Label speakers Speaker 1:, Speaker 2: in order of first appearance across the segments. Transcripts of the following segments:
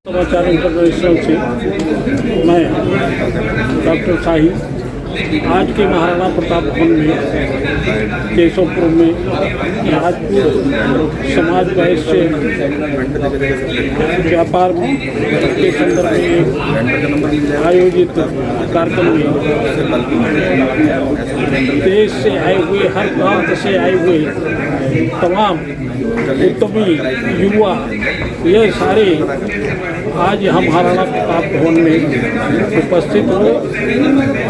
Speaker 1: समाचार इंटरनेशनल से मैं डॉक्टर शाही आज के महाराणा प्रताप भवन में केशवपुर में राजपूत समाज वैश्य व्यापार के संदर्भ में आयोजित कार्यक्रम में देश से आए हुए हर प्रांत से आए हुए तमाम उद्यमी युवा ये सारे आज हम महाराणा प्रताप भवन में उपस्थित हुए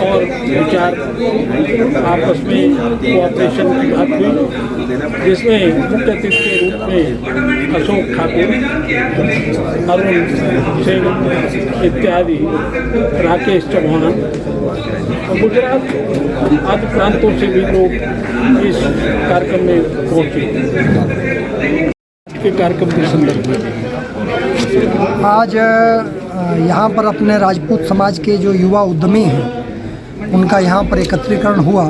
Speaker 1: और विचार आपस में कोऑपरेशन की बात हुई, जिसमें मुख्य अतिथि के रूप में अशोक ठाकुर, अरुण सिंह इत्यादि, राकेश चौहान, गुजरात आदि प्रांतों से भी लोग इस कार्यक्रम में पहुंचे। के कार्यक्रम के संदर्भ में
Speaker 2: आज यहाँ पर अपने राजपूत समाज के जो युवा उद्यमी हैं उनका यहाँ पर एकत्रीकरण हुआ।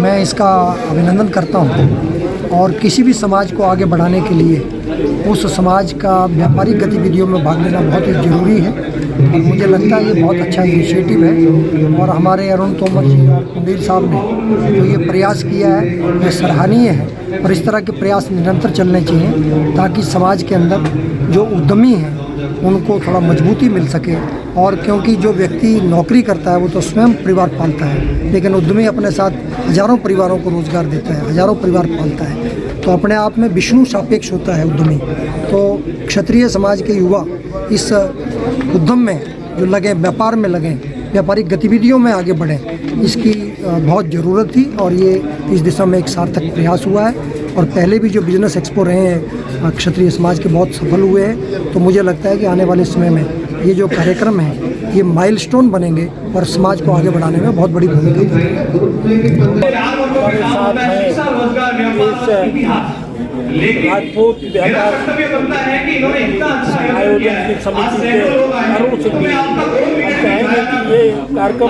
Speaker 2: मैं इसका अभिनंदन करता हूँ और किसी भी समाज को आगे बढ़ाने के लिए उस समाज का व्यापारिक गतिविधियों में भाग लेना बहुत ही ज़रूरी है और मुझे लगता है ये बहुत अच्छा इनिशिएटिव है। और हमारे अरुण तोमर जी और कुंडीर साहब ने जो ये प्रयास किया है ये सराहनीय है और इस तरह के प्रयास निरंतर चलने चाहिए ताकि समाज के अंदर जो उद्यमी हैं उनको थोड़ा मजबूती मिल सके। और क्योंकि जो व्यक्ति नौकरी करता है वो तो स्वयं परिवार पालता है, लेकिन उद्यमी अपने साथ हज़ारों परिवारों को रोज़गार देता है, हज़ारों परिवार पालता है, तो अपने आप में विष्णु सापेक्ष होता है उद्यमी। तो क्षत्रिय समाज के युवा इस उद्यम में जो लगे, व्यापार में लगें, व्यापारिक गतिविधियों में आगे बढ़ें, इसकी बहुत ज़रूरत थी और ये इस दिशा में एक सार्थक प्रयास हुआ है। और पहले भी जो बिजनेस एक्सपो रहे हैं क्षत्रिय समाज के बहुत सफल हुए हैं, तो मुझे लगता है कि आने वाले समय में ये जो कार्यक्रम है ये माइलस्टोन बनेंगे और समाज को आगे बढ़ाने में बहुत बड़ी भूमिका
Speaker 1: राजपूत व्यापार आयोजन की समिति के अरुण सिंह जी, हम कहेंगे कि ये कार्यक्रम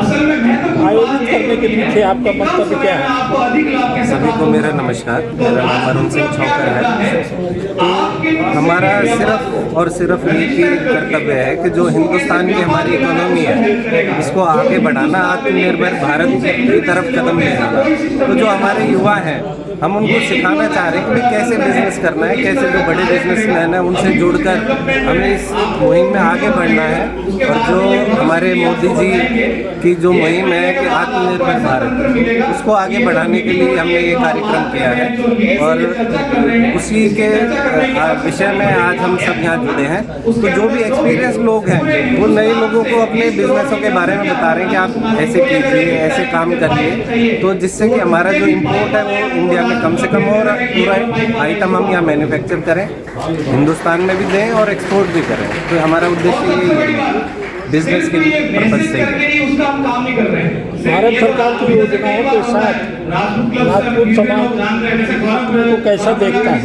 Speaker 1: आयोजित करने के पीछे आपका मंतव्य क्या है?
Speaker 3: सभी को मेरा नमस्कार। मेरा नाम अरुण सिंह छौकर है। तो हमारा सिर्फ और सिर्फ एक ही कर्तव्य है कि जो हिंदुस्तान की हमारी इकोनॉमी है इसको आगे बढ़ाना, आत्मनिर्भर भारत की तरफ कदम लेना। तो जो हमारे युवा हैं हम उनको सिखाना चाह रहे हैं कि कैसे बिजनेस करना है, कैसे जो बड़े बिजनेसमैन हैं उनसे जुड़कर हमें इस मुहिम में आगे बढ़ना है। और जो हमारे मोदी जी की जो मुहिम है कि आत्मनिर्भर भारत, उसको आगे बढ़ाने के लिए हमने ये कार्यक्रम किया है और उसी के विषय में आज हम सब यहाँ जुड़े हैं। तो जो भी एक्सपीरियंस लोग हैं वो नए लोगों को अपने बिजनेसों के बारे में बता रहे हैं कि आप ऐसे कीजिए, ऐसे काम करिए, तो जिससे कि हमारा जो इम्पोर्ट है वो इंडिया में कम से कम हो और पूरा आइटम हम यहाँ मैन्युफैक्चर करें, हिंदुस्तान में भी दें और एक्सपोर्ट भी करें। तो हमारा उद्देश्य यही है, बिजनेस के पर्पज से ही।
Speaker 1: भारत सरकार की योजनाओं के साथ राजपूत समाज को कैसा देखता है?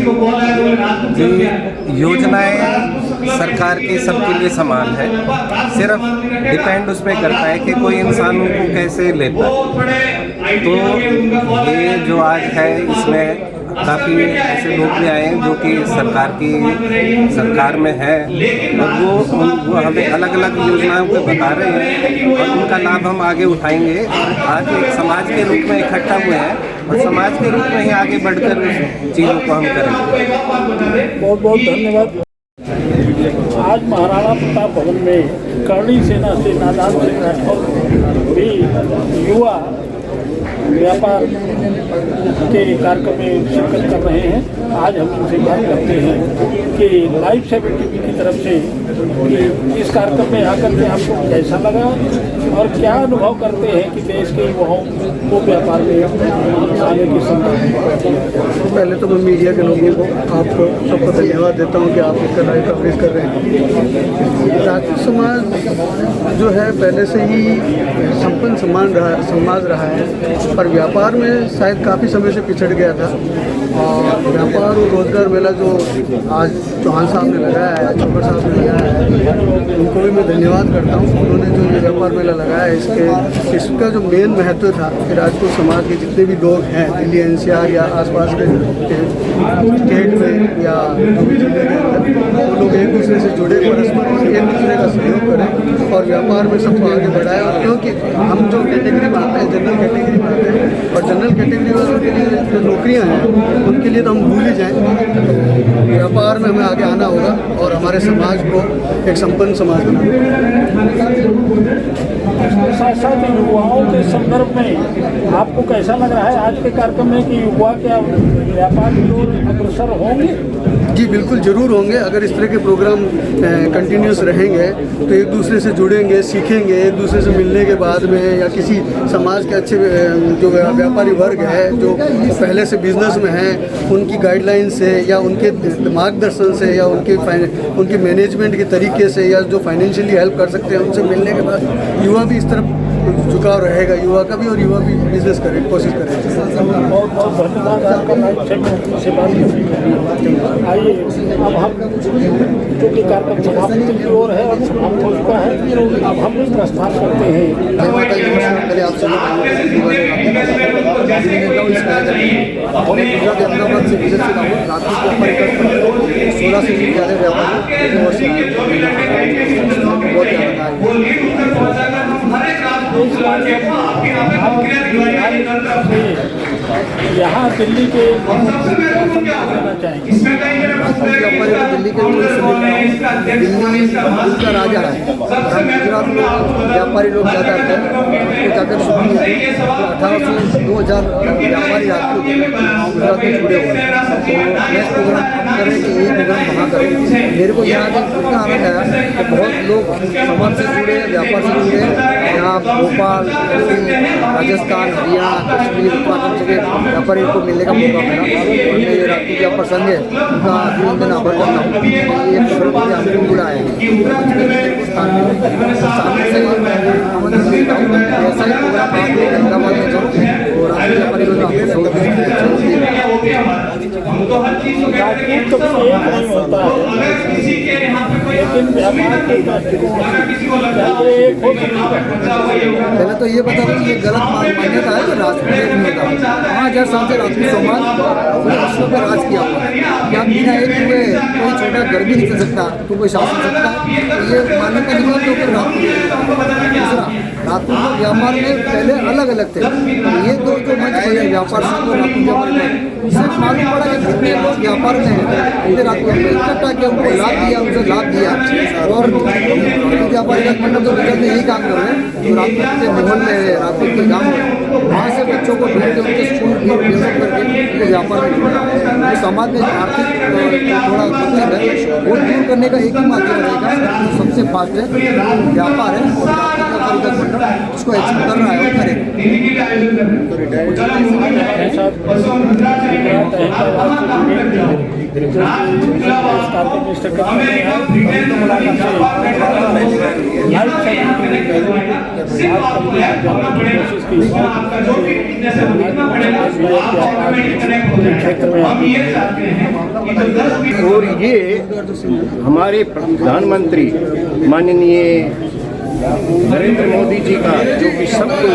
Speaker 3: जी, योजनाएं सरकार की सबके लिए समान है, सिर्फ डिपेंड उस पर करता है कि कोई इंसान उनको कैसे लेता है। तो ये जो आज है इसमें काफ़ी ऐसे लोग भी आए हैं जो कि सरकार में है और वो हमें अलग अलग योजनाओं को बता रहे हैं और उनका लाभ हम आगे उठाएंगे। आज एक समाज के रूप में इकट्ठा हुए हैं और समाज के रूप में ही आगे बढ़कर चीज़ों को हम करेंगे।
Speaker 1: बहुत बहुत धन्यवाद। आज महाराणा प्रताप भवन में करणी सेना से नादान सिंह राठौर भी युवा व्यापार के कार्यक्रम में शिरकत कर रहे हैं। आज हम उनसे बात करते हैं कि लाइफ सेविंग टीवी की तरफ से इस कार्यक्रम में आकर के आपको कैसा लगा और क्या अनुभव करते हैं कि देश के युवाओं को व्यापार में आने की संभावना।
Speaker 4: पहले तो मैं मीडिया के लोगों को आपको सबको धन्यवाद देता हूँ कि आप इसका लाइव कवरेज कर रहे हैं। राजपूत समाज जो है पहले से ही संपन्न समाज रहा है, पर व्यापार में शायद काफ़ी समय से पिछड़ गया था। और व्यापार और रोजगार मेला जो आज चौहान साहब ने लगाया है, छौकर साहब ने लगाया उनको भी मैं धन्यवाद करता हूँ। उन्होंने जो ये व्यापार मेला लगाया है इसका जो मेन महत्व था कि राजपूत समाज के जितने भी लोग हैं दिल्ली NCR या आसपास के स्टेट में या जो भी जिले के अंदर, वो लोग एक दूसरे से जुड़े, परस्पर एक दूसरे का सहयोग करें और व्यापार में सबको आगे बढ़ाएं। और क्योंकि हम जो कैटेगरी में आते हैं, जनरल कैटेगरी में आते हैं, और जनरल कैटेगरी वालों के लिए जो नौकरियाँ हैं उनके लिए तो हम भूल ही जाएँ। तो व्यापार में हमें आगे आना होगा और हमारे समाज को एक संपन्न समाज बनाना।
Speaker 1: साथ साथ युवाओं के संदर्भ में आपको कैसा लग रहा है आज के कार्यक्रम में कि युवा क्या व्यापार की ओर अग्रसर होंगे?
Speaker 4: जी बिल्कुल ज़रूर होंगे। अगर इस तरह के प्रोग्राम कंटिन्यूस रहेंगे तो एक दूसरे से जुड़ेंगे, सीखेंगे, एक दूसरे से मिलने के बाद में, या किसी समाज के अच्छे जो व्यापारी वर्ग है जो पहले से बिजनेस में हैं उनकी गाइडलाइन से या उनके मार्गदर्शन से या उनके मैनेजमेंट के तरीके से या जो फाइनेंशियली हेल्प कर सकते हैं उनसे मिलने के बाद युवा भी इस तरफ झुकाव रहेगा, युवा का भी, और युवा भी बिजनेस करें, कोशिश करें।
Speaker 1: बहुत बहुत धन्यवाद आपका से बात करने के लिए। आइए अब हम क्योंकि कार्यक्रम समाप्ति की ओर है और समाप्त हो चुका है, अब हम भी प्रस्थान करते हैं।
Speaker 4: पहले आप सभी अहमदाबाद से विजिट से लाऊँ रात के ऊपर 16 से भी ज़्यादा व्यापारी
Speaker 1: यहाँ दिल्ली के देना चाहेंगे।
Speaker 4: दिल्ली के दिल्ली का राजा है। हम गुजरात में व्यापारी लोग ज़्यादा हैं, जाकर शुरू हुए 1800-2000 व्यापारी राजपूत गुजरात में जुड़े हुए हैं। तो नेक्स्ट प्रोग्राम करें कि यही प्रोग्राम वहाँ करें। मेरे को यहाँ आकर इतना आनंद आया कि बहुत लोग समाज से जुड़े, व्यापार से जुड़े। यहाँ भोपाल, राजस्थान, हरियाणा, कश्मीर, उत्तराखंड से व्यापारी को मिलने का मौका मिला और मैं ये राजपूत व्यापार संघ है उनका दिन आभार करता हूँ। ये प्रोग्राम हमको जुड़ा है सामने से आमंत्रण देता हूँ। ऐसा ही प्रोग्राम आप लोग अहमदाबाद में जाओ और राजपूत व्यापारी को आपको
Speaker 1: राजपूत तो एक नहीं होता है, लेकिन व्यापार के
Speaker 4: पहले तो ये बता दें कि ये गलत मान्यता है कि राजपूत एक नहीं होता। 5000 साल से राजपूत समाज विश्व पर राज किया हुआ है। क्या बिना एक हुए कोई छोटा घर भी नहीं कर सकता, तो कोई शासन सकता है? तो ये मान्यता नहीं है तो दूसरा राजपूत लोग व्यापार में पहले अलग अलग थे। ये दो जो मंच बने व्यापार संघ और राजपूत व्यापार में, इससे मालूम पड़ा कि जितने लोग व्यापार में हैं राजपूत इकट्ठा किया, उनको लाभ दिया, उनसे लाभ दिया। और व्यापारी का मंडल तो गुजरात में यही काम कर रहे हैं। जो राजपूत के मोहल्ले है, राजपूत के गाँव है, वहाँ से बच्चों को ढूंढ के उनके स्कूल डेवलप करके उनको व्यापार में जोड़ा। तो समाज में आर्थिक थोड़ा मतलब है वो दूर करने का एक ही माध्यम रहेगा, सबसे फास्ट है व्यापार है। और व्यापारी का मंडल उसको एक्शन कर रहा है और
Speaker 5: और ये हमारे प्रधानमंत्री माननीय नरेंद्र मोदी जी का जो कि सबको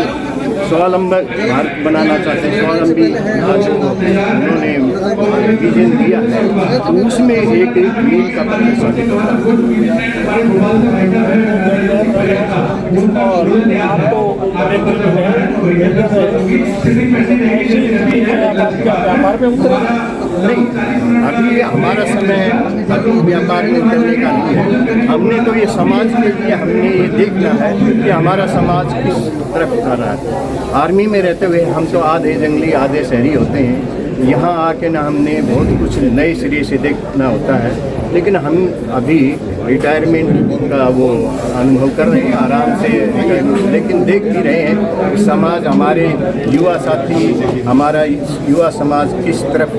Speaker 5: स्वावलंबी भारत बनाना चाहते हैं, स्वावलंबी राज्य को उन्होंने विजन दिया है, तो उसमें एक मील का प्रतिशत
Speaker 1: व्यापार में उतरे
Speaker 5: नहीं। अभी हमारा समय अभी व्यापार में करने का नहीं है। हमने तो ये समाज के लिए हमने ये देखना है कि हमारा समाज किस तरफ जा रहा है। आर्मी में रहते हुए हम तो आधे जंगली आधे शहरी होते हैं। यहाँ आके ना हमने बहुत कुछ नए सिरे से देखना होता है, लेकिन हम अभी रिटायरमेंट का वो अनुभव कर रहे हैं आराम से, लेकिन देख भी रहे हैं कि समाज, हमारे युवा साथी, हमारा युवा समाज किस तरफ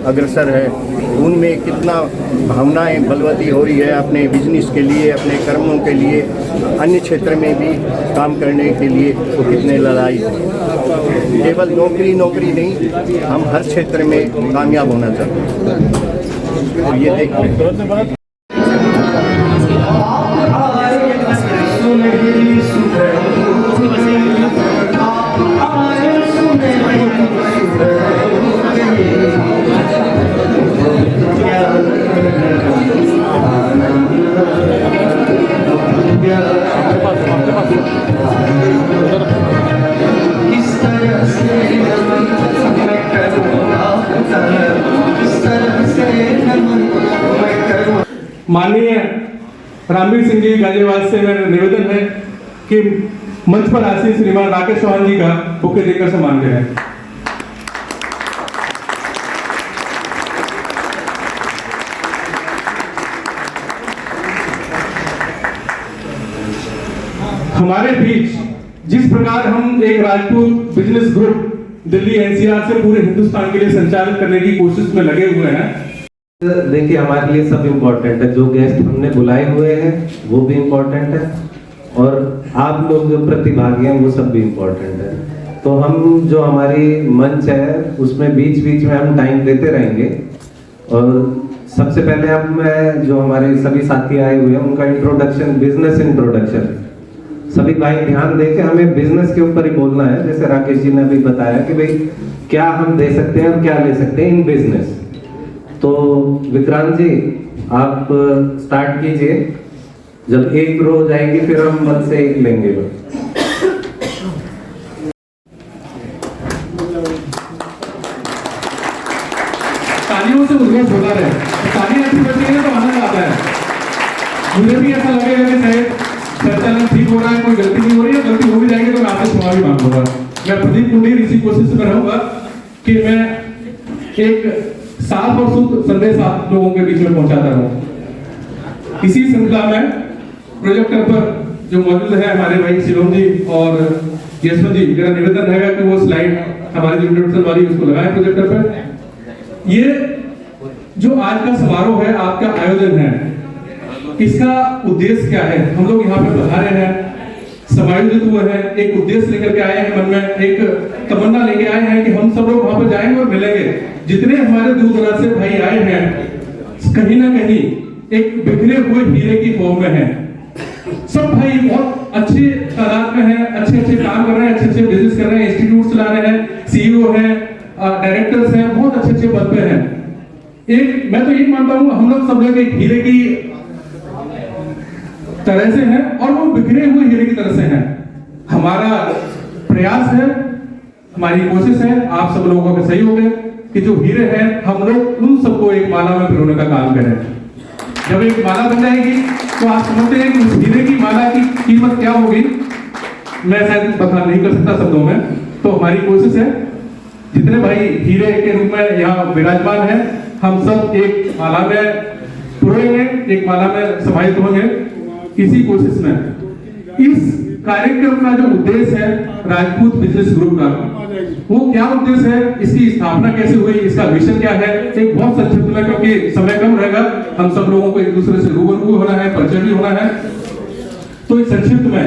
Speaker 5: अग्रसर है, उनमें कितना भावनाएं बलवती हो रही है अपने बिजनेस के लिए, अपने कर्मों के लिए, अन्य क्षेत्र में भी काम करने के लिए तो कितने लड़ाई है। केवल नौकरी नहीं, हम हर क्षेत्र में कामयाब होना चाहते हैं और ये देख रहे हैं।
Speaker 6: माननीय रामवीर सिंह जी गाजियाबाद से मेरा निवेदन है कि मंच पर आसीन श्रीमान राकेश चौहान जी का बुके देकर सम्मान करें। हमारे बीच जिस प्रकार हम एक Rajput business group Delhi NCR से पूरे हिंदुस्तान के लिए संचालित करने की कोशिश में लगे हुए हैं।
Speaker 3: देखिए, हमारे लिए सब इम्पोर्टेंट है। जो गेस्ट हमने बुलाए हुए हैं वो भी इम्पोर्टेंट है, और आप लोग जो प्रतिभागी हैं वो सब भी इम्पोर्टेंट है। तो हम जो हमारी मंच है उसमें बीच बीच में हम टाइम देते रहेंगे। और सबसे पहले अब मैं जो हमारे सभी साथी आए हुए हैं उनका इंट्रोडक्शन, बिजनेस इंट्रोडक्शन, सभी भाई ध्यान दें कि हमें बिजनेस के ऊपर ही बोलना है। जैसे राकेश जी ने अभी बताया कि भाई क्या हम दे सकते हैं और क्या ले सकते हैं इन बिजनेस। तो विक्रांत जी आप स्टार्ट कीजिए। जब एक रो हो जाएगी फिर हम मन से एक लेंगे।
Speaker 6: तालियों से उद्घोष होता रहे, तालियां अच्छी बजती है तो आनंद आता है। मुझे भी ऐसा लगेगा कि शायद संचालन ठीक हो रहा है, कोई गलती नहीं हो रही है। गलती हो भी जाएगी तो मैं आपसे क्षमा भी मांगूंगा। मैं प्रदीप कुंडीर इसी कोशिश में रहूंगा कि मैं एक साफ और शुद्ध संदेश आप लोगों के बीच में पहुंचाता रहूं। इसी श्रृंखला में प्रोजेक्टर पर जो मौजूद है हमारे भाई शिलोम जी और यशवंत जी, मेरा निवेदन रहेगा कि वो स्लाइड हमारी जो इंट्रोडक्शन वाली उसको लगाएं प्रोजेक्टर पर। ये जो आज का समारोह है, आपका आयोजन है, इसका उद्देश्य क्या है? हम लोग यहाँ पे पधारे हैं, समायोजित हुए हैं, एक उद्देश्य लेकर के आए हैं, मन में एक तमन्ना लेके आए हैं कि हम सब लोग वहां पर जाएंगे और मिलेंगे। जितने हमारे दूर दराज से भाई आए हैं, कहीं ना कहीं एक बिखरे हुए हीरे की फॉर्म में हैं। सब भाई बहुत अच्छे तादाद में हैं, अच्छे अच्छे काम कर रहे हैं, अच्छे अच्छे बिजनेस कर रहे हैं, इंस्टीट्यूट चला रहे हैं, सीईओ हैं, डायरेक्टर्स हैं, बहुत अच्छे अच्छे पद पे हैं। एक मैं तो ये मानता हूँ हम लोग सब लोग एक हीरे की तरह से हैं और वो बिखरे हुए हीरे की तरह से हैं। हमारा प्रयास है, हमारी कोशिश है, आप सब लोगों का सहयोग है कि जो हीरे हैं हम लोग उन सबको एक माला में पिरोने का काम करें। जब एक माला बन जाएगी तो आप समझते हैं कि उस हीरे की माला की कीमत क्या होगी, मैं शायद बता नहीं कर सकता शब्दों में। तो हमारी कोशिश है जितने भाई हीरे के रूप में यहाँ विराजमान हैं, हम सब एक माला में पिरोएंगे, एक माला में समाहित होंगे। इसी कोशिश में इस कार्यक्रम का जो उद्देश्य है राजपूत बिजनेस ग्रुप का, वो क्या उद्देश्य है, इसकी स्थापना कैसे हुई, इसका विजन क्या है, एक बहुत संक्षिप्त में, क्योंकि समय कम रहेगा, हम सब लोगों को एक दूसरे से रूबरू होना है, परिचय भी होना है। तो एक संक्षिप्त में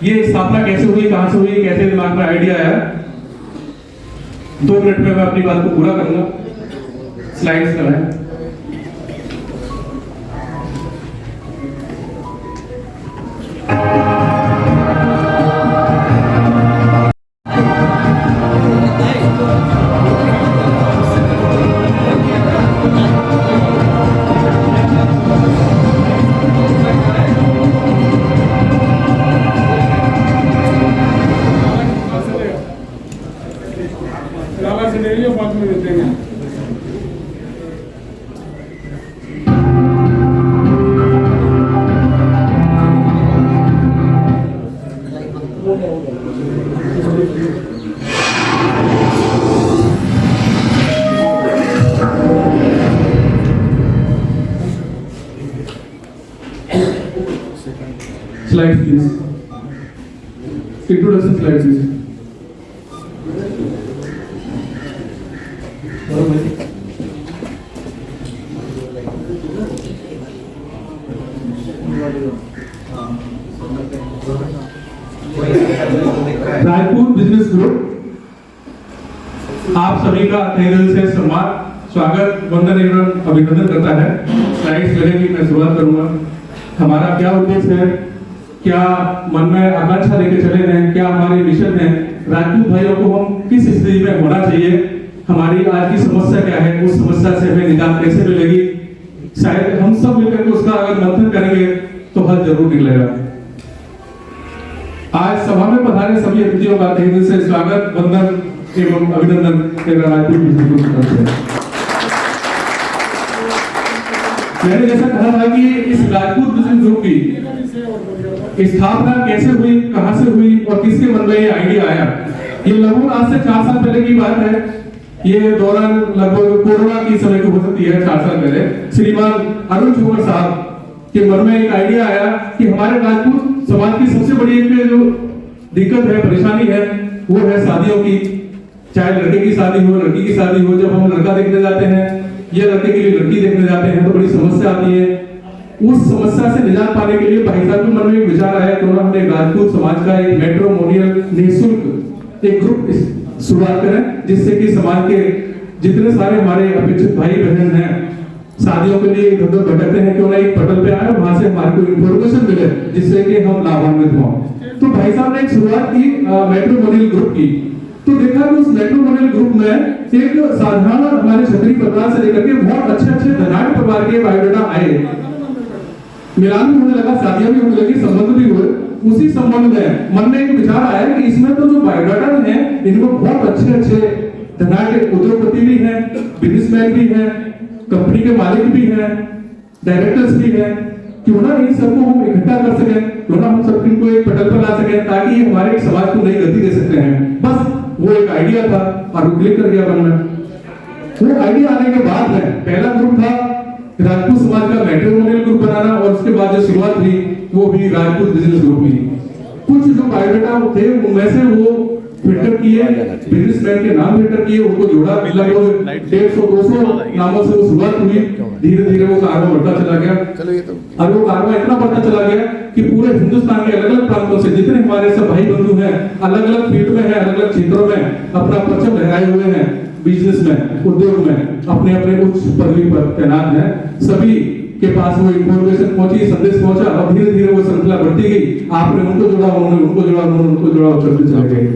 Speaker 6: ये स्थापना कैसे हुई, कहां से हुई, कैसे दिमाग में आइडिया आया, 2 मिनट में मैं अपनी बात को पूरा करूंगा। स्लाइड्स लगाएं। Slides please. Introduction slides please. Rajput business group आप सभी का तहे दिल से सम्मान, स्वागत, वंदन एवं अभिनंदन करता है। स्लाइड्स लगेगी, मैं शुरुआत करूंगा। हमारा क्या उद्देश्य है, क्या मन में आकांक्षा लेके चले हैं, क्या हमारे मिशन है, राजपूत भाइयों को हम किस स्थिति में होना चाहिए, हमारी आज की समस्या क्या है, उस समस्या से हमें निजात कैसे मिलेगी, शायद हम सब मिलकर के उसका अगर मंथन करेंगे तो हल जरूर निकलेगा। आज सभा में पधारे सभी अतिथियों का तहे दिल से स्वागत, वंदन एवं अभिनंदन मेरा राजपूत बिजनेस ग्रुप की तरफ से। मैंने जैसा कहा था कि इस राजपूत बिजनेस ग्रुप की स्थापना कैसे हुई, कहां से हुई और किसके मन में ये आइडिया आया, ये लगभग आज से 4 साल पहले की बात है। ये दौरान लगभग कोरोना की समय की हो सकती है, 4 साल पहले श्रीमान अरुण छोकर साहब के मन में एक आइडिया आया कि हमारे राजपूत समाज की सबसे बड़ी एक जो दिक्कत है, परेशानी है, वो है शादियों की। चाहे लड़के की शादी हो, लड़की की शादी हो, जब हम लड़का देखने जाते हैं या लड़के के लिए लड़की देखने जाते हैं तो बड़ी समस्या आती है। उस समस्या से निजात पाने के लिए भाई साहब के मन में एक विचार आया, तो हमने राजपूत समाज का एक मैट्रिमोनियल निःशुल्क एक ग्रुप शुरुआत करें, जिससे कि समाज के जितने सारे हमारे अपेक्षित भाई बहन हैं शादियों के लिए इधर उधर भटकते हैं, क्यों ना एक पटल पे आए, वहां से हमारे को इंफॉर्मेशन मिले जिससे कि हम लाभान्वित हों। तो भाई साहब ने एक शुरुआत की मैट्रिमोनियल ग्रुप की। तो देखा कि उस मैट्रिमोनियल ग्रुप में एक साधारण हमारे क्षत्रिय परिवार से लेकर के बहुत अच्छे धनाढ़ परिवार के बायोडाटा आए, मिलान भी होने लगा, शादियां भी होने लगी, संबंध भी हुए। उसी संबंध में मन में एक विचार आया कि इसमें तो जो बायोडाटा हैं इनको बहुत अच्छे धनाढ़ उद्योगपति भी हैं, बिजनेसमैन भी हैं, कंपनी के मालिक भी हैं, डायरेक्टर्स भी हैं, क्यों ना इन सबको हम इकट्ठा कर सकें, क्यों ना हम सब इनको एक पटल पर ला सकें ताकि ये हमारे समाज को नई गति दे सकते हैं। बस वो एक आइडिया था और क्लिक कर गया मन में। वो आइडिया आने के बाद में पहला ग्रुप था राजपूत समाज का मैट्रिमोनियल ग्रुप बनाना, और उसके बाद जो शुरुआत हुई वो भी राजपूत बिजनेस ग्रुप हुई। कुछ जो बायोडाटा थे उनमें से वो फिल्टर किए, बिजनेसमैन के नाम फिल्टर किए, उनको जोड़ा, लगभग 150-200 नामों से वो शुरुआत हुई। धीरे धीरे वो कारवा बढ़ता चला गया, और वो कारवा इतना बढ़ता चला गया कि पूरे हिंदुस्तान के अलग अलग प्रांतों से जितने हमारे सब भाई बंधु हैं, अलग अलग फील्ड में हैं, अलग अलग क्षेत्रों में अपना परचम लहराए हुए हैं, बिजनेस में, उद्योग में अपने अपने उच्च पदवी पर तैनात हैं, सभी के पास वो इंफॉर्मेशन पहुंची, संदेश पहुंचा, और धीरे धीरे वो श्रृंखला बढ़ती गई। आपने उनको जोड़ा, उन्होंने उनको जोड़ा, उन्होंने उनको जोड़ा, चलते चले गए।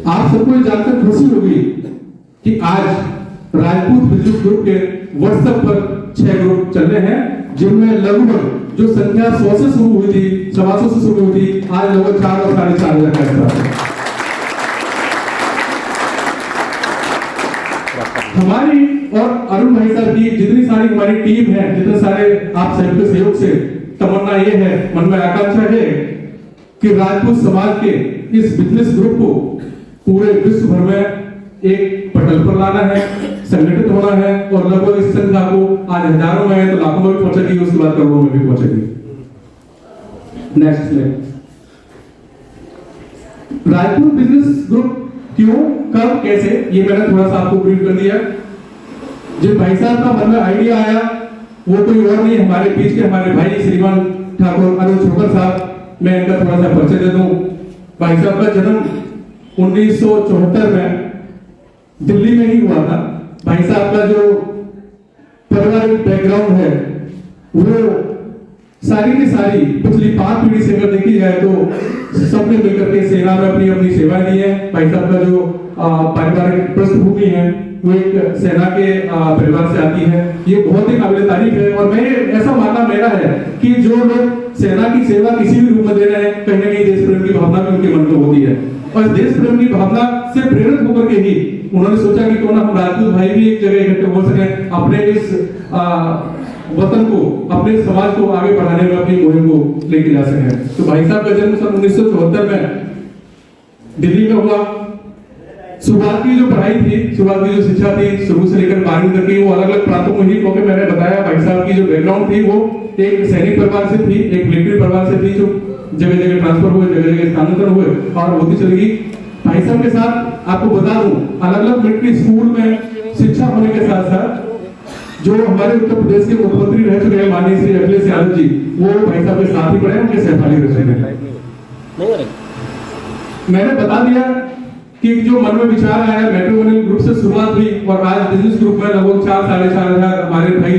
Speaker 6: आप सबको ये जानकर खुशी होगी कि आज राजपूत बिजनेस ग्रुप के व्हाट्सएप पर 6 ग्रुप चल रहे हैं, जिनमें लगभग जो संख्या 100 से शुरू हुई थी, 125 से शुरू हुई थी, आज लगभग 4 और 4.5 हजार का। हमारी और अरुण भाई साहब की जितनी सारी हमारी टीम है, जितने सारे आप सबके सहयोग से तमन्ना ये है, मन में आकांक्षा है कि राजपूत समाज के इस बिजनेस ग्रुप को पूरे विश्व भर में एक पटल पर लाना है, संगठित होना है, और लगभग इस संख्या को आज हजारों में है तो लाखों में भी पहुंचेगी, उसके बाद करोड़ों में भी पहुंचेगी। Next slide. Rajput business group क्यों, कब, कैसे, ये मैंने थोड़ा सा आपको ब्रीफ कर दिया। जिन भाई साहब का मन में आइडिया आया वो कोई और नहीं, हमारे बीच के हमारे भाई श्रीमान ठाकुर अरुण छोकर साहब। मैं इनका थोड़ा सा परिचय दे दूं। भाई साहब का जन्म 1974 में दिल्ली में ही हुआ था। भाई साहब का जो पारिवारिक बैकग्राउंड है वो सारी की सारी पिछली 5 पीढ़ी से अगर देखी जाए तो सबने मिलकर के सेना में अपनी अपनी सेवा दी है। भाई साहब का जो पारिवारिक पृष्ठभूमि है वो एक सेना के परिवार से आती है। ये बहुत ही काबिल तारीफ है, और मैं ऐसा मानना मेरा है कि जो लोग सेना की सेवा किसी भी रूप में दे रहे हैं, कहीं ना कहीं देश प्रेम की भावना भी उनके मन में होती है, और देश प्रेम की भावना से प्रेरित होकर के ही उन्होंने सोचा कि क्यों ना हम राजपूत भाई भी एक जगह इकट्ठे हो सके, अपने इस वतन को, अपने समाज को आगे बढ़ाने में अपनी मुहिम को लेके जा सके। तो भाई साहब का जन्म सन 1974 में दिल्ली में हुआ। शुरुआत की जो पढ़ाई थी, शुरुआत की जो शिक्षा थी, शुरू से लेकर 12वीं तक की वो अलग अलग प्रांतों में ही, क्योंकि मैंने बताया भाई साहब की जो बैकग्राउंड थी वो एक सैनिक परिवार से थी, एक मिलिट्री परिवार से थी, जो जगह जगह ट्रांसफर हुए, जगह जगह स्थानांतरण हुए और होती चलेगी। भाई साहब के साथ आपको बता दूं, अलग अलग मिलिट्री स्कूल में शिक्षा होने के साथ साथ जो हमारे उत्तर प्रदेश के मुख्यमंत्री रह चुके हैं माननीय श्री अखिलेश यादव जी, वो भाई साहब के साथ ही पढ़े, उनके सहपाठी रह चुके हैं। मैंने बता दिया कि जो मन में विचार आया, मैट्रिमोनियल ग्रुप से शुरुआत हुई और आज बिजनेस ग्रुप में लगभग 4-4.5 हजार हमारे भाई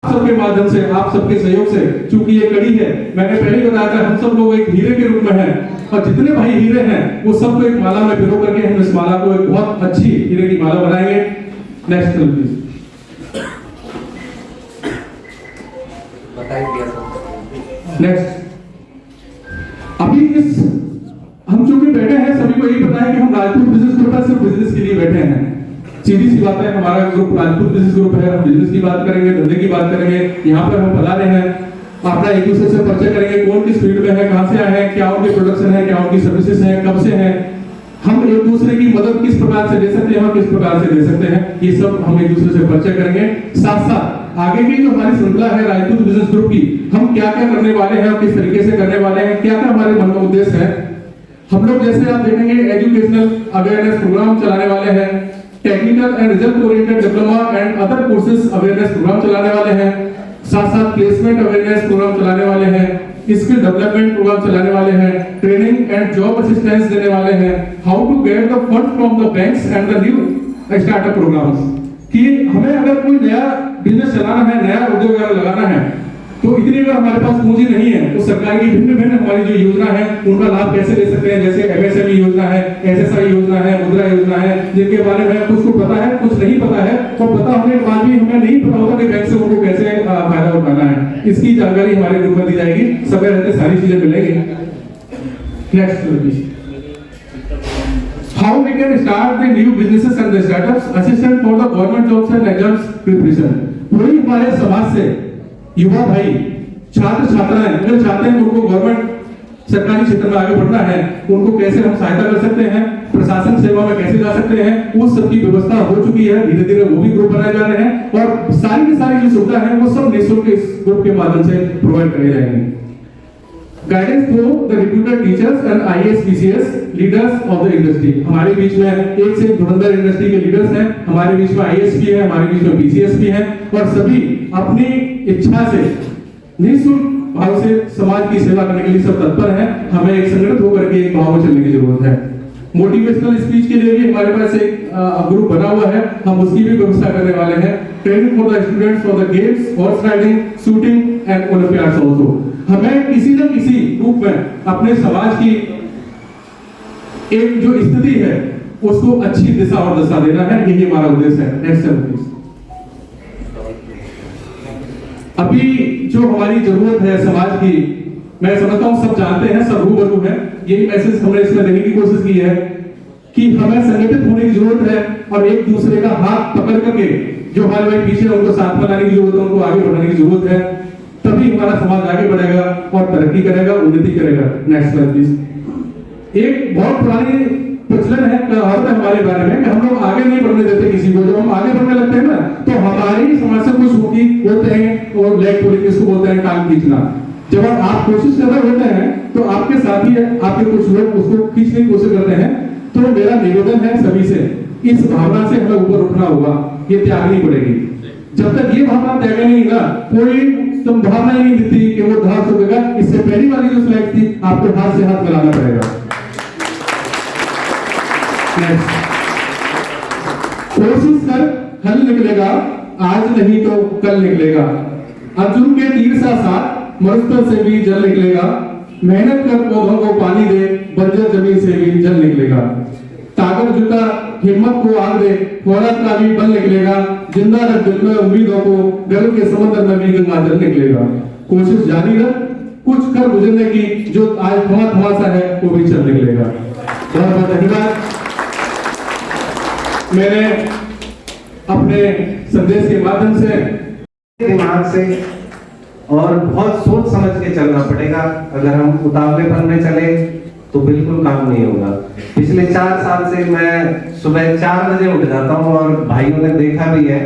Speaker 6: सबके माध्यम माध्यम से, आप सबके सहयोग से, चूंकि ये कड़ी है, मैंने पहले ही बताया था, हम सब लोग एक हीरे के रूप में हैं और जितने भाई हीरे हैं वो सबको एक माला में पिरो करके हम इस माला को एक बहुत अच्छी हीरे की माला बनाएंगे। Next please. नेक्स्ट, अभी इस हम जो भी बैठे हैं सभी को यही पता है कि हम राजपूत बिजनेस ग्रुप है, सिर्फ बिजनेस के लिए बैठे हैं। सीधी सी बात है, हमारा ग्रुप राजपूत बिजनेस ग्रुप है, हम बिजनेस की बात करेंगे, धंधे की बात करेंगे। यहाँ पर हम बता रहे हैं, अपना एक दूसरे से परिचय करेंगे, कौन किस फील्ड में है, कहाँ से आए हैं, क्या उनकी प्रोडक्शन है, क्या उनकी सर्विसेज है, कब से है, हम एक दूसरे की मदद किस प्रकार से दे सकते हैं और किस प्रकार से दे सकते हैं, ये सब हम एक दूसरे से परिचय करेंगे। साथ साथ आगे की जो हमारी श्रृंखला है राजपूत बिजनेस ग्रुप की, हम क्या क्या करने वाले हैं और किस तरीके से करने वाले हैं, क्या क्या हमारे मन का उद्देश्य है। हम लोग जैसे आप देखेंगे एजुकेशनल अवेयरनेस प्रोग्राम चलाने वाले हैं, technical and result oriented diploma and other courses awareness program चलाने वाले हैं, साथ साथ प्लेसमेंट अवेयरनेस प्रोग्राम चलाने वाले हैं, स्किल डेवलपमेंट प्रोग्राम चलाने वाले हैं, ट्रेनिंग एंड जॉब असिस्टेंस देने वाले हैं, how to get the fund from the banks and the new startup programs, कि हमें अगर कोई नया बिजनेस चलाना है, नया उद्योग वगैरह लगाना है, तो इतनी अगर हमारे पास पूंजी नहीं है तो सरकार की भिन्न भिन्न हमारी जो योजना है उनका लाभ कैसे ले सकते हैं। जैसे एमएसएमई योजना है, एसएसआई योजना है, मुद्रा योजना है, जिनके बारे में कुछ को पता है, कुछ नहीं पता है, और पता होने के बाद भी हमें नहीं पता होता कि बैंक से उनको कैसे फायदा उठाना है। इसकी जानकारी हमारे ग्रुप में दी जाएगी, समय रहते सारी चीजें मिलेंगी। Next please. How we can start the new businesses and the startups, assistant for the government jobs and exams preparation। पूरी हमारे समाज से युवा भाई, छात्र छात्राएं अगर चाहते हैं उनको गवर्नमेंट सरकारी क्षेत्र में आगे बढ़ना है, उनको कैसे हम सहायता कर सकते हैं, प्रशासन सेवा में कैसे जा सकते हैं, उस सब की व्यवस्था हो चुकी है। धीरे धीरे वो भी ग्रुप बनाए जा रहे हैं और सारी की सारी जो सुविधा है वो सब निःशुल्क इस ग्रुप के माध्यम से प्रोवाइड करे जाएंगे। Guidance for the reputed teachers and IAS PCS leaders of the industry. हमारे बीच में एक से धुरंधर इंडस्ट्री के लीडर्स हैं, हमारे बीच में आईएएस भी है, हमारे बीच में पीसीएस भी है, और सभी अपनी इच्छा से निःशुल्क भाव से समाज की सेवा करने के लिए सब तत्पर हैं। हमें एक संगठित होकर के एक भाव में चलने की जरूरत है। मोटिवेशनल स्पीच के लिए भी हमारे पास एक ग्रुप बना हुआ है, हम उसकी भी व्यवस्था करने वाले हैं। Training for the students for the games, horse riding, shooting and Olympiads also. हमें किसी न किसी रूप में अपने समाज की एक जो स्थिति है उसको अच्छी दिशा और दशा देना है, यही हमारा उद्देश्य है। Next please. अभी जो हमारी जरूरत है समाज की, मैं समझता हूं सब जानते हैं, सब रूबरू हैं। यही मैसेज हमने इसमें देने की कोशिश की है कि हमें संगठित होने की जरूरत है और एक दूसरे का हाथ पकड़ करके जो हमारे भाई पीछे उनको साथ में लाने की जरूरत है, उनको आगे बढ़ाने की जरूरत है, तभी हमारा समाज आगे बढ़ेगा और तरक्की करेगा, उन्नति करेगा। Next slide please. एक बहुत पुरानी प्रचलन है, कहावत है हमारे बारे में कि हम लोग आगे नहीं बढ़ने देते किसी को। जब हम आगे बढ़ने लगते हैं ना तो हमारी समाज से कुछ होते हैं और लेग पुलिंग इसको बोलते हैं, टांग खींचना। जब आप कोशिश कर रहे होते हैं तो आपके साथी आपके कुछ लोग उसको खींचने की कोशिश करते हैं। तो मेरा निवेदन है सभी से, इस भावना से हमें ऊपर उठना होगा, ये त्यागनी पड़ेगी। जब तक ये भावना त्यागे नहीं ना, कोई संभावना ही नहीं दिखती कि वो धार चुकेगा। इससे पहली वाली जो स्लाइड थी, आपको हाथ से हाथ मिलाना पड़ेगा। कोशिश कर हल निकलेगा, आज नहीं तो कल निकलेगा। अर्जुन के तीर सा साथ मरुस्थल से भी जल निकलेगा। मेहनत कर पौधों को पानी दे, बंजर जमीन से भी जल निकलेगा। ताकत जुटा हिम्मत को आग दे, फौरत का भी बल निकलेगा। जिंदा रख दिल में उम्मीदों को, गर्व के समंदर में भी गंगा जल निकलेगा। कोशिश जारी रख, कुछ कर गुजरने की, जो आज थमा थमा सा है वो भी चल निकलेगा। बहुत बहुत धन्यवाद। मैंने अपने संदेश के माध्यम से
Speaker 3: दिमाग से और बहुत सोच समझ के चलना पड़ेगा। अगर हम उतावलेपन में चले तो बिल्कुल काम नहीं होगा। पिछले 4 साल से मैं सुबह 4 बजे उठ जाता हूँ और भाइयों ने देखा भी है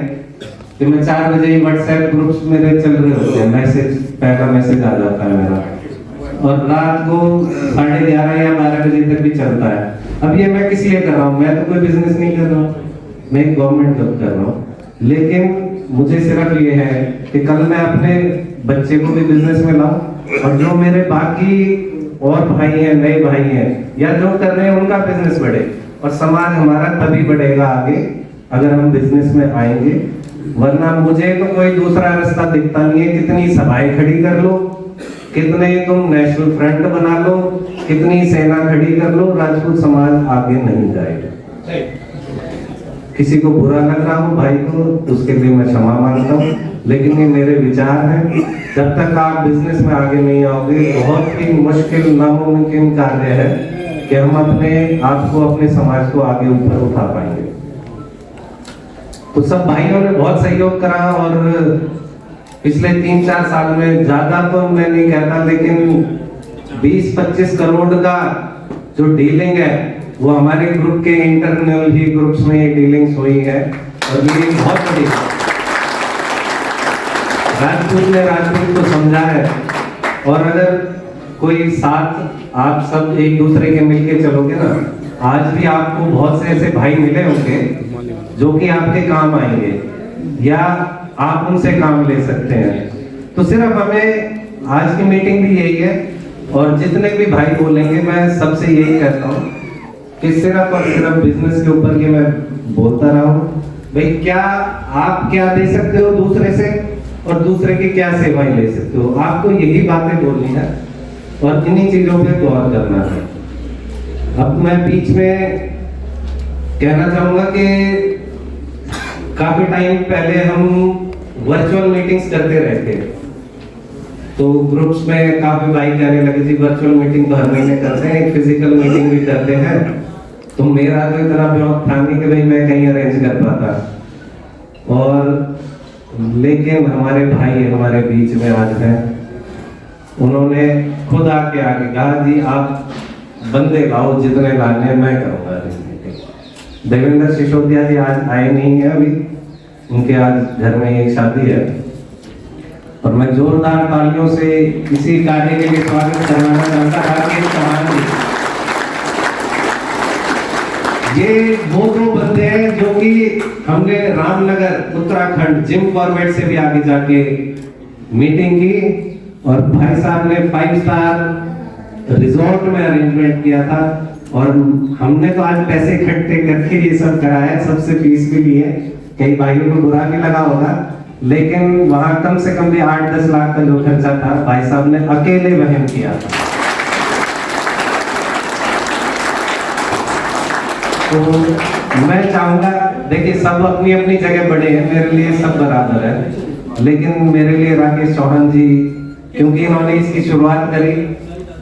Speaker 3: कि मैं 4 बजे ही व्हाट्सएप ग्रुप्स मेरे चल रहे होते हैं, पहला मैसेज आ जाता है मेरा, और रात को 11:30 या 12 बजे तक भी चलता है। अब ये मैं किस लिए कर रहा हूँ? मैं तो कोई बिजनेस नहीं कर रहा हूँ, मैं एक गवर्नमेंट जॉब कर रहा हूँ, लेकिन मुझे सिर्फ ये है कि कल मैं अपने बच्चे को भी बिजनेस में लाऊं और जो मेरे बाकी और भाई हैं, नए भाई हैं या जो कर रहे हैं, उनका बिजनेस बढ़े। और समाज हमारा तभी बढ़ेगा आगे अगर हम बिजनेस में आएंगे। वरना मुझे तो कोई दूसरा रास्ता दिखता नहीं है। कितनी सभाएं खड़ी कर लो, कितने तुम नेशनल फ्रंट बना लो, कितनी सेना खड़ी कर लो, राजपूत समाज आगे नहीं जाएगा। किसी को बुरा लग रहा हो भाई को, उसके लिए मैं क्षमा मांगता हूँ, लेकिन ये मेरे विचार हैं। जब तक आप बिजनेस में आगे नहीं आओगे, बहुत ही मुश्किल नामुमकिन कार्य है कि हम अपने आप को, अपने समाज को आगे ऊपर उठा पाएंगे। तो सब भाइयों ने बहुत सहयोग करा और पिछले 3-4 साल में, ज्यादा तो मैं नहीं कहता, लेकिन 20-25 करोड़ का जो डीलिंग है वो हमारे ग्रुप के इंटरनल ही ग्रुप्स में ये डीलिंग्स हुई है। और ये बहुत बड़ी राजपूत ने राजपूत को समझा है। और अगर कोई साथ आप सब एक दूसरे के मिलके चलोगे ना, आज भी आपको बहुत से ऐसे भाई मिले होंगे जो कि आपके काम आएंगे या आप उनसे काम ले सकते हैं। तो सिर्फ हमें आज की मीटिंग भी यही है, और जितने भी भाई बोलेंगे मैं सबसे यही कहता हूँ कि सिर्फ और सिर्फ बिजनेस के ऊपर ये मैं बोलता रहा हूँ। भाई क्या आप क्या दे सकते हो दूसरे से, और दूसरे की क्या सेवाएं ले सकते हो, आपको यही बातें बोलनी है और इन्हीं चीजों पे गौर करना है। अब मैं बीच में कहना चाहूंगा कि काफी टाइम पहले हम वर्चुअल मीटिंग्स करते रहते, तो ग्रुप्स में काफी भाई कहने लगे जी वर्चुअल मीटिंग तो हर महीने करते हैं, एक फिजिकल मीटिंग भी करते हैं। तो मेरा तो इतना ब्लॉक था नहीं कि भाई मैं कहीं अरेंज कर पाता। और लेकिन हमारे भाई हमारे बीच में आज हैं, उन्होंने खुद आके कहा जी आप बंदे लाओ, जितने लाने मैं करूँगा। देवेंद्र सिसोदिया जी आज आए नहीं है अभी, उनके आज घर में एक शादी है, और मैं जोरदार तालियों से इसी कार्य के लिए स्वागत करवाना चाहता था कि ये वो दो बंदे हैं जो कि हमने रामनगर उत्तराखंड जिम कॉर्बेट से भी आगे जाके मीटिंग की, और भाई साहब ने 5 स्टार रिजॉर्ट में अरेंजमेंट किया था, और हमने तो आज पैसे इकट्ठे करके ये सब कराया, सबसे फीस भी ली है। कई भाइयों को बुरा नहीं लगा होगा, लेकिन वहां कम से कम भी 8-10 लाख का जो खर्चा था भाई साहब ने अकेले वहन किया था। तो मैं चाहूंगा, देखिए सब अपनी अपनी जगह बड़े हैं, मेरे लिए सब बराबर है, लेकिन मेरे लिए राकेश चौहान जी, क्योंकि इन्होंने इसकी शुरुआत करी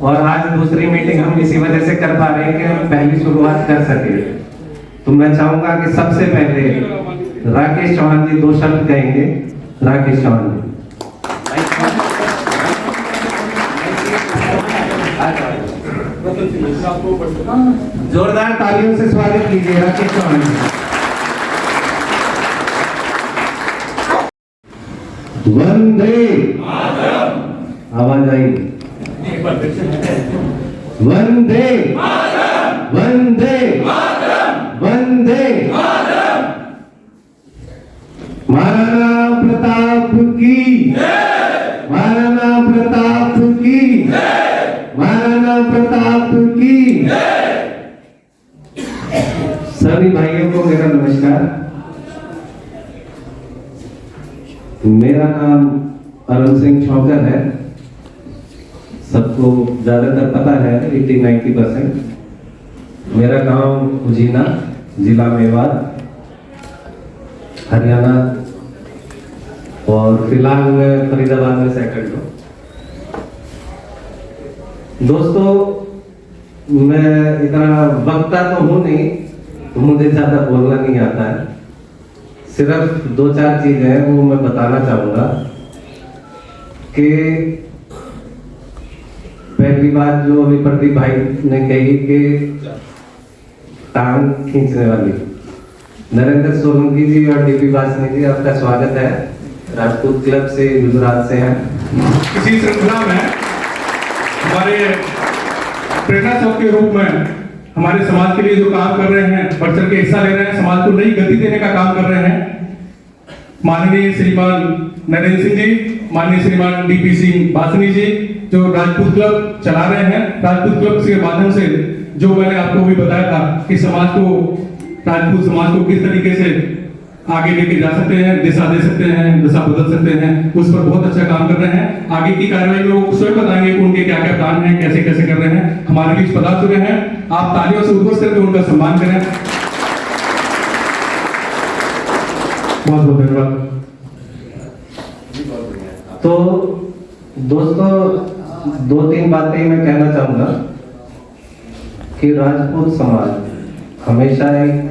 Speaker 3: और आज दूसरी मीटिंग हम इसी वजह से कर पा रहे हैं कि हम पहली शुरुआत कर सके। तो मैं चाहूंगा कि सबसे पहले राकेश चौहान जी 2 शब्द कहेंगे। राकेश चौहान जी। जोरदार तालियों से स्वागत कीजिए राकेश चौहान जी। वंदे मातरम, आवाज आई। वंदे मातरम, वंदे मातरम, वंदे मातरम। महाराणा प्रताप की जय, महाराणा प्रताप की जय, महाराणा प्रताप की जय। सभी भाइयों को मेरा नमस्कार। मेरा नाम अरुण सिंह छौकर है, सबको ज्यादातर पता है 80-90%। मेरा गांव उजीना, जिला मेवात, हरियाणा, और फिलहाल मैं फरीदाबाद में सेटल्ड हूँ। दोस्तों, मैं इतना वक्ता तो हूँ नहीं, तो मुझे ज्यादा बोलना नहीं आता है। सिर्फ 2-4 चीजें हैं वो मैं बताना चाहूंगा कि पहली बात जो अभी प्रदीप भाई ने कही कि टांग खींचने वाली, नरेंद्र सोलंकी जी और डीपी वासनी जी, आपका स्वागत है। राजपूत क्लब से गुजरात से हैं।
Speaker 6: इसी श्रृंखला में हमारे प्रेरणा चौक के रूप में हमारे समाज के लिए जो काम कर रहे हैं, बढ़ चढ़ के हिस्सा ले रहे हैं, समाज को नई गति देने का काम कर रहे हैं, माननीय श्रीमान नरेंद्र सिंह जी, माननीय श्रीमान डीपी सिंह वासनी जी, जो राजपूत क्लब चला रहे हैं। राजपूत क्लब के माध्यम से जो मैंने आपको भी बताया था कि समाज को, राजपूत समाज को किस तरीके से आगे लेके जा सकते हैं, दिशा दे सकते हैं, दिशा बदल सकते हैं, उस पर बहुत अच्छा काम कर रहे हैं। आगे की कार्रवाई में वो स्वयं बताएंगे कि उनके क्या क्या प्लान हैं, कैसे कैसे कर रहे हैं। हमारे बीच पधार चुके हैं, आप तालियों से उद्घोष करके उनका सम्मान करें। बहुत बहुत धन्यवाद।
Speaker 3: तो दोस्तों, 2-3 बातें मैं कहना चाहूंगा कि राजपूत समाज हमेशा एक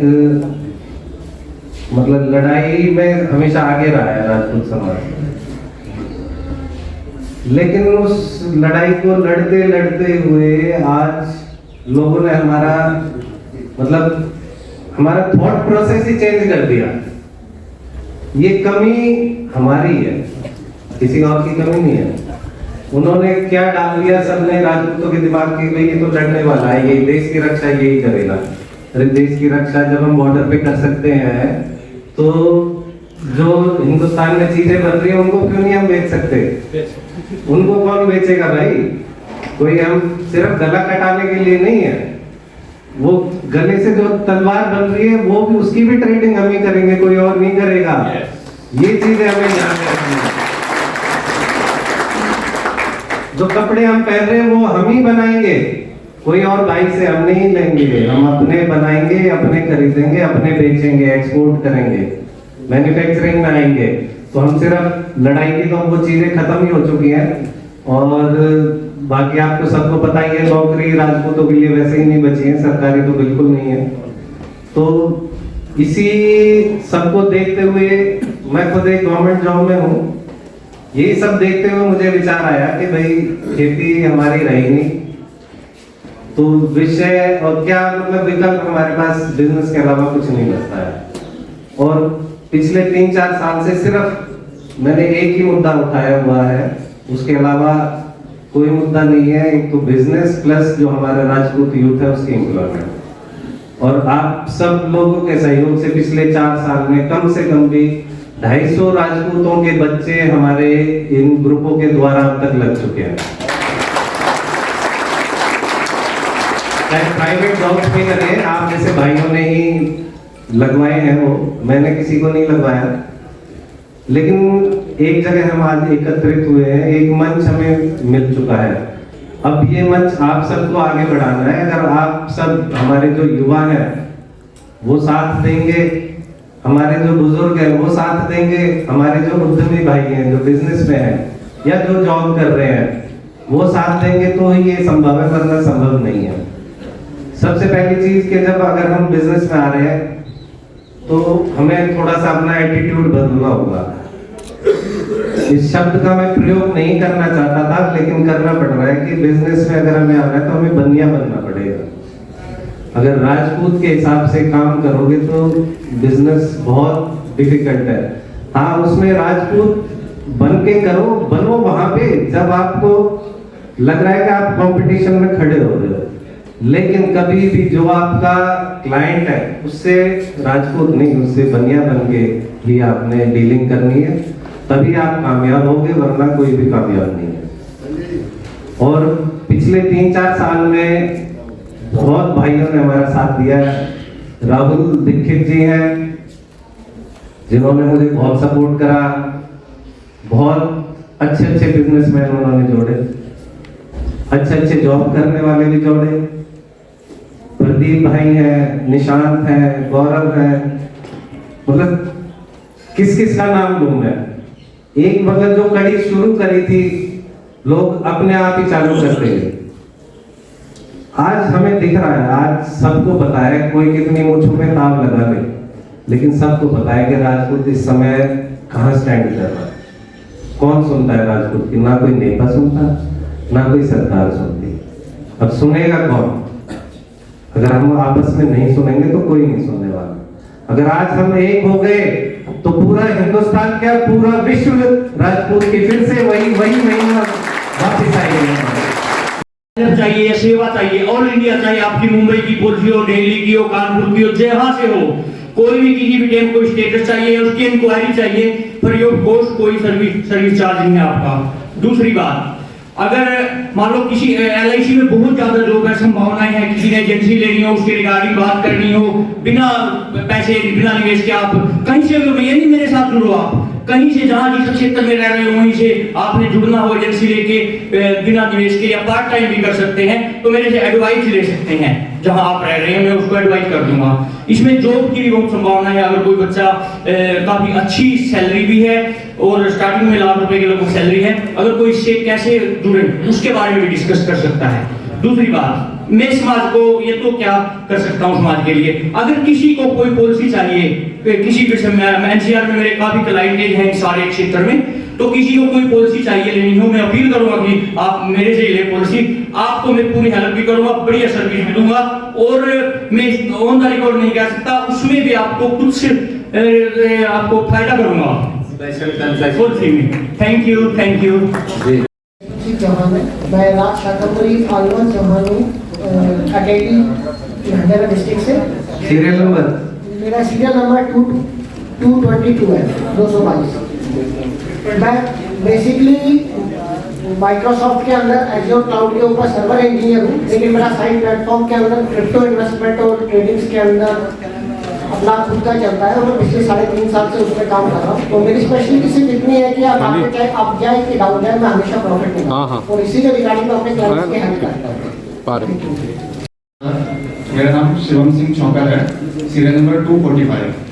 Speaker 3: मतलब लड़ाई में हमेशा आगे रहा है राजपूत समाज, लेकिन उस लड़ाई को लड़ते लड़ते हुए आज लोगों ने हमारा थॉट प्रोसेस ही चेंज कर दिया। ये कमी हमारी है, किसी और की कमी नहीं है। उन्होंने क्या डाल दिया सबने राजपूतों के दिमाग के, भाई ये तो लड़ने वाला है, ये देश की रक्षा यही करेगा। अरे देश की रक्षा जब हम बॉर्डर पे कर सकते हैं तो जो हिंदुस्तान में चीजें बन रही है उनको क्यों नहीं हम बेच सकते? उनको कौन बेचेगा भाई? कोई हम सिर्फ गला कटाने के लिए नहीं है, वो गले से जो तलवार बन रही है वो भी, उसकी भी ट्रेडिंग हम ही करेंगे, कोई और नहीं करेगा। ये चीजें हमें ध्यान रखनी है। जो कपड़े हम पहन रहे हैं वो हम ही बनाएंगे, कोई और भाई से हम नहीं लेंगे। हम अपने बनाएंगे, अपने खरीदेंगे, अपने बेचेंगे, एक्सपोर्ट करेंगे, मैन्युफैक्चरिंग में आएंगे। तो हम सिर्फ लड़ाई की तो वो चीजें खत्म ही हो चुकी हैं। और बाकी आपको सबको पता ही है, नौकरी राजपूतों के लिए वैसे ही नहीं बची है, सरकारी तो बिल्कुल नहीं है। तो इसी सबको देखते हुए, मैं खुद एक गवर्नमेंट जॉब में हूँ, यही सब देखते हुए मुझे विचार आया कि भाई खेती हमारी रही नहीं तो विषय और क्या मतलब विकल्प हमारे पास बिजनेस के अलावा कुछ नहीं बचता है। और पिछले 3-4 साल से सिर्फ मैंने एक ही मुद्दा उठाया हुआ है, उसके अलावा कोई मुद्दा नहीं है। एक तो बिजनेस प्लस जो हमारा राजपूत यूथ है उसकी एम्प्लॉयमेंट। और आप सब लोगों के सहयोग से पिछले 4 साल में कम से कम भी 250 राजपूतों के बच्चे हमारे इन ग्रुपों के द्वारा अब तक लग चुके हैं। चाहे प्राइवेट जॉब्स में करें, आप जैसे भाइयों ने ही लगवाए हैं, वो मैंने किसी को नहीं लगवाया। लेकिन एक जगह हम आज एकत्रित हुए हैं, एक मंच हमें मिल चुका है। अब ये मंच आप सबको आगे बढ़ाना है। अगर आप सब हमारे जो युवा हैं वो साथ देंगे, हमारे जो बुजुर्ग हैं वो साथ देंगे, हमारे जो उद्यमी भाई हैं जो बिजनेस में हैं या जो जॉब कर रहे हैं वो साथ देंगे तो ही ये संभव है, वरना संभव नहीं है। सबसे पहली चीज कि जब अगर हम बिजनेस में आ रहे हैं तो हमें थोड़ा सा अपना एटीट्यूड बदलना होगा। इस शब्द का मैं प्रयोग नहीं करना चाहता था, लेकिन करना पड़ रहा है कि बिजनेस में अगर हमें आना है तो हमें बनिया बनना पड़ेगा। अगर राजपूत के हिसाब से काम करोगे तो बिजनेस बहुत डिफिकल्ट है। हाँ, उसमें राजपूत बन के करो, बनो वहां पे जब आपको लग रहा है कि आप कंपटीशन में खड़े हो रहे हो। लेकिन कभी भी जो आपका क्लाइंट है उससे राजपूत नहीं, उससे बनिया बन के ही आपने डीलिंग करनी है, तभी आप कामयाब होगे, वरना कोई भी कामयाब नहीं है। और पिछले 3-4 साल में बहुत भाइयों ने हमारा साथ दिया है। राहुल दीक्षित जी हैं जिन्होंने मुझे बहुत सपोर्ट करा, बहुत अच्छे अच्छे बिजनेसमैन उन्होंने जोड़े, अच्छे अच्छे जॉब करने वाले भी जोड़े। प्रदीप भाई हैं, निशांत हैं, गौरव हैं, मतलब किस किस का नाम लूं मैं। एक मतलब जो कड़ी शुरू करी थी लोग अपने आप ही चालू करते हैं। आज हमें दिख रहा है, आज सबको पता है, कोई कितनी मुझों में ताव लगा ले, लेकिन सबको पता है कि राजपूत इस समय कहाँ स्टैंड कर रहा है। कौन सुनता है राजपूत की? ना कोई नेता सुनता, ना कोई सरकार सुनती। अब सुनेगा कौन? अगर हम आपस में नहीं सुनेंगे तो कोई नहीं सुनने वाला। अगर आज हम एक हो गए तो पूरा हिंदुस्तान क्या, पूरा विश्व राजपूत की फिर से वही महिमा वापस आएगी।
Speaker 7: चाहिए, सेवा चाहिए, ऑल इंडिया चाहिए, आपकी मुंबई की पुलिस हो, दिल्ली की हो, कानपुर की हो, जहां से हो, कोई भी किसी भी टेम को स्टेटस चाहिए, उसकी इंक्वायरी चाहिए, फ्री ऑफ कॉस्ट, कोई सर्विस चार्ज नहीं है आपका। दूसरी बात, अगर मान लो किसी LIC में बहुत ज्यादा जॉब है, संभावनाएं हैं, किसी ने एजेंसी लेनी हो, उसके रिगार्डिंग बात करनी हो, बिना पैसे बिना निवेश के आप कहीं से भी, ये नहीं मेरे साथ जुड़ो, आप कहीं से जहां जिस क्षेत्र में रह रहे हो वहीं से आपने जुड़ना हो एजेंसी लेके बिना निवेश के, या पार्ट टाइम भी कर सकते हैं, तो मेरे से एडवाइस ले सकते हैं। जहां आप रह रहे हैं मैं उसको एडवाइस कर दूंगा। इसमें जॉब की भी बहुत संभावना है। अगर कोई बच्चा काफी अच्छी सैलरी भी है और स्टार्टिंग में ₹1,00,000 के लगभग सैलरी है, अगर कोई इससे कैसे जुड़े उसके बारे में भी डिस्कस कर सकता है। दूसरी बात, मैं समाज को ये तो क्या कर सकता हूँ समाज के लिए, अगर किसी को कोई पॉलिसी चाहिए, किसी भी NCR में मेरे काफी क्लाइंटेज हैं सारे क्षेत्र में, तो किसी को कोई पॉलिसी चाहिए लेनी हो, मैं अपील करूंगा कि आप मेरे से ले पॉलिसी, आपको मैं पूरी हेल्प भी करूंगा, बढ़िया सर्विस भी दूंगा, और मैं ऑन द रिकॉर्ड नहीं कह सकता, उसमें भी आपको कुछ आपको फायदा करूंगा पॉलिसी में। Thank you.
Speaker 8: मैं राज शाकापुरी आलवन चौहानू अटेली भंडारा डिस्ट्रिक्ट से।
Speaker 3: सीरियल नंबर
Speaker 8: मेरा सीरियल नंबर 222 है, 222। मैं बेसिकली माइक्रोसॉफ्ट के अंदर एज़्योर क्लाउड के ऊपर सर्वर इंजीनियर हूँ, लेकिन मेरा साइड प्लेटफॉर्म के अंदर क्रिप्टो इन्वेस्टमेंट और ट्रेडिंग्स के अंदर अपना खुद का चलता है, और मैं पिछले 3.5 साल से उसमें काम कर रहा हूँ। तो मेरी स्पेशलिटी सिर्फ इतनी है कि आप आगे चाहे आप जाए कि डाउन जाए, मैं हमेशा प्रॉफिट में और इसी के रिगार्डिंग में अपने क्लाइंट्स की हेल्प करता हूँ।
Speaker 6: मेरा नाम शिवम सिंह चौकर है, सीरियल नंबर 245।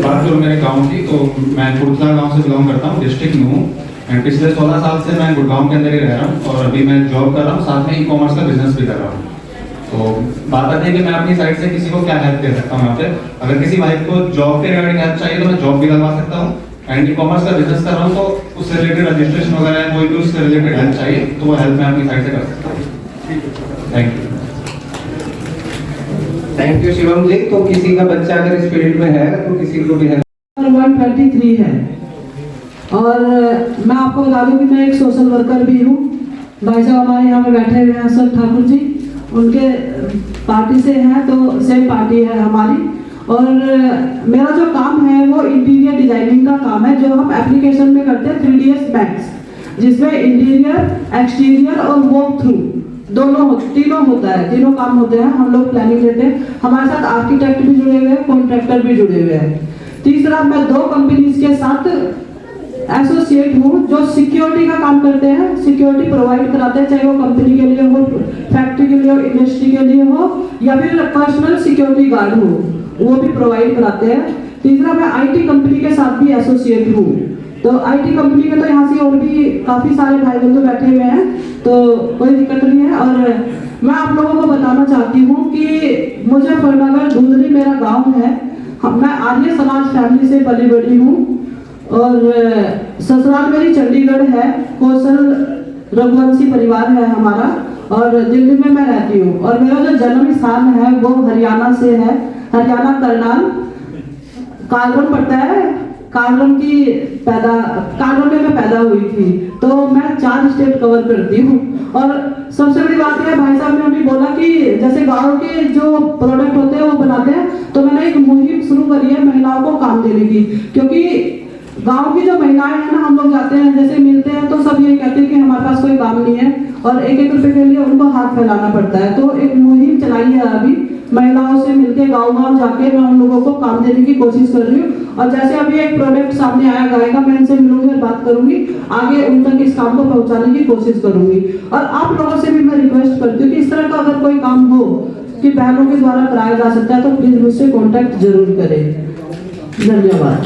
Speaker 6: बात करूँ मेरे गांव की, तो मैं गुड़गांव गांव से बिलोंग करता हूँ, डिस्ट्रिक्ट में हूँ, एंड पिछले 16 साल से मैं गुड़गांव के अंदर ही रह रहा हूँ, और अभी मैं जॉब कर रहा हूँ, साथ में ई-कॉमर्स का बिजनेस भी कर रहा हूँ। तो बात आती है कि मैं अपनी साइड से किसी को क्या हेल्प दे सकता हूँ यहाँ पे। अगर किसी भाई को जॉब के रिगार्डिंग हेल्प चाहिए तो मैं जॉब भी लगवा सकता हूँ, एंड ई-कॉमर्स का बिजनेस कर रहा हूँ, तो उससे रिलेटेड रजिस्ट्रेशन वगैरह कोई भी उससे रिलेटेड हेल्प चाहिए तो वो हेल्प मैं अपनी साइड से कर सकता हूँ।
Speaker 3: थैंक यू शिवम जी। तो किसी का बच्चा अगर इस फील्ड में है तो किसी को भी है।
Speaker 9: 123 है, और मैं आपको बता दूं कि मैं एक सोशल वर्कर भी हूँ। भाई साहब हमारे यहाँ पे बैठे हुए हैं सर ठाकुर जी, उनके पार्टी से हैं, तो सेम पार्टी है हमारी। और मेरा जो काम है वो इंटीरियर डिजाइनिंग का काम है, जो हम एप्लीकेशन में करते हैं 3DS मैक्स, जिसमें इंटीरियर, एक्सटीरियर और वॉक थ्रू तीनों होता है, तीनों काम होते हैं। हम लोग प्लानिंग देते हैं, हमारे साथ आर्किटेक्ट भी जुड़े हुए हैं, कॉन्ट्रैक्टर भी जुड़े हुए हैं। तीसरा, मैं 2 कंपनीज के साथ एसोसिएट हूँ जो सिक्योरिटी का काम करते हैं, सिक्योरिटी प्रोवाइड कराते हैं, चाहे वो कंपनी के लिए हो, फैक्ट्री के लिए हो, इंडस्ट्री के लिए हो, या फिर पर्सनल सिक्योरिटी गार्ड हो, वो भी प्रोवाइड कराते हैं। तीसरा, मैं IT कंपनी के साथ भी एसोसिएट हूँ। तो IT कंपनी में तो यहाँ से और भी काफ़ी सारे भाई बंधु बैठे हुए हैं, तो कोई दिक्कत नहीं है। और मैं आप लोगों को बताना चाहती हूँ कि मुजफ्फरनगर धुंधली मेरा गांव है। मैं आर्य समाज फैमिली से पली बड़ी हूँ, और ससुराल मेरी चंडीगढ़ है, कौशल रघुवंशी परिवार है हमारा, और दिल्ली में मैं रहती हूँ। और मेरा जो जन्म स्थान है वो हरियाणा से है, हरियाणा करनाल कालवन पड़ता है। कालवन में मैं पैदा हुई थी, तो मैं 4 स्टेट कवर करती हूँ। और सबसे बड़ी बात है, भाई साहब ने अभी बोला कि जैसे गाँव के जो प्रोडक्ट होते हैं वो बनाते हैं, तो मैंने एक मुहिम शुरू करी है महिलाओं को काम देने की। क्योंकि गांव की जो महिलाएं हैं ना, हम लोग जाते हैं, जैसे मिलते हैं, तो सब ये कहते हैं कि हमारे पास कोई काम नहीं है, और 1-1 रुपए के लिए उनको हाथ फैलाना पड़ता है। तो एक मुहिम चलाई है अभी, महिलाओं से मिलके गाँव जाके मैं उन लोगों को काम देने की कोशिश कर रही हूँ। और जैसे अभी एक प्रोडक्ट सामने आया गाय का, मैं इनसे मिलूंगी और बात करूंगी, आगे उन तक इस काम को पहुंचाने की कोशिश करूंगी। और आप लोगों से भी मैं रिक्वेस्ट करती हूँ कि इस तरह का अगर कोई काम हो कि बहनों के द्वारा कराया जा सकता है, तो प्लीज मुझसे कॉन्टेक्ट जरूर करें। धन्यवाद।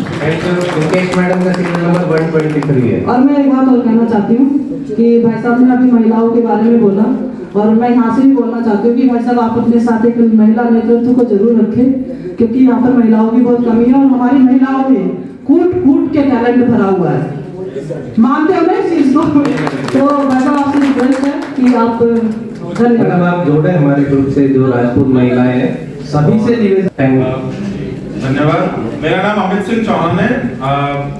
Speaker 3: मैडम का सीरियल नंबर 123 है।
Speaker 9: और मैं एक बात और कहना चाहती हूँ कि भाई साहब ने अभी महिलाओं के बारे में बोला, और मैं यहाँ से भी बोलना चाहती हूँ कि भाई साहब आप अपने साथ एक महिला नेतृत्व को जरूर रखें, क्योंकि यहाँ पर महिलाओं की बहुत कमी है, और हमारी महिलाओं में कूट के टैलेंट भरा हुआ है। मानते हो ना इस चीज को? तो भाई साहब आपसे रिक्वेस्ट है कि आप
Speaker 3: आप जोड़े हमारे ग्रुप से जो राजपूत महिलाएं हैं, सभी से निवेदन।
Speaker 10: धन्यवाद। मेरा नाम अमित सिंह चौहान है,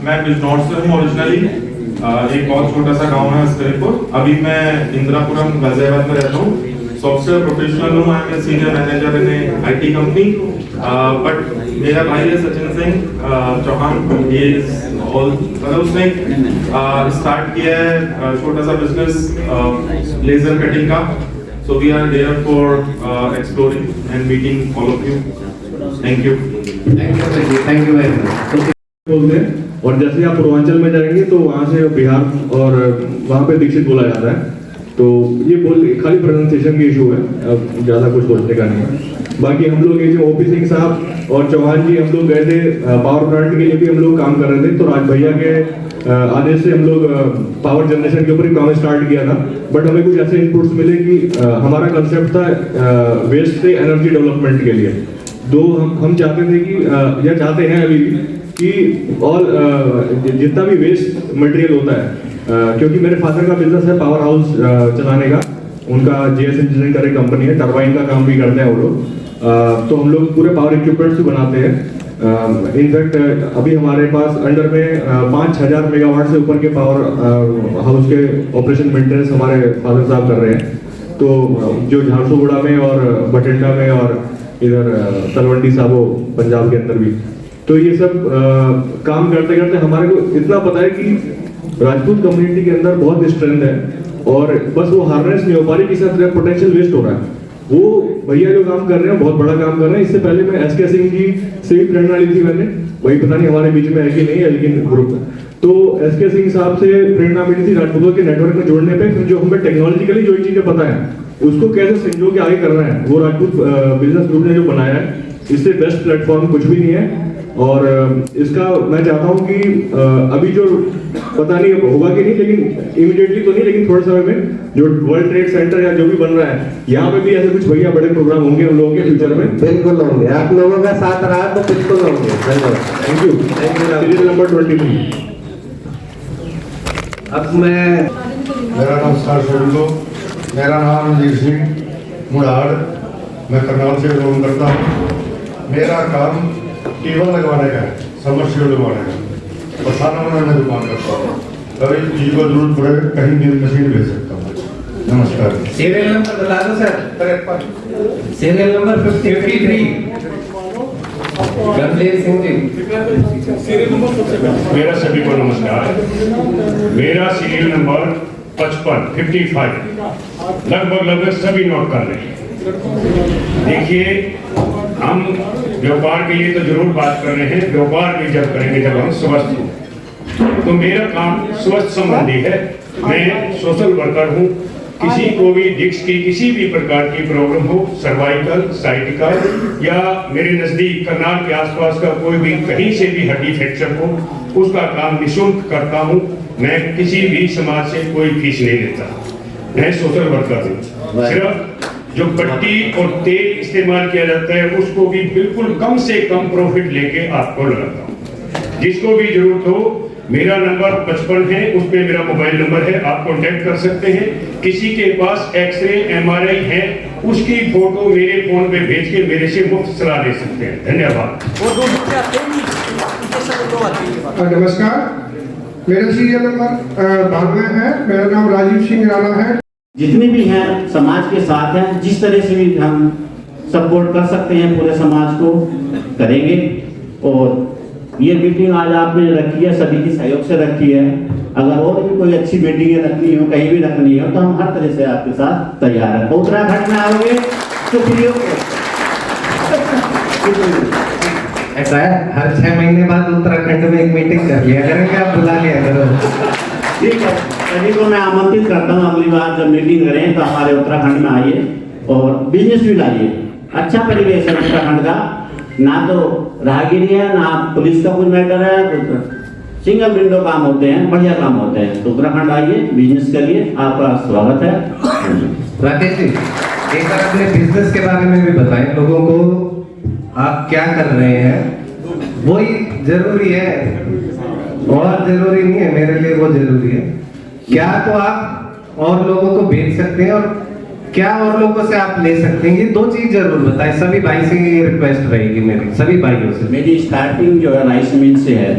Speaker 10: मैं बिजनौर से हूँ ओरिजिनली। एक बहुत छोटा सा गांव है अस्करीपुर। अभी मैं इंदिरापुरम गाजियाबाद में रहता हूँ। सॉफ्टवेयर प्रोफेशनल हूँ, I am senior manager in IT company. But मेरा भाई है सचिन सिंह चौहान, ही इज और मतलब उसने स्टार्ट किया है छोटा सा बिजनेस लेजर कटिंग का. So we are there for exploring and meeting all of you. Thank you.
Speaker 3: Thank you very much.
Speaker 6: बोलते हैं और जैसे आप पूर्वांचल में जाएंगे तो वहाँ से बिहार और वहाँ पे दीक्षित बोला जाता है. तो ये खाली प्रोनाउंसिएशन की इशू है, अब ज़्यादा कुछ सोचने का नहीं है. बाकी हम लोग ये जो ओपी सिंह साहब और चौहान जी, हम लोग गए थे पावर प्लांट के लिए भी हम लोग काम कर रहे थे. तो राज भैया के आदेश से हम लोग पावर जनरेशन के ऊपर ही काम स्टार्ट किया था. बट हमें कुछ ऐसे इनपुट्स मिले कि हमारा कंसेप्ट था वेस्ट से एनर्जी डेवलपमेंट के लिए. तो हम चाहते थे कि या चाहते हैं अभी कि ऑल जितना भी वेस्ट मटेरियल होता है, क्योंकि मेरे फादर का बिजनेस है पावर हाउस चलाने का. उनका जेएस इंजीनियरिंग का कंपनी है, टरबाइन का काम भी करते हैं वो लोग. तो हम लोग पूरे पावर इक्विपमेंट्स भी बनाते हैं. इनफैक्ट अभी हमारे पास अंडर में 5000 मेगावाट से ऊपर के पावर हाउस के ऑपरेशन मेंटेनेंस हमारे फादर साहब कर रहे हैं. तो जो झारसुगुड़ा में और बठिंडा में और इधर तलवंडी साबो पंजाब के अंदर भी. तो ये सब काम करते करते हमारे को इतना पता है कि राजपूत कम्युनिटी के अंदर बहुत स्ट्रेंथ है और बस वो हार्नेस नहीं हो पा रही, किसी तरह पोटेंशियल वेस्ट हो रहा है. वो भैया जो काम कर रहे हैं बहुत बड़ा काम कर रहे हैं. इससे पहले मैं एसके सिंह जी से भी प्रेरणा ली थी मैंने, वही पता नहीं हमारे बीच में है कि नहीं है, लेकिन ग्रुप. तो एसके सिंह साहब से प्रेरणा मिली थी राजपूतों के नेटवर्क में जोड़ने पे. फिर जो हमें टेक्नोलॉजिकली जो चीजें पता है उसको कैसे संजो के आगे करना है, वो राजपूत बिजनेस ग्रुप ने जो बनाया है. इससे बेस्ट प्लेटफॉर्म कुछ भी नहीं है. और इसका मैं चाहता हूँ कि अभी जो पता नहीं होगा कि नहीं, लेकिन इमीडिएटली तो नहीं, लेकिन थोड़े समय में जो वर्ल्ड ट्रेड सेंटर या जो भी बन रहा है यहाँ पे भी ऐसे कुछ भैया बड़े प्रोग्राम होंगे हम लोगों के फ्यूचर में.
Speaker 3: बिल्कुल होंगे, आप लोगों का साथ रहा तो बिल्कुल होंगे. धन्यवाद.
Speaker 6: Thank you. Serial number 23.
Speaker 3: अब मैं
Speaker 11: मेरा नमस्कार सभी को. मेरा नाम रणजीत सिंह मुड़ाड़, मैं करनाल से बिलोंग करता हूँ. मेरा काम केबल लगवाने का है, समरसीबल लगवाने का. बरसाना में मैं दुकान करता हूँ. कभी चीज को जरूरत पड़े कहीं भी मशीन भेज सकता हूँ. नमस्कार.
Speaker 3: सीरियल नंबर बता दो सर. Serial number 53. गंभीर सिंह जी.
Speaker 11: मेरा सभी को नमस्कार. मेरा सीरियल नंबर 55 लगभग सभी नोट कर रहे हैं. देखिए, हम व्यापार के लिए तो जरूर बात कर रहे हैं. व्यापार भी जब करेंगे जब हम स्वस्थ हों. तो मेरा काम स्वास्थ्य संबंधी है. मैं सोशल वर्कर हूँ. किसी को भी डिस्क की किसी भी प्रकार की प्रॉब्लम हो, सर्वाइकल, साइटिकल या मेरे नजदीक करनाल के आसपास का कोई भी कहीं से भी हड्डी फ्रैक्चर हो, उसका काम निःशुल्क करता हूँ. मैं किसी भी समाज से कोई फीस नहीं लेता. मैं सोशल वर्कर हूँ. सिर्फ जो पट्टी और तेल इस्तेमाल किया जाता है उसको भी बिल्कुल कम से कम प्रॉफिट लेके आपको लगाता हूँ. जिसको भी जरूरत हो, मेरा नंबर 55 है, उसमें मेरा मोबाइल नंबर है, आप कांटेक्ट कर सकते हैं. किसी के पास एक्सरे एमआरआई है, उसकी फोटो मेरे फोन पे भेज के मेरे से मुफ्त सलाह ले सकते हैं. धन्यवाद.
Speaker 12: नमस्कार. मेरा सीरियल नंबर 92 है. मेरा नाम राजीव सिंह राणा है.
Speaker 7: जितने भी हैं समाज के साथ हैं, जिस तरह से भी हम सपोर्ट कर सकते हैं पूरे समाज को करेंगे. और ये मीटिंग आज आपने रखी है, सभी के सहयोग से रखी है. अगर और भी कोई अच्छी मीटिंगें रखनी हो, कहीं भी रखनी हो, तो हम हर तरह से आपके साथ तैयार हैं. उत्तराखंड में आओगे तो फ्री
Speaker 3: ऐसा है, हर 6 महीने बाद उत्तराखंड में एक मीटिंग कर लिया करेंगे, आप बुला लिया करो.
Speaker 7: ठीक है, सभी को मैं आमंत्रित करता हूँ. अगली बार जब मीटिंग करें तो हमारे उत्तराखंड में आइए और बिजनेस भी लाइए. अच्छा परिवेश है उत्तराखंड का. ना तो राहगीरी है, ना पुलिस का कुछ मैटर है. सिंगल विंडो काम होते हैं, बढ़िया काम होते हैं. तो उत्तराखंड आइए, बिजनेस करिए. आपका स्वागत है.
Speaker 3: राकेश जी, एक बार अपने बिजनेस के बारे में भी बताएं लोगों को. आप क्या कर रहे हैं वही जरूरी है, और जरूरी नहीं है. मेरे लिए वो जरूरी है. क्या तो आप और लोगों को भेज सकते हैं और क्या और लोगों से आप ले सकते हैं, ये 2 चीज जरूर बताएं. सभी भाई से ये रिक्वेस्ट रहेगी मेरी, सभी भाइयों से.
Speaker 7: मेरी स्टार्टिंग जो है राइस मिल से है.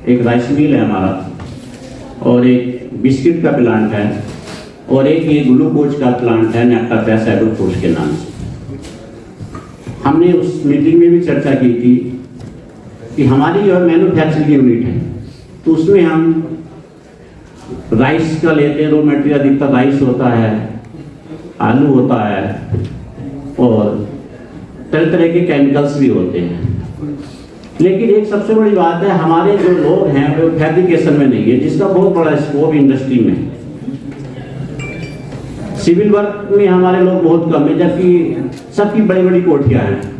Speaker 7: एक राइस मिल है हमारा, और एक बिस्किट का प्लांट है, और एक ये ग्लूकोज का प्लांट है नेक्टाफेस एग्रोफूड्स के नाम से. हमने उस मीटिंग में भी चर्चा की थी कि हमारी जो मैन्युफैक्चरिंग यूनिट है
Speaker 13: तो उसमें हम राइस का लेते हैं, रॉ मटेरियल अधिकतर राइस होता है, आलू होता है और तरह तरह के केमिकल्स भी होते हैं। लेकिन एक सबसे बड़ी बात है, हमारे जो लोग हैं वो फैब्रिकेशन में नहीं है, जिसका बहुत बड़ा स्कोप इंडस्ट्री में। सिविल वर्क में हमारे लोग बहुत कम है, जबकि सबकी बड़ी बड़ी कोठियां हैं।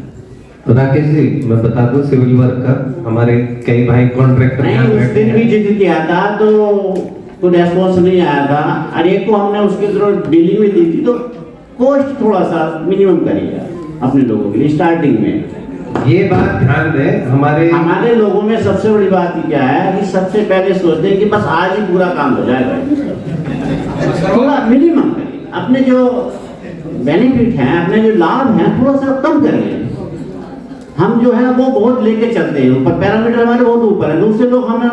Speaker 3: राकेश जी, मैं बता दूं सिविल वर्क का हमारे कई भाई कॉन्ट्रैक्टर
Speaker 13: नहीं, उस दिन भी जिक्र किया था तो कोई रेस्पॉन्स नहीं आया था। और एक को हमने उसके थ्रू डीलिंग में दी थी, तो कॉस्ट थोड़ा सा मिनिमम करिएगा अपने लोगों के लिए स्टार्टिंग में।
Speaker 3: ये बात ध्यान दें, हमारे
Speaker 13: लोगों में सबसे बड़ी बात क्या है कि सबसे पहले सोचते हैं कि बस आज ही पूरा काम हो जाएगा। थोड़ा मिनिमम करिए, अपने जो बेनिफिट हैं, अपने जो लाभ हैं थोड़ा सा कम करिए। हम जो है वो बहुत लेके चलते हैं ऊपर, पैरामीटर हमारे बहुत ऊपर है, दूसरे लोग हमें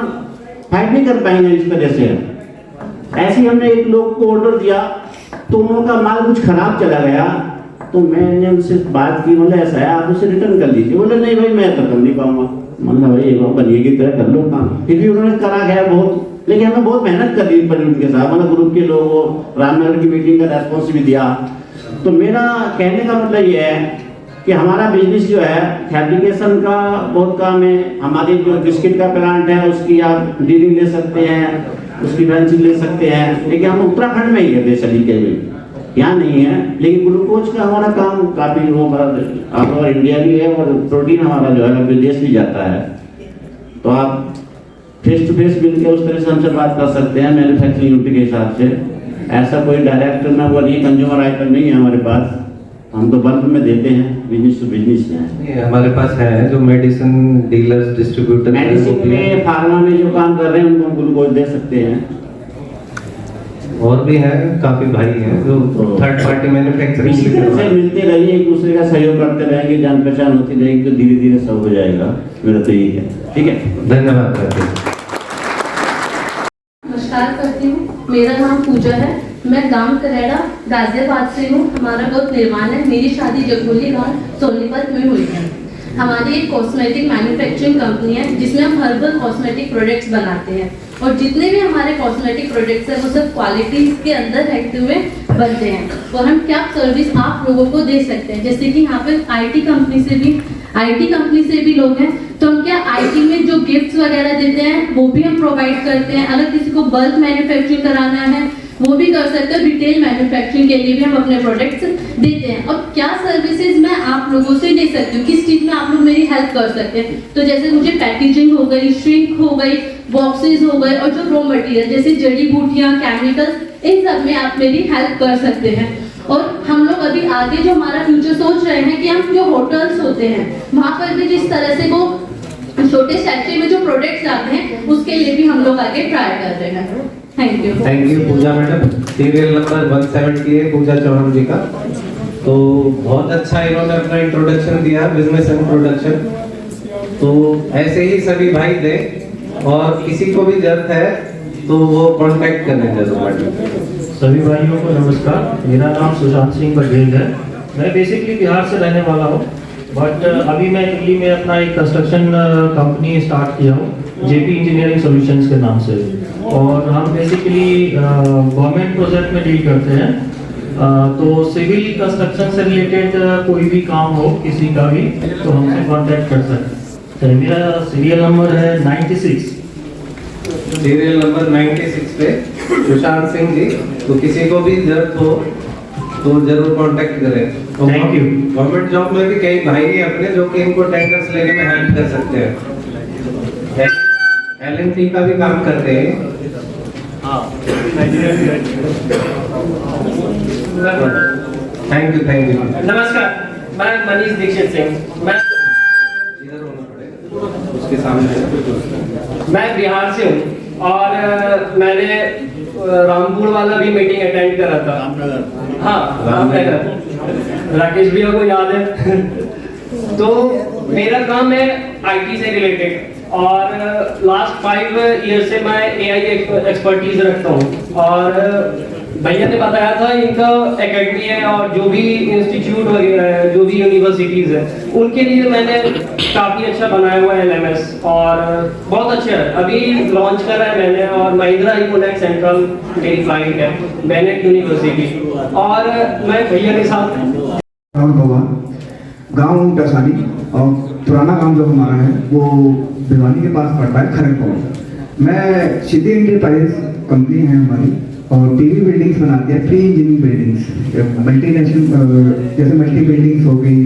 Speaker 13: फाइट नहीं कर पाएंगे इस तरह से। ऐसे ही हमने एक लोग को ऑर्डर दिया तो उनका माल कुछ खराब चला गया, तो मैंने उनसे बात की, बोले ऐसा है आप उसे रिटर्न कर दीजिए। बोले नहीं भाई मैं तो कर नहीं पाऊंगा। मतलब भाई एक बनिए की तरह कर लो काम। फिर भी उन्होंने करा गया बहुत, लेकिन हमें बहुत मेहनत कर दी पड़ी उनके साथ, मतलब ग्रुप के लोगों, रामनगर की मीटिंग का रेस्पॉन्स भी दिया। तो मेरा कहने का मतलब ये है कि हमारा बिजनेस जो है फैब्रिकेशन का बहुत काम है। हमारी जो बिस्किट का प्लांट है उसकी आप डीलिंग ले सकते हैं, उसकी ब्रांचिंग ले सकते हैं, लेकिन हम उत्तराखंड में ही है बेसिकली के लिए, यहाँ नहीं है। लेकिन ग्लूकोज का हमारा काम काफ़ी वो ऑल ओवर इंडिया भी है, और प्रोटीन हमारा जो है विदेश भी जाता है। तो आप फेस टू फेस मिलकर उस तरह से हमसे बात कर सकते हैं मैन्युफैक्चरिंग यूनिट के हिसाब से। ऐसा कोई डायरेक्ट में वो नहीं, कंज्यूमर आइटम नहीं है हमारे पास, हम तो बल्क में देते हैं, बिजनेस टू बिजनेस है।
Speaker 3: हमारे पास है जो मेडिसिन डीलर्स, डिस्ट्रीब्यूटर,
Speaker 13: मेडिसिन में, फार्मा में जो काम कर रहे हैं उनको हम ग्लूकोज दे सकते हैं।
Speaker 3: और भी हैं, काफी भाई हैं जो थर्ड पार्टी मैन्युफैक्चरिंग
Speaker 13: इसी तरह से मिलते रहिए, एक दूसरे का सहयोग करते रहेंगे, जान पहचान होती रहेगी, तो धीरे धीरे सब हो जाएगा। मेरा तो यही है। ठीक है,
Speaker 3: धन्यवाद।
Speaker 14: नमस्कार करती हूँ, मेरा नाम पूजा है, मैं गांव करेड़ा गाजियाबाद से हूँ। हमारा बहुत निर्माण है, मेरी शादी जगबुली गांव सोनीपत में हुई है। हमारी एक कॉस्मेटिक मैन्युफैक्चरिंग कंपनी है जिसमें हम हर्बल कॉस्मेटिक प्रोडक्ट्स बनाते हैं, और जितने भी हमारे कॉस्मेटिक प्रोडक्ट्स हैं वो सब क्वालिटी के अंदर रहते हुए बनते हैं। और हम क्या सर्विस आप लोगों को दे सकते हैं, जैसे कि यहाँ पे आईटी कंपनी से भी लोग हैं, तो हम क्या आईटी में जो गिफ्ट्स वगैरह देते हैं वो भी हम प्रोवाइड करते हैं। अगर किसी को बल्क मैन्युफैक्चरिंग कराना है वो भी कर सकते हैं, रिटेल मैन्युफैक्चरिंग के लिए भी हम अपने प्रोडक्ट्स देते हैं। और क्या सर्विसेज मैं आप लोगों से ले सकती हूँ, किस चीज़ में आप लोग मेरी हेल्प कर सकते हैं, तो जैसे मुझे पैकेजिंग हो गई, श्रिंक हो गई, बॉक्सेस हो गए, और जो रॉ मटेरियल जैसे जड़ी बूटियाँ, केमिकल्स, इन सब में आप मेरी हेल्प कर सकते हैं। और हम लोग अभी आगे जो हमारा फ्यूचर सोच रहे हैं कि हम जो होटल्स होते हैं वहाँ पर भी जिस तरह से वो छोटे सैचे में जो प्रोडक्ट्स आते हैं उसके लिए भी हम लोग आगे ट्राई कर रहे हैं। Thank you
Speaker 3: Pooja madam. Serial number 170 है पूजा चौहान जी का। तो बहुत अच्छा इन्होंने अपना इंट्रोडक्शन दिया, बिजनेस इंट्रोडक्शन। तो ऐसे ही सभी भाई दें, और किसी को भी जरूरत है तो वो कांटेक्ट करने जरूर।
Speaker 15: सभी भाइयों को नमस्कार, मेरा नाम सुशांत सिंह बघेल है। मैं बेसिकली बिहार से रहने वाला हूँ, बट अभी मैं दिल्ली में अपना एक कंस्ट्रक्शन कंपनी स्टार्ट किया हूँ, जेपी इंजीनियरिंग सॉल्यूशंस के नाम से। और हम बेसिकली गवर्नमेंट प्रोजेक्ट में डील करते हैं। तो सिविल कंस्ट्रक्शन से रिलेटेड कोई भी काम हो किसी का भी तो हमसे कांटेक्ट कर सकते हैं। मेरा सीरियल नंबर है 96।
Speaker 3: सीरियल नंबर 96 पे सुशांत सिंह जी। तो किसी को भी जरूरत हो तो जरूर कांटेक्ट करें। तो
Speaker 15: थैंक यू।
Speaker 3: गवर्नमेंट जॉब में भी कई भाई हैं अपने जो कि इनको टेंडर्स लेने में हेल्प कर सकते हैं। एलएनटी का भी काम करते हैं। Thank you.
Speaker 16: नमस्कार, मैं मनीष दीक्षित सिंह।
Speaker 3: उसके सामने
Speaker 16: मैं बिहार से हूँ, और मैंने रामपुर वाला भी मीटिंग अटेंड करा था। हाँ, रामनगर, राकेश भैया को याद है। तो मेरा काम है आईटी से रिलेटेड, और लास्ट 5 ईयर से मैं एआई एक्सपर्टीज रखता हूँ। और भैया ने बताया था इनका एकेडमी है और जो भी इंस्टीट्यूट वगैरह है, जो भी यूनिवर्सिटीज़ है, उनके लिए मैंने काफ़ी अच्छा बनाया हुआ है LMS और बहुत अच्छा है। अभी लॉन्च करा है मैंने और महिंद्रा इकोनॉमिक सेंट्रल मेरी क्लाइंट है, बेनेट यूनिवर्सिटी। और मैं भैया के साथ
Speaker 17: राहुल भगवान, गाँव टसानी, और पुराना गांव जो हमारा है वो भिवानी के पास पड़ता है खड़गपुर। मैं सिटी इंटरप्राइज कंपनी है हमारी और टीवी बिल्डिंग्स बनाती है, प्री इंजीनियरिंग बिल्डिंग्स, मल्टीनेशनल जैसे मल्टी बिल्डिंग्स हो गई,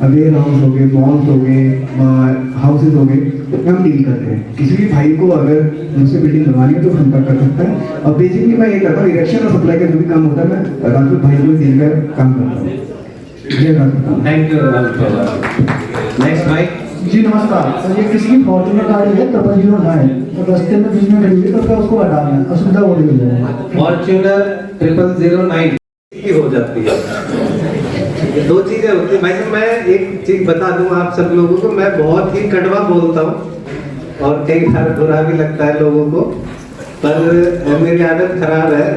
Speaker 17: वेयर हाउस हो गए, मॉल्स हो गए, हाउसेज हो गए, हम डील करते हैं। किसी भी भाई को अगर मुझसे बिल्डिंग बनवानी है तो संपर्क कर सकता है। और बेसिकली मैं ये करता हूँ, इरेक्शन और सप्लाई का जो भी काम होता है मैं राजपूत भाई को डील कर काम करता हूँ।
Speaker 3: Thank you. नेक्स्ट भाई
Speaker 18: जी नमस्कार सर, ये किसी की फॉर्च्यूनर गाड़ी है 0009 तो रास्ते में बीच में खड़ी हुई तो क्या उसको हटाना है, असुविधा हो रही है।
Speaker 3: फॉर्च्यूनर 0009 की हो जाती है। दो चीजें होती है भाई साहब, मैं एक चीज बता दूं आप सब लोगों को, मैं बहुत ही कड़वा बोलता हूँ और कई बार बुरा भी लगता है लोगों को, पर मेरी आदत खराब है,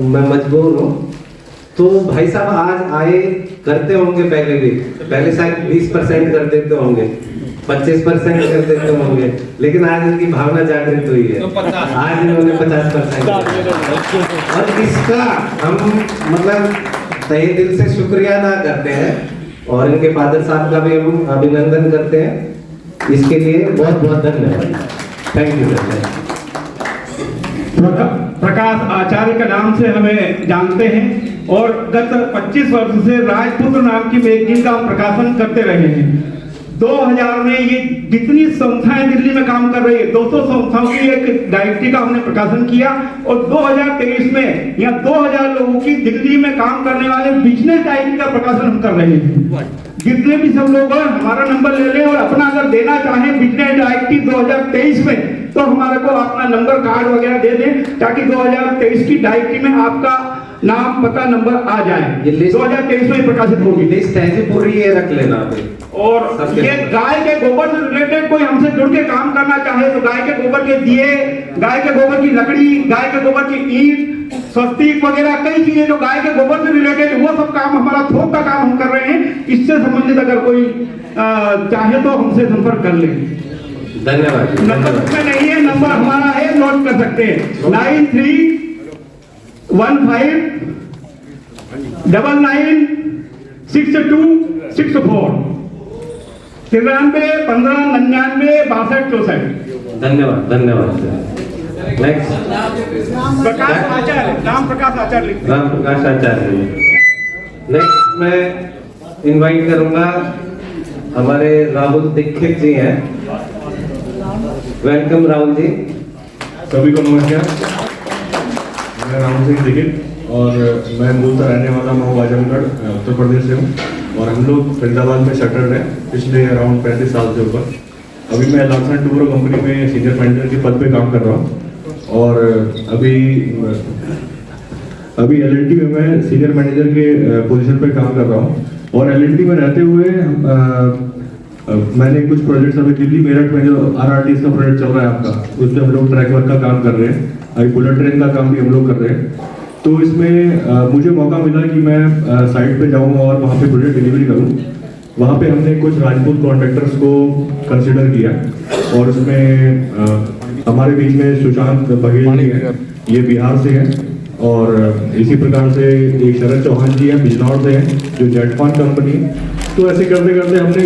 Speaker 3: मैं मजबूर हूँ। तो भाई साहब आज आए करते होंगे पहले शायद 20% कर देते होंगे, 25% कर देते होंगे, लेकिन आज इनकी भावना जागृत हुई है, आज इन्होंने 50%। और इसका हम मतलब तहे दिल से शुक्रिया अदा करते हैं और इनके फादर साहब का भी हम अभिनंदन करते हैं। इसके लिए बहुत बहुत धन्यवाद। Thank you sir.
Speaker 19: Prakash Acharya के नाम से हमें जानते हैं और गत 25 वर्ष से राजपुत्र नाम की मैगजीन का हम प्रकाशन करते रहे हैं। 2000 में ये जितनी संस्थाएं दिल्ली में काम कर रही है 200 संस्थाओं की एक डायरेक्टरी का हमने प्रकाशन किया और 2023 में यहाँ 2000 लोगों की दिल्ली में काम करने वाले बिजनेस डायरेक्टरी का प्रकाशन हम कर रहे हैं। जितने भी सब लोग हमारा नंबर ले लें और अपना अगर देना चाहें बिजनेस डायरेक्टरी 2023 में तो हमारे को अपना नंबर कार्ड वगैरह दे दें ताकि 2023 की डायरेक्टरी में आपका नाम पता नंबर आ जाए। 2023 में प्रकाशित होगी
Speaker 3: लिस्ट ऐसी पूरी ये रख लेना।
Speaker 19: और ये गाय के गोबर से रिलेटेड कोई हमसे जुड़ के काम करना चाहे तो गाय के गोबर के दिए, गाय के गोबर की लकड़ी, गाय के गोबर की ईंट, स्वस्तिक वगैरह कई चीजें जो गाय के गोबर से रिलेटेड, वो सब काम हमारा थोक का काम हम कर रहे हैं। इससे संबंधित अगर कोई चाहे तो हमसे संपर्क कर ले।
Speaker 3: धन्यवाद।
Speaker 19: नंबर उसमें नहीं है, नंबर हमारा है, नोट कर सकते हैं 9315 99 6264 93 15 99 62 64।
Speaker 3: धन्यवाद धन्यवाद। नेक्स्ट
Speaker 19: प्रकाश आचार्य, राम प्रकाश आचार्य।
Speaker 3: राम प्रकाश आचार्य। नेक्स्ट मैं इनवाइट करूंगा हमारे राहुल दीक्षित जी हैं। वेलकम राहुल जी।
Speaker 10: सभी को नमस्कार। मैं राहुल सिंह दीक्षित और मैं मूलतः रहने वाला हूँ आजमगढ़ उत्तर प्रदेश से हूँ और हम लोग फरीदाबाद में सेटल्ड हैं पिछले अराउंड 35 साल से ऊपर। अभी मैं लार्सन टूरो कंपनी में सीनियर मैनेजर के पद पे काम कर रहा हूँ और अभी L&T में मैं सीनियर मैनेजर के पोजीशन पे काम कर रहा हूँ और L&T में रहते हुए मैंने कुछ प्रोजेक्ट्स अभी दिल्ली मेरठ में जो RRTS का प्रोजेक्ट चल रहा है आपका, उसमें हम लोग ट्रैक वर्क का काम कर रहे हैं, अभी बुलेट ट्रेन का काम भी हम लोग कर रहे हैं। तो इसमें मुझे मौका मिला कि मैं साइट पे जाऊँ और वहाँ पे प्रोजेक्ट डिलीवरी करूँ। वहाँ पे हमने कुछ राजपूत कॉन्ट्रैक्टर्स को कंसिडर किया और उसमें हमारे बीच में सुशांत बघेल जी हैं, ये बिहार से हैं और इसी प्रकार से एक शरद चौहान जी हैं बिजनौर से हैं जो जेटफॉन कंपनी। तो ऐसे करते करते हमने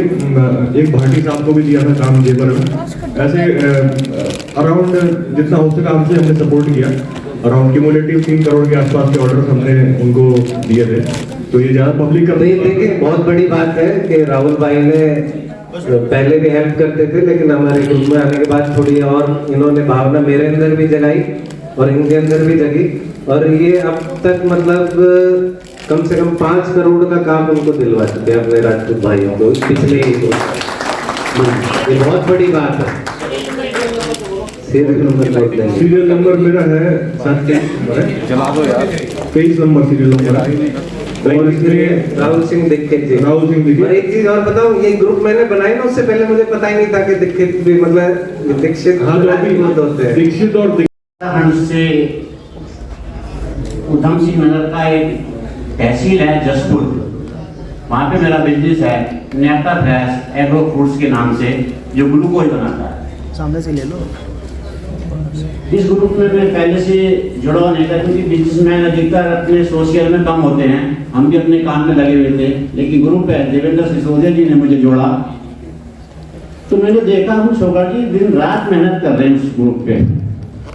Speaker 10: एक भाटी साहब को भी दिया था काम जेवर में। ऐसे अराउंड जितना हो सका हमने सपोर्ट किया। अराउंड क्यूमुलेटिव 3 करोड़ के आसपास के ऑर्डर हमने उनको दिए थे। तो ये ज़्यादा पब्लिक का
Speaker 3: देखिए बहुत बड़ी बात है कि राहुल भाई ने पहले भी हेल्प करते थे लेकिन हमारे ग्रुप में आने के बाद थोड़ी और इन्होंने भावना मेरे अंदर भी जगाई और इनके अंदर भी जगी और ये अब तक मतलब कम से कम 5 करोड़ का काम उनको दिलवा चुके हैं अपने राजपूत भाइयों को पिछले ही को। ये बहुत बड़ी बात है।
Speaker 10: सीरियल नंबर मेरा है 23 नंबर सीरियल नंबर है और इसमें
Speaker 3: राहुल सिंह दीक्षित जी।
Speaker 10: राहुल सिंह दीक्षित।
Speaker 3: और एक चीज और बताऊं, ये ग्रुप मैंने बनाई ना उससे पहले मुझे पता ही नहीं था कि दीक्षित भी मतलब दीक्षित।
Speaker 10: हाँ तो अभी दीक्षित और
Speaker 13: हमसे उधम सिंह नगर का एक तहसील है जसपुर, वहाँ पे मेरा बिजनेस है नेता फ्रेश एग्रो फ्रूट्स के नाम से, जो ग्लूकोज बनाता है।
Speaker 18: सामने से ले लो।
Speaker 13: इस ग्रुप में मैं पहले से जुड़ा हुआ नहीं था, क्योंकि बिजनेसमैन अधिकतर अपने सोशल में कम होते हैं, हम भी अपने काम में लगे हुए थे। लेकिन ग्रुप है देवेंद्र सिसोदिया जी ने मुझे जोड़ा, तो मैंने देखा हम शोभा जी दिन रात मेहनत कर रहे हैं उस ग्रुप पे,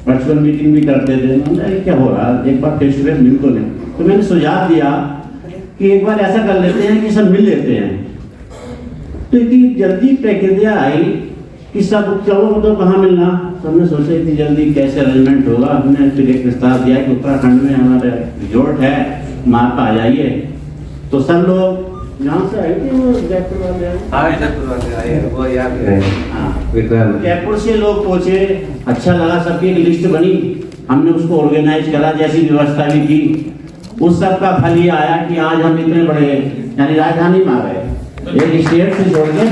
Speaker 13: वर्चुअल मीटिंग भी करते थे। मैंने क्या हो रहा है, एक बार फेस टू फेस मिल तो लें। तो मैंने सुझाव दिया कि एक बार ऐसा कर लेते हैं कि सब मिल लेते हैं। तो इतनी जल्दी प्रक्रिया आई कि सब चलो तो कहाँ मिलना, सबने सोचा इतनी जल्दी कैसे अरेंजमेंट होगा। हमने फिर एक प्रस्ताव दिया कि उत्तराखंड में हमारा रिजोर्ट है, वहाँ पर आ जाइए। तो सब लोग जहाँ से आए थे वो जयपुर वाले आए, वो याद है। जयपुर से लोग पहुँचे, अच्छा लगा, सबकी एक लिस्ट बनी, हमने उसको ऑर्गेनाइज करा, जैसी व्यवस्था भी की। उस सब का फल ये आया कि आज हम इतने बड़े यानी राजधानी में आ गए, एक स्टेट से जोड़ के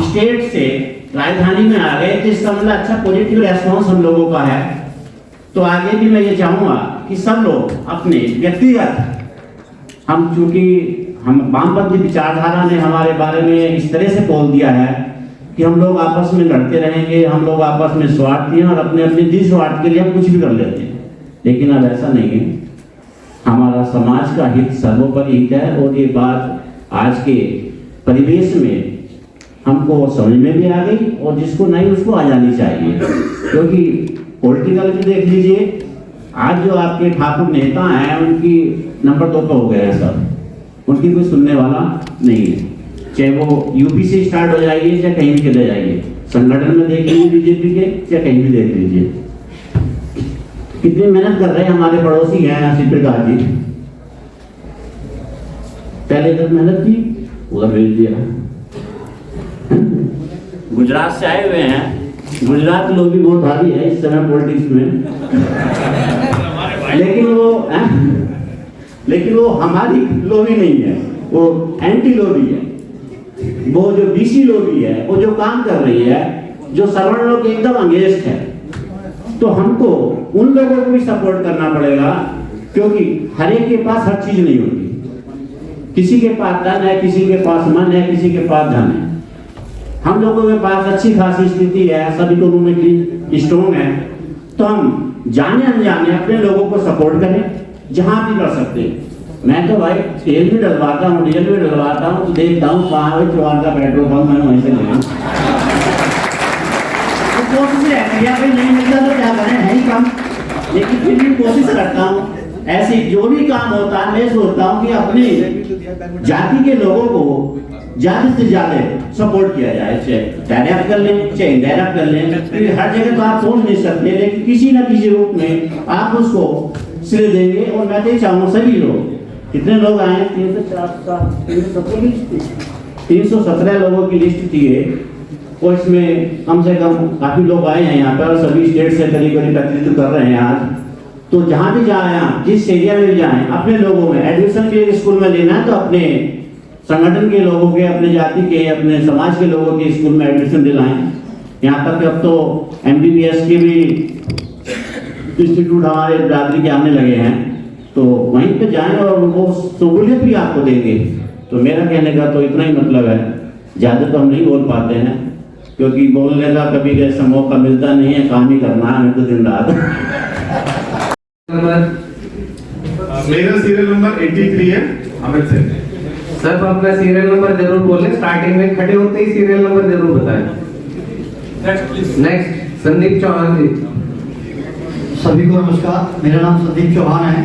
Speaker 13: स्टेट से राजधानी में आ गए। तो इसका मतलब अच्छा पॉजिटिव रेस्पॉन्स हम लोगों का है। तो आगे भी मैं ये चाहूँगा कि सब लोग अपने व्यक्तिगत, हम चूंकि हम वामपंथी विचारधारा ने हमारे बारे में इस तरह से बोल दिया है कि हम लोग आपस में लड़ते रहेंगे, हम लोग आपस में स्वार्थी हैं और अपने अपने दिल स्वार्थ के लिए हम कुछ भी कर लेते हैं। लेकिन अब ऐसा नहीं है, हमारा समाज का हित सर्वोपरि हित है। और ये बात आज के परिवेश में हमको समझ में भी आ गई, और जिसको नहीं उसको आ जानी चाहिए। क्योंकि पॉलिटिकल भी देख लीजिए, आज जो आपके ठाकुर नेता हैं उनकी नंबर 2 पे हो गए हैं सब, उनकी कोई सुनने वाला नहीं है। चाहे वो यूपी से स्टार्ट हो जाइए, चाहे कहीं भी चले जाइए, संगठन में देख लीजिए बीजेपी के, चाहे कहीं भी देख लीजिए। कितनी मेहनत कर रहे हैं हमारे पड़ोसी हैं श्री प्रकाश जी, पहले इधर मेहनत की, उधर भेज दिया। गुजरात से आए हुए हैं, गुजरात के लोग भी बहुत भारी है इस समय पॉलिटिक्स में, लेकिन वो हमारी लोबी नहीं है, वो एंटी लोबी है। वो जो बीसी लोबी है, वो जो काम कर रही है, जो सवर्ण लोग एकदम अगेंस्ट है। तो हमको उन लोगों को भी सपोर्ट करना पड़ेगा, क्योंकि हर एक के पास हर चीज नहीं होती। किसी के पास धन है, किसी के पास मन है, किसी के पास धन है। हम लोगों के पास अच्छी खासी स्थिति है, सब इकोनॉमिकली स्ट्रॉन्ग है, तो हम जाने अनजाने अपने लोगों को सपोर्ट करें जहां भी कर सकते हैं। मैं तो भाई तेल भी डलवाता हूँ, डीजल भी डलवाता हूँ, तो देखता हूँ कहाँ है चौहान का पेट्रोल पंप, मैं वहीं से ले लूँ। कोशिश है नहीं मिलता तो क्या करें, है ही कम, लेकिन फिर भी कोशिश करता हूँ। ऐसे जो भी काम होता है मैं सोचता हूँ कि अपने जाति के लोगों को ज्यादा से ज्यादा सपोर्ट किया जाए, चाहे डायरेक्ट कर लें चाहे इनडायरेक्ट कर लें। हर जगह तो आप पहुंच नहीं सकते, लेकिन किसी न किसी रूप में आप उसको श्रेय देंगे। और मैं तो चाहूँगा सभी लोग, कितने लोग आए, 317 लोगों की लिस्ट थी और इसमें कम से कम काफी लोग आए हैं यहाँ पर, सभी स्टेट से करीब करीब प्रतिनिधित्व कर रहे हैं आज। तो जहाँ भी जाए, जिस एरिया में भी जाए, अपने लोगों में एडमिशन के स्कूल में लेना है तो अपने संगठन के लोगों के, अपने जाति के, अपने समाज के लोगों के स्कूल में एडमिशन दिलाएं। यहाँ तक कि अब तो MBBS के भी इंस्टीट्यूट हमारे बिरादरी के आने लगे हैं, तो वहीं पे जाएं और उनको सहूलियत भी आपको देंगे। तो मेरा कहने का तो इतना ही मतलब है, ज़्यादा तो हम नहीं बोल पाते हैं, क्योंकि बोलने का कभी ऐसा मौका मिलता नहीं है, काम ही करना है हमें तो दिन रात।
Speaker 10: मेरा सीरियल नंबर 83 है, अमित सिंह।
Speaker 16: सर अपना सीरियल नंबर जरूर बोलें, स्टार्टिंग में खड़े होते ही सीरियल नंबर जरूर बताएं। नेक्स्ट संदीप चौहान जी।
Speaker 18: सभी को नमस्कार, मेरा नाम संदीप चौहान है,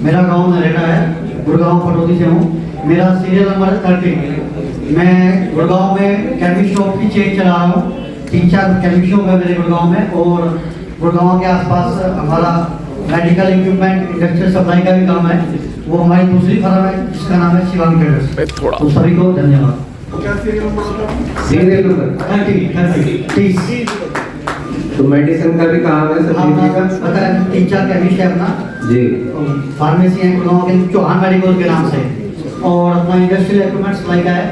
Speaker 18: मेरा गांव नरेटा है, गुड़गांव पटौदी से हूँ। मेरा सीरियल नंबर 30। मैं गुड़गांव में केमिक शॉप की चेन चला रहा हूँ, 3-4 केमिक शॉप है मेरे गुड़गांव में, और गुड़गांव के आसपास हमारा मेडिकल इक्विपमेंट इंडस्ट्रियल सप्लाई का भी काम है। वो हमारी दूसरी फर्म है जिसका नाम है शिवांग ट्रेडर्स। तो सभी को धन्यवाद।
Speaker 16: Serial number
Speaker 18: 30।
Speaker 16: तो मेडिसिन का भी काम है सर जी का,
Speaker 18: 3-4 केमिस्ट है अपना
Speaker 16: जी,
Speaker 18: फार्मेसी है गुड़गांव के चौहान मेडिकल के नाम से, और अपना इंडस्ट्रियल इक्विपमेंट सप्लाई का है,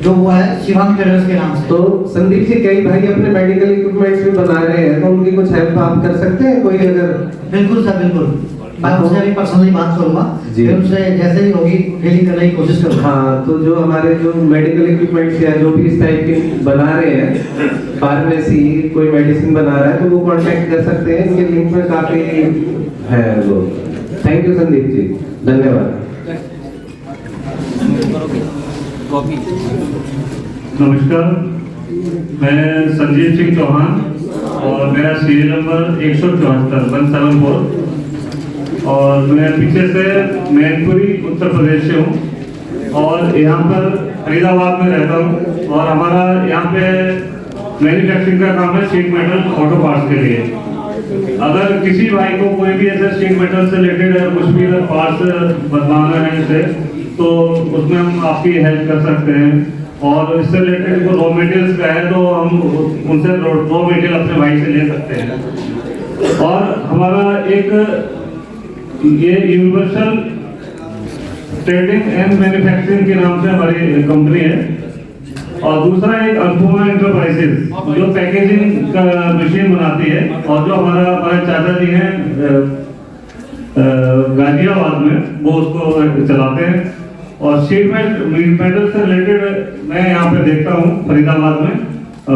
Speaker 18: जो वो है शिवांग ट्रेडर्स के नाम से।
Speaker 3: तो संदीप जी, कई भाई अपने मेडिकल इक्विपमेंट्स भी बना रहे हैं, तो उनकी कुछ हेल्प आप कर सकते हैं कोई अगर?
Speaker 18: बिल्कुल सर, बिल्कुल। मैं उनसे अभी पर्सनली बात करूंगा, फिर उनसे जैसे ही होगी डीलिंग करने की कोशिश करूंगा।
Speaker 3: हाँ, तो जो हमारे जो मेडिकल इक्विपमेंट्स या जो भी इस टाइप के बना रहे हैं, फार्मेसी कोई मेडिसिन बना रहा है, तो वो कांटेक्ट कर सकते हैं, इनके लिंक में काफी है लोग। थैंक यू संदीप जी, धन्यवाद।
Speaker 11: नमस्कार, मैं संजीव सिंह चौहान और मेरा सीरियल नंबर 174 और मैं पीछे से मैनपुरी उत्तर प्रदेश से हूँ और यहाँ पर फरीदाबाद में रहता हूँ और हमारा यहाँ पे मैन्युफैक्चरिंग का काम है शीट मेटल ऑटो पार्ट्स के लिए। अगर किसी भाई को कोई भी ऐसे शीट मेटल से रिलेटेड कुछ भी पार्ट्स बनवाना है इसे, तो उसमें हम आपकी हेल्प कर सकते हैं। और इससे रिलेटेड रॉ मटेरियल्स का है तो हम उनसे रॉ मटेरियल अपने भाई से ले सकते हैं। और हमारा एक ये यूनिवर्सल ट्रेडिंग एंड मैन्युफैक्चरिंग के नाम से हमारी कंपनी है। और दूसरा एक अल्फोमा एंटरप्राइजेज जो पैकेजिंग का मशीन बनाती है और जो हमारे चाचा जी हैं गाजियाबाद में, वो उसको चलाते हैं। और शीट मेटल से रिलेटेड मैं यहाँ पे देखता हूँ फरीदाबाद में।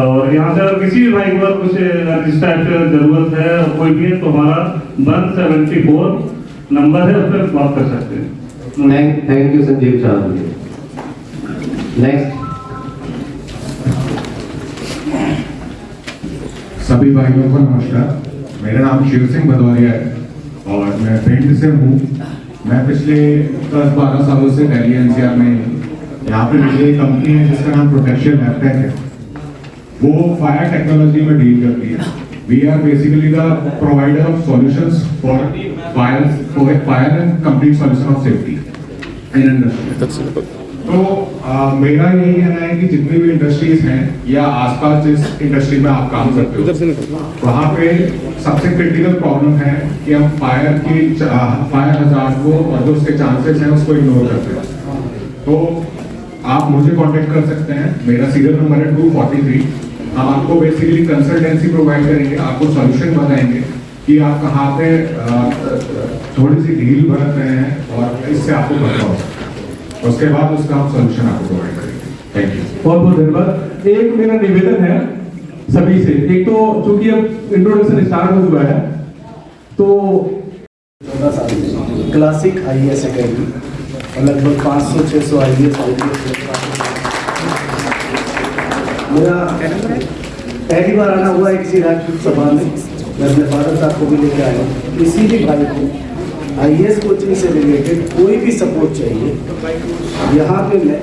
Speaker 11: और यहाँ से अगर किसी भी भाई को कुछ इस टाइप से जरूरत है कोई भी है, तो हमारा 174 नंबर है, उस पर बात कर सकते हैं।
Speaker 3: Thank you Sanjeev Chauhan ji. Next.
Speaker 20: सभी भाइयों को नमस्कार, मेरा नाम शिव सिंह भदौरिया है और मैं भिंड से हूँ। मैं पिछले 10-12 सालों से दिल्ली एनसीआर में यहाँ पे मेरी एक कंपनी है जिसका नाम प्रोटेक्शन लैबटेक है। वो फायर टेक्नोलॉजी में डील करती है। We are basically the provider of solutions for fire and complete solution of safety in industry. तो मेरा यही कहना है कि जितनी भी इंडस्ट्रीज हैं या आसपास जिस इंडस्ट्री में आप काम करते हो, वहाँ पे सबसे क्रिटिकल प्रॉब्लम है कि हम फायर हजार्ड को और जो उसके चांसेस हैं उसको इग्नोर करते हैं। तो आप मुझे कांटेक्ट कर सकते हैं, मेरा सीरियल नंबर है 243। हम आपको बेसिकली कंसल्टेंसी प्रोवाइड करेंगे, आपको सॉल्यूशन बताएंगे कि आप कहाँ पे थोड़ी सी ढील बरत रहे हैं और इससे आपको बचा हो। उसके बाद उसका हम सॉल्यूशन आपको प्रोवाइड करेंगे। Thank you.
Speaker 6: बहुत बहुत धन्यवाद। एक मेरा निवेदन है सभी से, एक तो चूंकि अब इंट्रोडक्शन स्टार्ट हो चुका है, तो
Speaker 4: क्लासिक आईएएस एकेडमी और लगभग 500-600 आईएएस मेरा पहली बार आना हुआ है किसी राजपूत सभा में। मैं अपने फादर साहब को भी लेकर आया हूँ। किसी भी भाई को आईएएस कोचिंग से रिलेटेड कोई भी सपोर्ट चाहिए, यहाँ पे मैं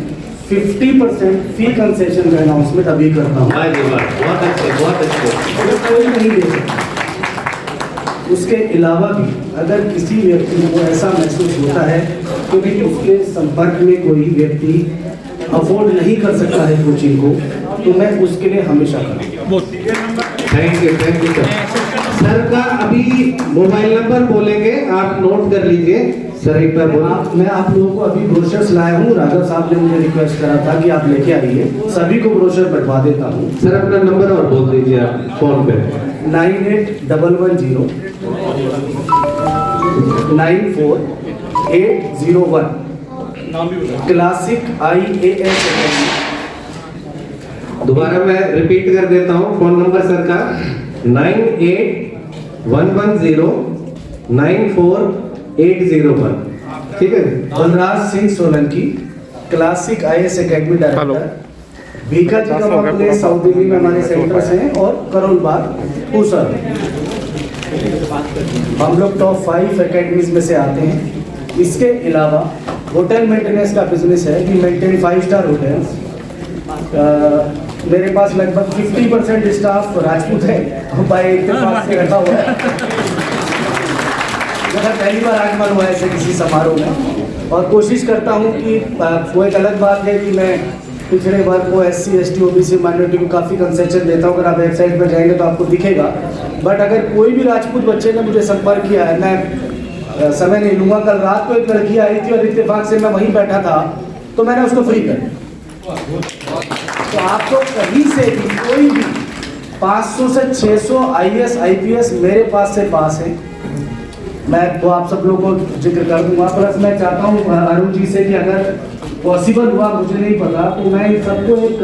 Speaker 4: 50% फी कंसेशन का अनाउंसमेंट अभी करता हूँ।
Speaker 3: बहुत अच्छे।
Speaker 4: कोई नहीं दे सकता। उसके अलावा भी अगर किसी व्यक्ति को ऐसा महसूस होता है क्योंकि उसके संपर्क में कोई व्यक्ति अफोर्ड नहीं कर सकता है कोचिंग को, तो मैं उसके लिए हमेशा करूँगा।
Speaker 3: थैंक यू सर का अभी मोबाइल नंबर बोलेंगे, आप नोट कर लीजिए सर। एक बार
Speaker 4: मैं आप लोगों को अभी ब्रोशर्स लाया हूँ। राघव साहब ने मुझे रिक्वेस्ट करा था कि आप लेके आइए, सभी को ब्रोशर बंटवा देता हूँ।
Speaker 3: सर अपना नंबर और बोल दीजिए आप फोन पे।
Speaker 4: 9811094801 क्लासिक IAS।
Speaker 3: दोबारा मैं रिपीट कर देता हूँ फोन नंबर सर का 9811094801। ठीक है।
Speaker 4: Balraj Singh Solanki, classic IAS academy director. Bhikha ji का अपने साउथ दिल्ली में हमारे सेंटर्स हैं और करोल बाग पूसा। हम लोग टॉप 5 एकेडमीज में से आते हैं। इसके अलावा होटल मेंटेनेंस का बिजनेस है। We maintain 5 star hotels. मेरे पास लगभग 50% स्टाफ राजपूत है, बाय इत्तेफाक से रखा हुआ है। मेरा पहली बार आगमन हुआ है ऐसे किसी समारोह में, और कोशिश करता हूँ कि वो एक अलग बात है कि मैं पिछड़े वर्ग को SC ST OBC माइनॉरिटी को काफ़ी कंसेशन देता हूँ। अगर आप वेबसाइट पर जाएंगे तो आपको दिखेगा। बट अगर कोई भी राजपूत बच्चे ने मुझे संपर्क किया है, मैं समय नहीं लूँगा। कल रात को एक लड़की आई थी और इत्तेफाक से मैं वहीं बैठा था, तो मैंने उसको फ्री कर
Speaker 21: तो आपको कहीं से भी कोई भी 500 से 600 IAS IPS मेरे पास से पास है। मैं तो आप सब लोगों को जिक्र कर दूंगा। प्लस मैं चाहता हूँ अरुण जी से कि अगर पॉसिबल हुआ, मुझे नहीं पता, तो मैं इन सबको एक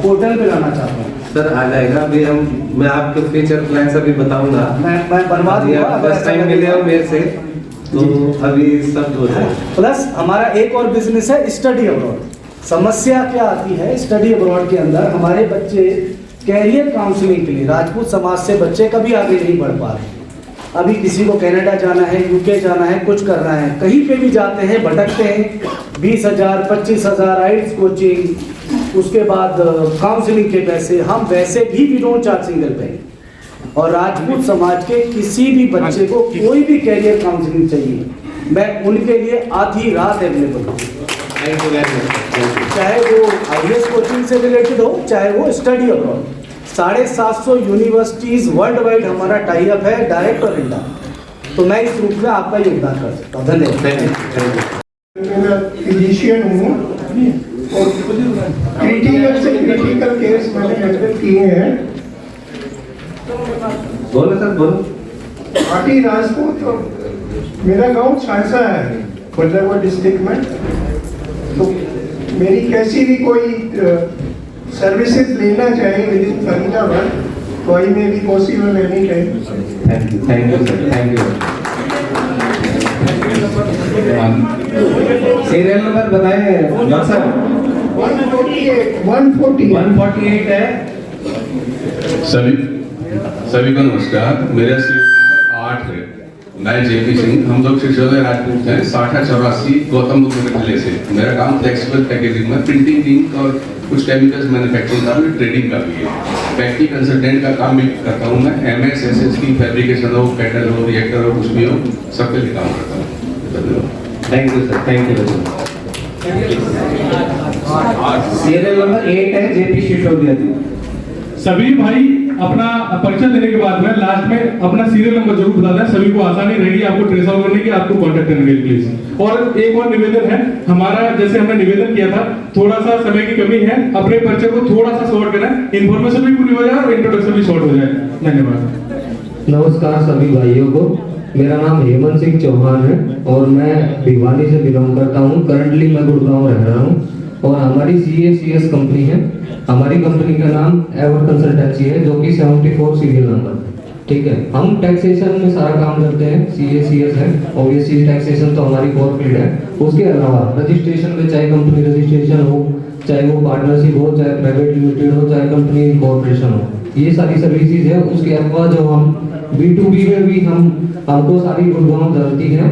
Speaker 21: पोर्टल पे लाना चाहता हूँ।
Speaker 3: सर आ जाएगा अभी मैं आपको फ्यूचर प्लान अभी बताऊंगा।
Speaker 21: मैं बनवा दूंगा।
Speaker 3: फर्स्ट टाइम मिले हो मेरे से, तो अभी सब हो जाएगा।
Speaker 21: प्लस हमारा एक और बिजनेस है स्टडी अब्रॉड। समस्या क्या आती है स्टडी अब्रॉड के अंदर, हमारे बच्चे कैरियर काउंसलिंग के लिए राजपूत समाज से बच्चे कभी आगे नहीं बढ़ पा रहे। अभी किसी को कनाडा जाना है, UK जाना है, कुछ करना है, कहीं पे भी जाते हैं, भटकते हैं। 20,000 25,000 आइल्स कोचिंग, उसके बाद काउंसलिंग के पैसे। हम वैसे भी डोंट चार्ज सिंगल पे। और राजपूत समाज के किसी भी बच्चे को कोई भी कैरियर काउंसलिंग चाहिए, मैं उनके लिए आधी रात अवेलेबल हूँ। चाहे वो IAS कोचिंग से रिलेटेड हो, चाहे वो study abroad. 750 universities world wide हमारा टाई अप है, डायरेक्ट और इनडायरेक्ट। तो मैं इस रूप में आपका योगदान कर सकता हूँ। धन्यवाद।
Speaker 12: मैं फिजिशियन हूँ और क्रिटिकल से क्रिटिकल केस मैंने हैंडल किए हैं।
Speaker 3: बोलो सर बोलो।
Speaker 12: पार्टी राजपूत और मेरा गांव छानसा है बदलापुर डिस्ट्रिक्ट में। तो मेरी कैसी भी कोई सर्विसेज लेना चाहिए विद इन फरीदाबाद, तो आई में भी possible any time.
Speaker 3: Thank you sir, thank you. Serial number बताएं सर। 148 है।
Speaker 22: सभी को नमस्कार। मेरा सीरियल 8 है। मैं JP सिंह, हम लोग शिशोदय राजपूत हैं, 6084 गौतम बुद्ध नगर जिले से। मेरा काम फ्लेक्सिबल पैकेजिंग में प्रिंटिंग, इंक और कुछ केमिकल्स मैन्युफैक्चरिंग का भी, ट्रेडिंग का भी है। फैक्ट्री कंसल्टेंट का काम भी करता हूँ मैं। MS SS की फैब्रिकेशन हो, कैटल हो, रिएक्टर हो, कुछ भी हो, सबके लिए काम करता हूँ। धन्यवाद।
Speaker 3: Thank you sir, thank you. Serial number 8 है JP सिसोदिया जी।
Speaker 6: सभी भाई अपना परिचय देने के बाद में लास्ट में अपना सीरियल नंबर जरूर बता दें, सभी को आसानी रहेगी आपको ट्रेस आउट करने की, आपको कांटेक्ट करने के लिए प्लीज। और एक और निवेदन है हमारा, जैसे हमने निवेदन किया था, थोड़ा सा समय की कमी है, अपने परिचय को थोड़ा सा शॉर्ट करें, इन्फॉर्मेशन भी पूरी हो जाए और इंट्रोडक्शन भी शॉर्ट हो जाए। धन्यवाद।
Speaker 23: नमस्कार सभी भाइयों को। मेरा नाम हेमंत सिंह चौहान है और मैं भिवानी से बिलोंग करता हूँ। करंटली मैं गुड़गांव रह रहा हूँ और हमारी CACS कंपनी है। हमारी कंपनी का नाम एवर कंसल्टेंसी है, जो कि 74 सीरियल नंबर। ठीक है, हम टैक्सेशन में सारा काम करते हैं। CACS है, ऑब्वियसली टैक्सेशन तो हमारी कोर फील्ड है। उसके अलावा रजिस्ट्रेशन में, चाहे कंपनी रजिस्ट्रेशन हो, चाहे वो पार्टनरशिप हो, चाहे प्राइवेट लिमिटेड हो, चाहे कंपनी कॉर्पोरेशन हो, ये सारी सर्विसेज है। उसके अलावा जो हम B2B में भी हमको सारी गुड़गांव चलती है,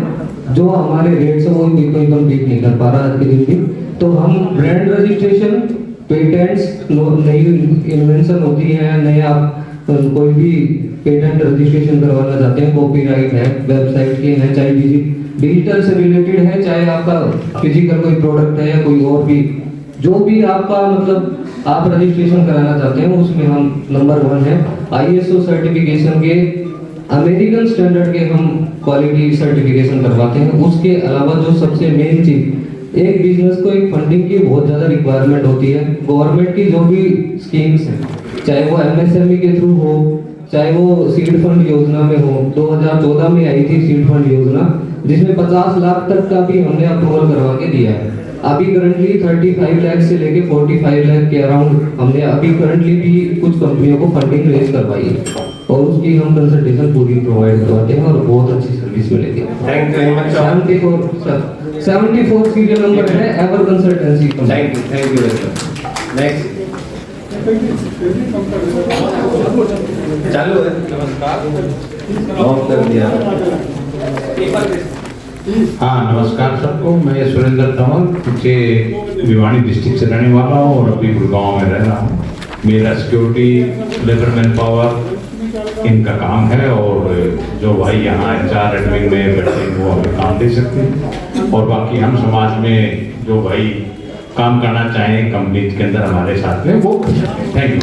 Speaker 23: जो हमारे रेट से वो कोई कम्पीट नहीं कर पा रहा आज के दिन भी। तो हम ब्रांड रजिस्ट्रेशन, पेटेंट्स, नई इन्वेंशन होती है, नए आप कोई भी पेटेंट रजिस्ट्रेशन करवाना चाहते हैं, कॉपीराइट है, वेबसाइट के हैं, चाहे डिजिटल से रिलेटेड है, चाहे आपका फिजिकल कोई प्रोडक्ट है या कोई और भी, जो भी आपका मतलब आप रजिस्ट्रेशन कराना चाहते हैं, उसमें हम नंबर 1 है। ISO सर्टिफिकेशन के, अमेरिकन स्टैंडर्ड के हम क्वालिटी सर्टिफिकेशन करवाते हैं। उसके अलावा जो सबसे मेन चीज, एक बिजनेस को एक फंडिंग की बहुत ज़्यादा रिक्वायरमेंट होती है। गवर्नमेंट की जो भी स्कीम्स हैं, चाहे वो MSME के थ्रू हो, चाहे वो सीड फंड योजना में हो। 2014 में आई थी सीड फंड योजना, जिसमें 50 लाख तक का भी हमने अप्रूवल करवा के दिया है। अभी करंटली 35 लाख से लेके 45 लाख के अराउंड हमने अभी करंटली भी कुछ कंपनियों को फंडिंग रेज करवाई है और उसकी हम कंसल्टेशन पूरी प्रोवाइड करवाते हैं और बहुत अच्छी सर्विस मिलेगी।
Speaker 3: Thank you.
Speaker 23: 74 सीरियल नंबर है ever consultancy.
Speaker 3: Thank you sir. Next चालू है। नमस्कार। ऑफ कर दिया।
Speaker 11: हाँ नमस्कार सबको। मैं सुरेंद्र तंवर, पीछे भिवानी डिस्ट्रिक्ट से रहने वाला हूँ और अभी गुड़गांव में रह रहा हूँ। मेरा सिक्योरिटी, लेबर मैन पावर इनका काम है और जो भाई यहाँ HR एडमिन में बैठे हैं वो हमें काम दे सकते हैं और बाकी हम समाज में जो भाई काम करना चाहें कंपनी के अंदर हमारे साथ में वो कर सकते हैं।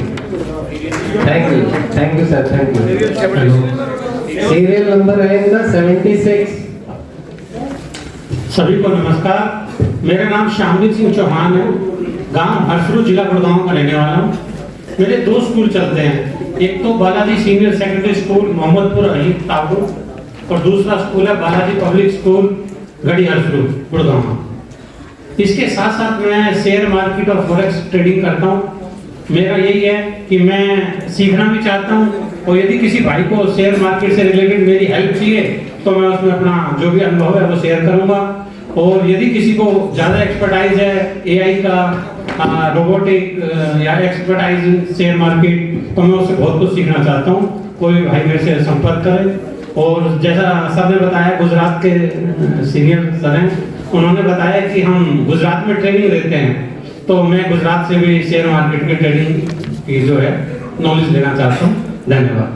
Speaker 3: Thank you sir, thank you. Serial number है इनका 76।
Speaker 24: सभी को नमस्कार। मेरा नाम श्यामजीत सिंह चौहान है
Speaker 1: गांव हरसरू, जिला गुड़गांव का रहने वाला हूँ। मेरे 2 स्कूल चलते हैं, एक तो Balaji senior secondary school Mohammadpur Ali Thakur और दूसरा स्कूल है बालाजी पब्लिक स्कूल गढ़ी हरसरू गुड़गांव। इसके साथ साथ मैं शेयर मार्केट और फॉरेक्स ट्रेडिंग करता हूँ। मेरा यही है कि मैं सीखना भी चाहता हूँ और यदि किसी भाई को शेयर मार्केट से रिलेटेड मेरी हेल्प चाहिए तो मैं उसमें अपना जो भी अनुभव है वो शेयर करूँगा। और यदि किसी को ज़्यादा एक्सपर्टाइज है एआई का, रोबोटिक या एक्सपर्टाइज शेयर मार्केट, तो मैं उससे बहुत कुछ सीखना चाहता हूँ। कोई भाई मेरे से संपर्क करे। और जैसा सर ने बताया, गुजरात के सीनियर सर हैं, उन्होंने बताया कि हम गुजरात में ट्रेनिंग देते हैं, तो मैं गुजरात से भी शेयर मार्केट की ट्रेनिंग की जो है नॉलेज लेना चाहता हूँ। धन्यवाद।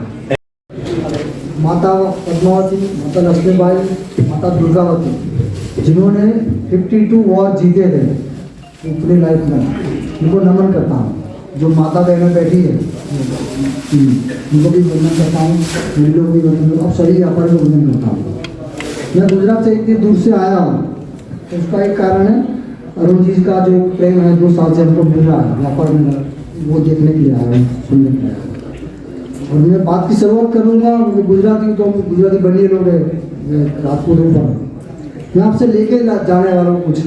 Speaker 18: माता पद्मावती, माता लक्ष्मीबाई, माता दुर्गावती, जिन्होंने 52 वॉर जीते थे अपनी लाइफ में, उनको नमन करता हूँ। जो माता बहनें बैठी है उनको भी वंदन करता हूँ, हिंदुओं को भी वंदन करता हूँ, सभी व्यापारी को वंदन करता हूँ। मैं गुजरात से इतनी दूर से आया हूँ, तो उसका एक कारण है अरुण जी का जो प्रेम है 2 साल से हमको मिल रहा है व्यापार में, वो देखने के लिए आया हूँ, सुनने के लिए आया हूँ। और मैं बात की शुरुआत करूँगा, गुजराती तो गुजराती बनिए लोग हैं, राजपूत ऊपर मैं आपसे लेके जाने वाला हूँ कुछ।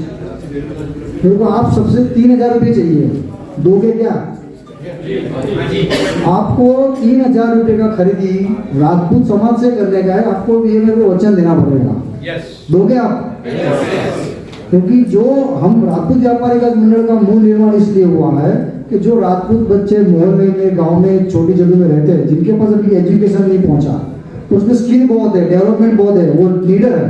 Speaker 18: मेरे को आप सबसे 3000 रुपये चाहिए, दोगे क्या? आपको 3000 रुपये का खरीदी राजपूत समाज से करने का है, आपको ये मेरे को वचन देना पड़ेगा। दोगे आप? क्योंकि जो हम राजपूत व्यापारी का मंडल का मूल निर्माण इसलिए हुआ है कि जो राजपूत बच्चे मोहल्ले में, गांव में, छोटी जगह में रहते हैं, जिनके पास अभी एजुकेशन नहीं पहुंचा, तो उसमें स्किल बहुत है, डेवलपमेंट बहुत है, वो लीडर है,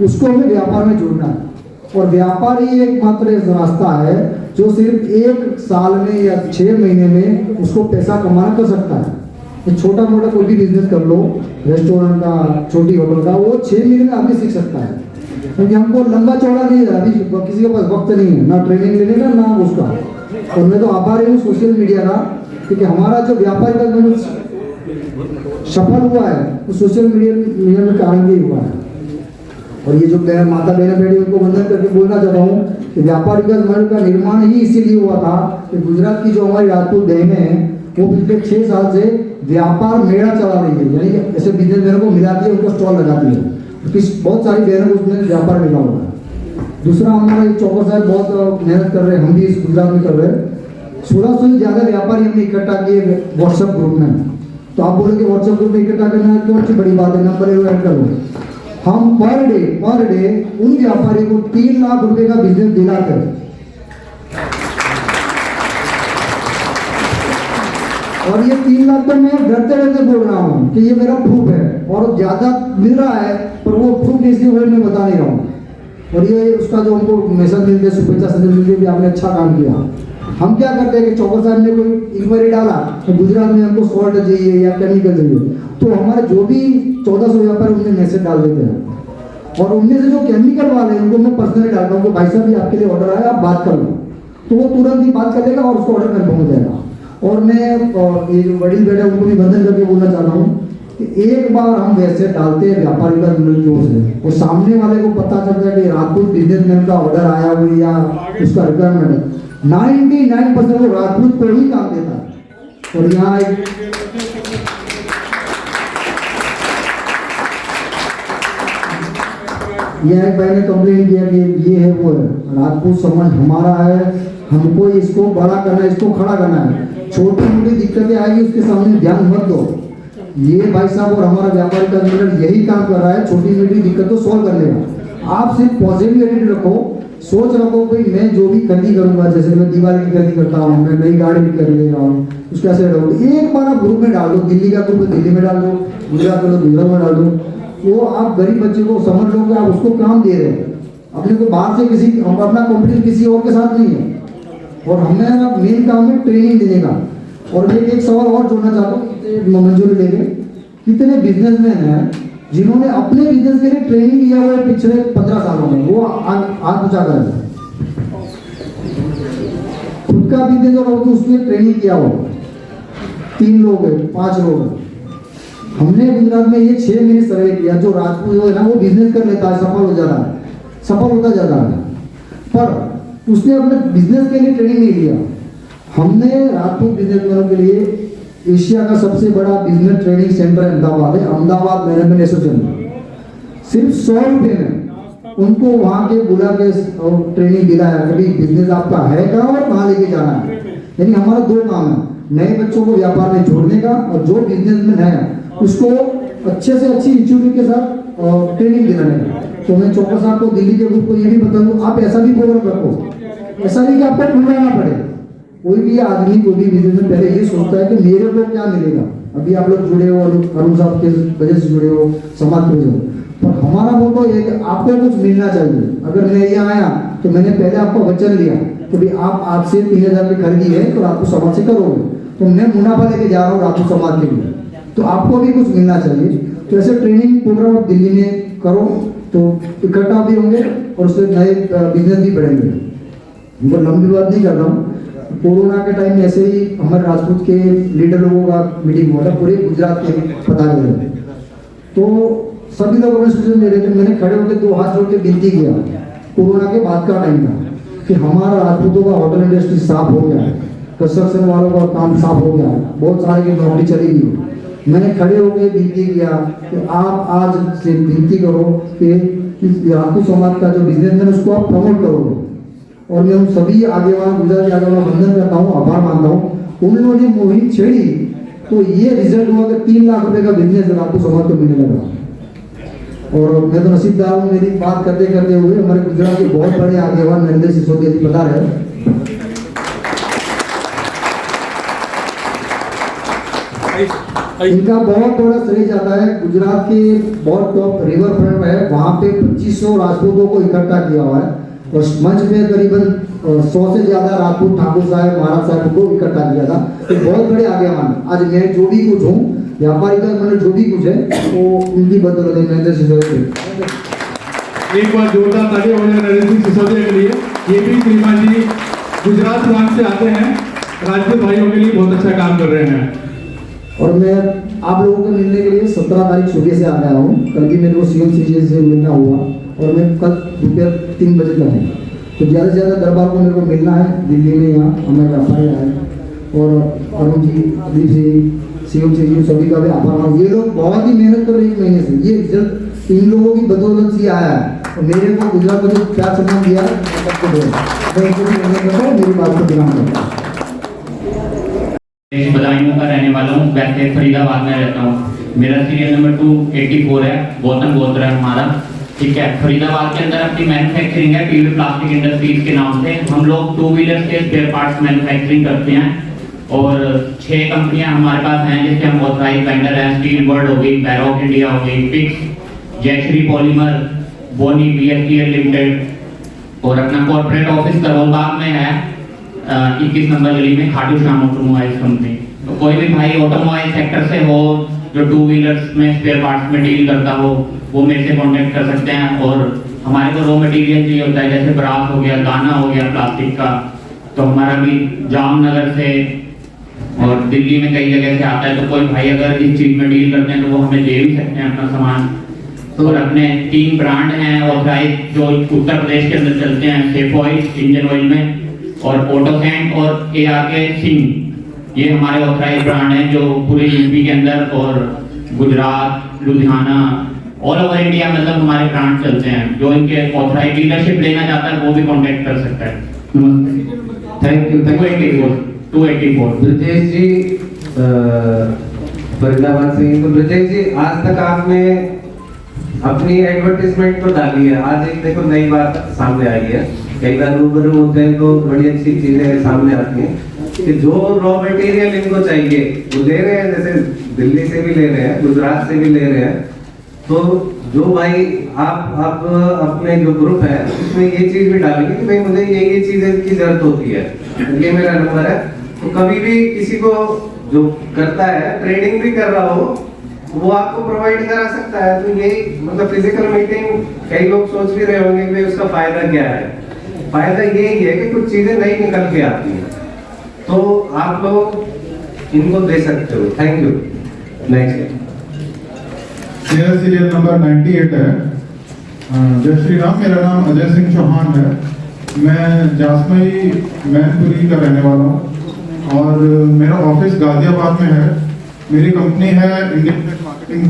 Speaker 18: उसको हमें व्यापार में जोड़ना है। और व्यापार ही एकमात्र रास्ता है जो सिर्फ 1 साल में या 6 महीने में उसको पैसा कमाना कर सकता है। तो छोटा मोटा कोई भी बिजनेस कर लो, रेस्टोरेंट का, छोटी होटल का, वो 6 महीने में आदमी सीख सकता है। क्योंकि हमको लंबा चौड़ा नहीं है, अभी किसी के पास वक्त नहीं है, ना ट्रेनिंग लेने का ना उसका। और मैं तो आभारी हूँ सोशल मीडिया का, क्योंकि हमारा जो व्यापार का सफल हुआ है वो सोशल मीडिया में कारण भी हुआ है। और ये जो माता बहन बैठी उनको वंदन करके बोलना चाहता हूँ कि व्यापार विकास मंडल का निर्माण ही इसीलिए हुआ था कि गुजरात की जो हमारी राजपूत बहनें हैं वो पिछले 6 साल से व्यापार मेला चला रही है, यानी कि ऐसे बिजनेसमैनों को मिलाती है, उनको स्टॉल लगाती है। बहुत सारी बहनों को उसमें व्यापार मिला हुआ है। दूसरा, हमारा चौपर साहब बहुत मेहनत कर रहे हैं, हम भी इस गुजरात में कर रहे हैं। 1600 से ज़्यादा व्यापारी हमने इकट्ठा किए व्हाट्सएप ग्रुप में। तो आप बोले कि व्हाट्सएप ग्रुप में इकट्ठा करना क्यों अच्छी बड़ी बात है, नंबर ऐड कर लो। हम पर डे उन व्यापारी को 3 लाख रुपए का बिजनेस दिलाते हैं। और ये 3 लाख तो मैं डरते डरते बोल रहा हूँ कि ये मेरा प्रूफ है, और ज्यादा मिल रहा है, पर वो प्रूफ इसलिए मैं बता नहीं रहा हूँ। और ये उसका जो हमको मैसेज मिलते हैं, शुभेच्छा संदेश मिलते भी आपने अच्छा काम किया। हम क्या करते हैं कि चौपर साहब ने कोई इंक्वायरी डाला तो गुजरात में हमको सॉल्ट चाहिए या केमिकल चाहिए, तो हमारे जो भी 1400 व्यापारी उनमें मैसेज डाल देते हैं। और उनमें से जो केमिकल वाले हैं उनको मैं पर्सनली डालता हूँ कि भाई साहब ये आपके लिए ऑर्डर आया, आप बात कर लो, तो वो तुरंत ही बात कर लेगा और उसको ऑर्डर कन्फर्म हो जाएगा। और मैं ये जो वडील बेटा उनको भी वंदन करके बोलना चाहता हूँ कि एक बार हम वैसे डालते हैं व्यापारी का मंडल की ओर से, और सामने वाले को पता चलता है कि राजपूत बिजनेसमैन का ऑर्डर आया हुआ या उसका रिक्वायरमेंट, 99% वो राजपूत को ही काम देता है। और यहाँ एक भाई ने कंप्लेन किया कि ये है वो है, राजपूत समाज हमारा है, हमको इसको बड़ा करना है, इसको खड़ा करना है। छोटी मोटी दिक्कतें आएगी उसके सामने ध्यान मत दो। ये भाई साहब और हमारा व्यापार का मंडल यही काम कर रहा है, छोटी मोटी दिक्कत को सॉल्व करने का। आप सिर्फ पॉजिटिव एटीट्यूड रखो, सोच रखो भाई मैं जो भी खरीदी करूंगा, जैसे मैं दिवाली की खरीदी करता हूँ, मैं नई गाड़ी भी कर ले रहा हूँ, उसको ऐसे रखो। एक बार आप ग्रुप में डाल दो, दिल्ली का ग्रुप दिल्ली में डाल दो, गुजरात में गुजरात में डाल दो, वो आप गरीब बच्चे को समझ लो कि आप उसको काम दे रहे हैं। अपने को बाहर से किसी अपना कॉम्पिटिशन किसी और के साथ नहीं है। और हमें मेन काम है ट्रेनिंग देने का। और मैं एक सवाल और जोड़ना चाहता हूँ, मंजूरी लेके, कितने बिजनेसमैन हैं जिन्होंने अपने बिजनेस के लिए ट्रेनिंग लिया हुआ है पिछले 15 सालों में, वो आज पूछा कर खुद का बिजनेस और उसमें ट्रेनिंग किया हो, 3 लोग है, 5 लोग है। हमने गुजरात में ये 6 महीने सर्वे किया, जो राजपूत है ना वो बिजनेस कर लेता है, सफल हो जाता है, सफल होता जाता है। पर
Speaker 2: उसने अपने बिजनेस के लिए ट्रेनिंग नहीं लिया। हमने राजपूत बिजनेसमैनों के लिए एशिया का सबसे बड़ा बिजनेस ट्रेनिंग सेंटर अहमदाबाद है, अहमदाबाद मैनेजमेंट एसोसिएशन। सिर्फ 100 रुपये में उनको वहाँ के बुला के ट्रेनिंग दिलाया कभी बिजनेस आपका है क्या और कहाँ लेके जाना है। यानी हमारा 2 काम है, नए बच्चों को व्यापार में जोड़ने का और जो बिजनेसमैन है उसको अच्छे से अच्छी इंस्टीट्यूट के साथ ट्रेनिंग दिलाने का। तो मैं चौकस आपको दिल्ली के ग्रुप को ये भी बताऊँ, आप ऐसा भी प्रोग्राम रखो, ऐसा नहीं कि आपको ढूंढना पड़े। कोई भी आदमी कोई भी बिजनेस में पहले ये सोचता है कि मेरे को क्या मिलेगा। अभी आप लोग जुड़े हो, अरुण साहब के वजह से जुड़े हो, समाज के वजह से, पर हमारा मोटो ये कि आपको कुछ मिलना चाहिए। अगर मैं यहाँ आया तो मैंने पहले आपको वचन लिया कि भाई आप आज से 3000 की खरीदी है तो राजपूत समाज से करोगे, तो मैं मुनाफा लेके जा रहा हूँ राजपूत समाज के लिए, तो आपको भी कुछ मिलना चाहिए। तो ऐसे ट्रेनिंग प्रोग्राम आप दिल्ली में करो तो इकट्ठा भी होंगे और उससे नए बिजनेस भी बढ़ेंगे। वो लंबी बात नहीं कर रहा हूँ। कोरोना के टाइम में ऐसे ही हमारे राजपूत के लीडर लोगों का मीटिंग हुआ था, पूरे गुजरात के पधारे थे, तो सभी लोग अपने सूचना दे रहे थे। मैंने खड़े होकर 2 हाथ जोड़ के विनती किया, कोरोना के बाद का टाइम था, कि हमारा राजपूतों का होटल इंडस्ट्री साफ हो गया है, कंस्ट्रक्शन वालों का काम साफ हो गया है, बहुत सारे की नौकरी चली गई। मैंने खड़े होकर विनती किया कि आप आज से विनती करो कि इस राजपूत समाज का जो बिजनेस है उसको आप प्रमोट करोगे। और मैं उन सभी आगेवान गुजरात के आगेवान वंदन करता हूँ, आभार मानता हूँ। उन्होंने मुहिम छेड़ी तो ये रिजल्ट हुआ कि 3 लाख रुपए का बिजनेस राजपूत समाज को मिलने लगा। और मैं तो नसीबदार हूँ, मेरी बात करते करते हुए हमारे गुजरात के बहुत बड़े आगेवान नरेंद्र सिसोदिया जी बता रहे हैं। इनका बहुत बड़ा श्रेय जाता है। गुजरात के बहुत टॉप रिवर फ्रंट है, वहाँ पे 2500 राजपूतों को इकट्ठा किया हुआ है और मंच पे करीबन 100 से ज्यादा राजपूत ठाकुर साहब, महाराज साहब को इकट्ठा किया था। तो बहुत बड़े आगेवान, आज मैं जो भी कुछ हूँ, व्यापारी का मैंने जो भी कुछ है वो इनकी बदौलत है। नरेंद्र सिसोदिया,
Speaker 6: एक बार जोरदार तालियां हो जाए नरेंद्र सिंह सिसोदिया के लिए। ये भी श्रीमान जी गुजरात प्रांत से आते हैं, राजपूत भाइयों के लिए बहुत अच्छा काम कर रहे हैं।
Speaker 2: और मैं आप लोगों को मिलने के लिए 17 तारीख सुबह से आ गया हूँ। कल भी मेरे को सीएम से मिलना हुआ और मैं कल दोपहर 3 बजे तक हूँ। तो ज़्यादा से ज़्यादा दरबार को मेरे को मिलना है दिल्ली में, यहाँ हमारे व्यापारी आए और अरुण जी, दीप जी, सीएम जी, सभी का भी आभार। ये लोग बहुत ही मेहनत कर रहे हैं 1 महीने से, ये रिजल्ट इन लोगों की बदौलत से आया है। और मेरे को गुजरात में जो प्यार सम्मान दिया है सबको दो, मैं इनको भी मेहनत करता हूँ, मेरी बात को ध्यान करता हूँ।
Speaker 7: बदायूं का रहने वाला हूँ, वैसे फरीदाबाद में रहता हूँ। मेरा सीरियल नंबर 284 है, गौतम गोत्र है हमारा, ठीक है। फरीदाबाद के अंदर अपनी मैन्युफैक्चरिंग है, पीवी प्लास्टिक इंडस्ट्रीज के नाम से। हम लोग 2 व्हीलर के स्पेयर पार्ट्स मैन्युफैक्चरिंग करते हैं और 6 कंपनियां हमारे पास हैं जिसके हम ऑथराइज वेंडर हैं। स्टील वर्ल्ड हो गई, बैरॉक इंडिया हो गई, पिक्स, जयश्री पॉलीमर, बोनी बीएसटीएल लिमिटेड और अपना कॉर्पोरेट ऑफिस करोलबाग में है, 21 नंबर गली में, खाटू श्याम ऑटोमोबाइल्स कंपनी। तो कोई भी भाई ऑटोमोबाइल सेक्टर से हो जो 2 व्हीलर्स में स्पेयर पार्ट्स में डील करता हो, वो मेरे से कांटेक्ट कर सकते हैं। और हमारे को रॉ मटेरियल चाहिए होता है, जैसे ब्रास हो गया, दाना हो गया प्लास्टिक का, तो हमारा भी जामनगर से और दिल्ली में कई जगह से आता है। तो कोई भाई अगर इस चीज में डील करते हैं तो वो हमें दे भी सकते हैं अपना सामान। और अपने 3 ब्रांड हैं ऑथराइज जो उत्तर प्रदेश के अंदर चलते हैं, सेफ ऑयल इंजन ऑयल में, और ऑटोसेंट और एआरके सिंह, ये हमारे ऑथराइज ब्रांड हैं जो पूरे यूपी के अंदर और Gujarat, Ludhiana, all over India मतलब हमारे ब्रांड चलते हैं। जो इनके ऑथराइज डीलरशिप लेना चाहता है वो भी कांटेक्ट कर सकता है। नमस्ते,
Speaker 3: थैंक यू।
Speaker 7: 284
Speaker 3: ब्रजेश जी फरीदाबाद से। तो ब्रजेश जी, आज तक आपने अपनी एडवर्टाइजमेंट तो डाली है, आज एक देखो नई बात सामने आई है। कई बार रूबरू होते हैं तो बड़ी अच्छी चीजें सामने आती हैं कि जो रॉ मटेरियल इनको चाहिए वो ले रहे हैं, जैसे दिल्ली से भी ले रहे हैं, गुजरात से भी ले रहे हैं। तो जो भाई आप अपने जो ग्रुप है उसमें ये चीज भी डालेंगे कि भाई मुझे ये चीजें की जरूरत होती है, ये मेरा नंबर है। तो कभी भी किसी को जो करता है, ट्रेडिंग भी कर रहा हो, वो आपको प्रोवाइड करा सकता है। तो यही मतलब फिजिकल मीटिंग, कई लोग सोच भी रहे होंगे कि उसका फायदा क्या है। फायदा यही है कि कुछ चीजें नई निकल के आती हैं, तो आप लोग इनको दे सकते हो। Thank you. नेक्स्ट
Speaker 20: मेरा सीरियल नंबर 98 है। जय श्री राम। मेरा नाम अजय सिंह चौहान है मैं जासमई मैनपुरी का रहने वाला हूँ और मेरा ऑफिस गाजियाबाद में है। मेरी कंपनी है इंडियन टेक मार्केटिंग।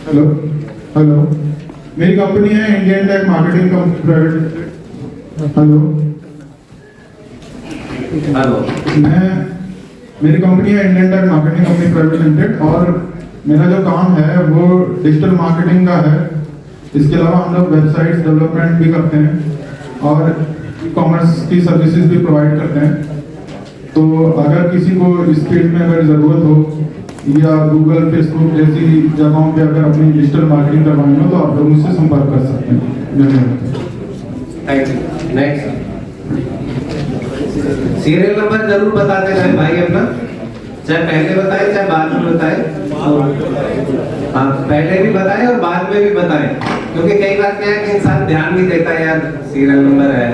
Speaker 20: हेलो मेरी कंपनी है इंडियन टेक मार्केटिंग प्राइवेट। मेरी कंपनी है Indian tech marketing company private limited और मेरा जो काम है वो डिजिटल मार्केटिंग का है। इसके अलावा हम लोग वेबसाइट्स डेवलपमेंट भी करते हैं और कॉमर्स की सर्विसेज भी प्रोवाइड करते हैं। तो अगर किसी को इस फील्ड में अगर ज़रूरत हो या गूगल फेसबुक जैसी जगहों पे अगर अपनी डिजिटल मार्केटिंग करवानी हो तो आप लोग मुझसे संपर्क कर सकते हैं। धन्यवाद।
Speaker 3: नेक्स्ट सीरियल नंबर जरूर बताते रहें भाई अपना, चाहे पहले बताएं चाहे बाद में बताएं। हाँ पहले भी बताएं और बाद में भी बताएं, क्योंकि कई बार क्या है कि इंसान ध्यान नहीं देता यार सीरियल नंबर है,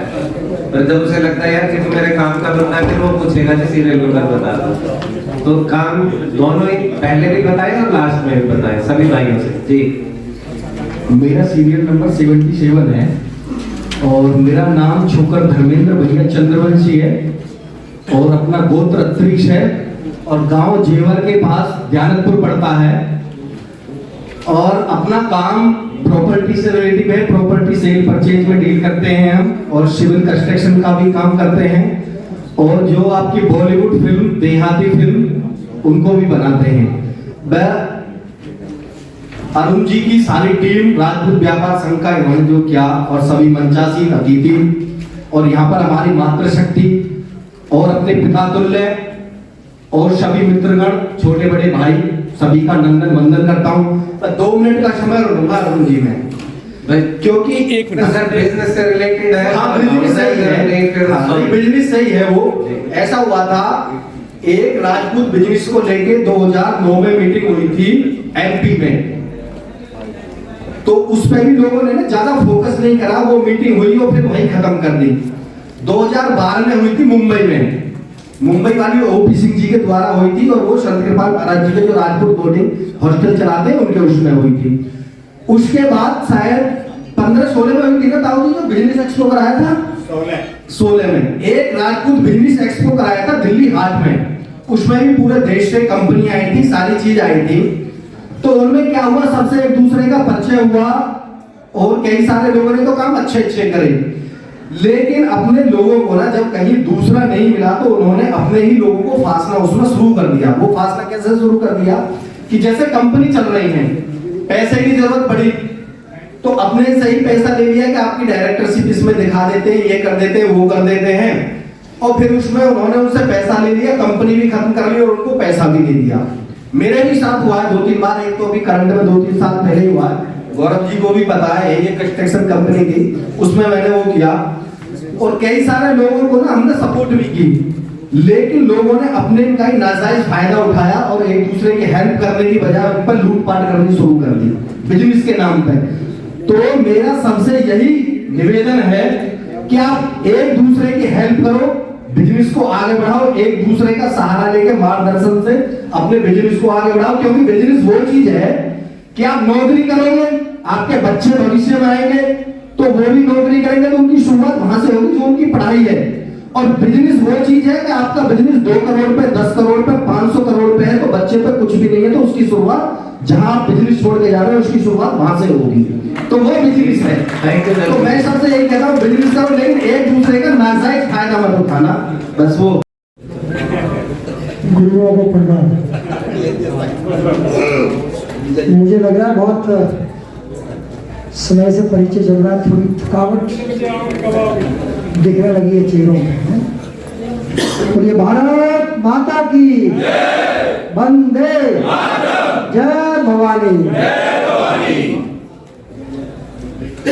Speaker 3: पर जब उसे लगता है यार कि तो मेरे काम का बंदा है फिर वो पूछेगा कि सीरियल नंबर बता दो। तो काम दोनों ही पहले भी बताएं और लास्ट में भी बताएं सभी भाइयों से। जी
Speaker 2: मेरा सीरियल नंबर 77 है और मेरा नाम छोकर धर्मेंद्र भैया चंद्रवंशी है और अपना गोत्र अत्रीश है और गांव जेवर के पास ध्यानपुर पड़ता है और अपना काम प्रॉपर्टी से रिलेटिव है। प्रॉपर्टी सेल परचेज में डील करते हैं हम और सिविल कंस्ट्रक्शन का भी काम करते हैं और जो आपकी बॉलीवुड फिल्म देहाती फिल्म उनको भी बनाते हैं। अरुण जी की सारी टीम राजपूत व्यापार संघ का इन्होंने जो किया और सभी मंचासीन अतिथि और यहाँ पर हमारी मातृशक्ति और अपने पिता तुल्य और सभी मित्रगण छोटे बड़े भाई सभी का नंदन वंदन करता हूँ। 2 मिनट का समय लूंगा अरुण जी में, क्योंकि एक
Speaker 3: अगर बिजनेस से रिलेटेड है,
Speaker 2: हाँ बिजनेस सही है, बिजनेस सही है। वो ऐसा हुआ था एक राजपूत बिजनेस को लेके 2009 में मीटिंग हुई थी एमपी में, तो उस पर भी लोगों ने ना ज्यादा फोकस नहीं करा। वो मीटिंग हुई और फिर वहीं खत्म कर दी। 2012 में हुई थी मुंबई में, मुंबई वाली ओपी सिंह जी के द्वारा हुई थी और वो संत कृपाल महाराज जी के जो राजपूत बोर्डिंग हॉस्टल चलाते हैं उनके उसमें हुई थी। उसके बाद शायद 15-16 में हुई थी ना ताऊ जी जो बिजनेस एक्सपो कराया था 16 में एक राजपूत बिजनेस एक्सपो कराया था दिल्ली हाट में। उसमें भी पूरे देश से कंपनी आई थी, सारी चीज आई थी। तो उनमें क्या हुआ, सबसे एक दूसरे का परिचय हुआ और कई सारे लोगों ने तो काम अच्छे अच्छे करे, लेकिन अपने लोगों को ना जब कहीं दूसरा नहीं मिला तो उन्होंने अपने ही लोगों को फासना उसमें शुरू कर दिया। वो फासना कैसे शुरू कर दिया कि जैसे कंपनी चल रही है, पैसे की जरूरत पड़ी तो अपने से ही पैसा ले लिया कि आपकी डायरेक्टरशिप इसमें दिखा देते हैं, ये कर देते हैं, वो कर देते हैं, और फिर उसमें उन्होंने उनसे पैसा ले लिया, कंपनी भी खत्म कर ली और उनको पैसा भी दे दिया। मेरे भी साथ हुआ है 2-3 बार, एक तो अभी करंट में 2-3 साल पहले ही हुआ है, गौरव जी को भी पता है, ये कंस्ट्रक्शन कंपनी थी, उसमें मैंने वो किया और कई सारे लोगों को ना हमने सपोर्ट भी की, लेकिन लोगों ने अपने का ही नाजायज फायदा उठाया और एक दूसरे की हेल्प करने की बजाय उन पर लूटपाट करनी शुरू कर दी बिजनेस के नाम पे। तो मेरा सबसे यही निवेदन है कि आप एक दूसरे की हेल्प करो, बिजनेस को आगे बढ़ाओ, एक दूसरे का सहारा लेके मार्गदर्शन से अपने बिजनेस को आगे बढ़ाओ, क्योंकि बिजनेस वो चीज है कि आप नौकरी करोगे, आपके बच्चे भविष्य में आएंगे तो वो भी नौकरी करेंगे तो उनकी शुरुआत वहां से होगी जो उनकी पढ़ाई है। और बिजनेस वो चीज है कि आपका बिजनेस 2 करोड़ पे, 10 करोड़ पे, 500 करोड़ पे है तो बच्चे पे कुछ भी नहीं है, तो उसकी शुरुआत जहां आप बिजनेस छोड़ के जा रहे हो उसकी शुरुआत वहां से होगी, तो वो बिजनेस है। तो मैं सबसे यही कहता हूँ बिजनेस करो, लेकिन एक दूसरे का नाजायज फायदा मत उठाना, बस वो।
Speaker 5: गुरुओं को प्रणाम। मुझे लग रहा है बहुत समय से परिचय चल रहा है, थोड़ी थकावट दिखने लगी है चेहरों में। तो ये भारत माता की वंदे जय भवानी।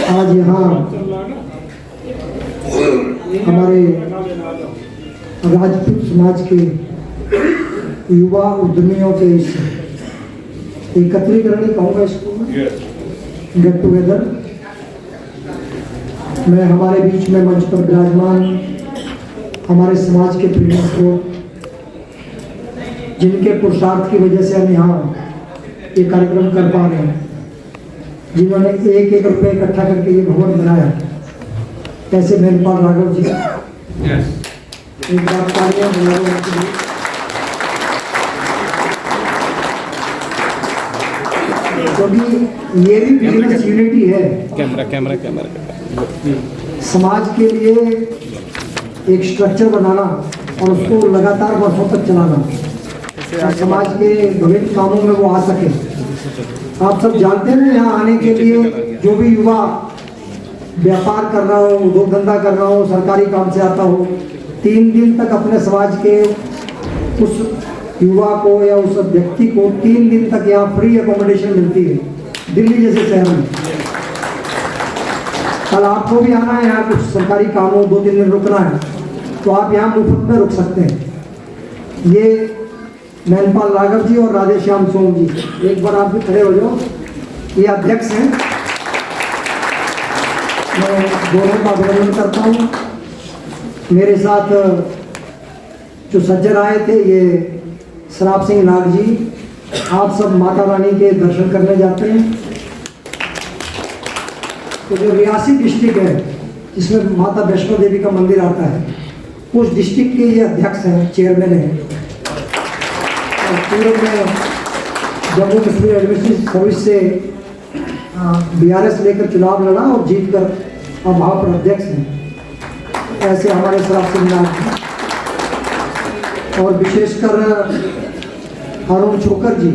Speaker 5: आज यहाँ हमारे राजपूत समाज के युवा उद्यमियों के इस एकत्रीकरण ही कहूँगा इसको, गेट टुगेदर में हमारे बीच में मंच पर विराजमान हमारे समाज के प्रियंस को, जिनके पुरुषार्थ की वजह से हम यहाँ ये कार्यक्रम कर पा रहे हैं, जिन्होंने 1-1 रुपये इकट्ठा करके ये भवन बनाया, ऐसे मेहरबान राघव जी, एक बार तालियां बजाओ उनके लिए। क्योंकि ये भी बिजनेस यूनिटी है।
Speaker 3: कैमरा
Speaker 5: समाज के लिए एक स्ट्रक्चर बनाना और उसको लगातार वर्षों तक चलाना, और समाज के विभिन्न कामों में वो आ सके। आप सब जानते हैं यहाँ आने के लिए जो भी युवा व्यापार कर रहा हो, उद्योग धंधा कर रहा हो, सरकारी काम से आता हो, 3 दिन तक अपने समाज के उस युवा को या उस व्यक्ति को 3 दिन तक यहाँ फ्री अकोमोडेशन मिलती है, दिल्ली जैसे शहर में। कल आपको भी आना है यहाँ, कुछ सरकारी काम हो, 2-3 दिन रुकना है, तो आप यहाँ मुफ्त में रुक सकते हैं। ये महनपाल राघव जी और राधे श्याम सोम जी, एक बार आप भी खड़े हो जाओ। ये अध्यक्ष हैं, मैं दोनों का अभिनंदन करता हूँ। मेरे साथ जो सज्जन आए थे, ये शराब सिंह नाग जी, आप सब माता रानी के दर्शन करने जाते हैं। तो जो रियासी डिस्ट्रिक्ट है जिसमें माता वैष्णो देवी का मंदिर आता है, उस डिस्ट्रिक्ट के ये अध्यक्ष हैं, चेयरमैन हैं। और पूर्व में जम्मू कश्मीर एडमिनिस्ट्रेटिव सर्विस से BRS लेकर चुनाव लड़ा और जीत कर अब वहाँ पर अध्यक्ष हैं। ऐसे हमारे शराब सिंह नाग हैं। और विशेषकर अरुण छोकर जी,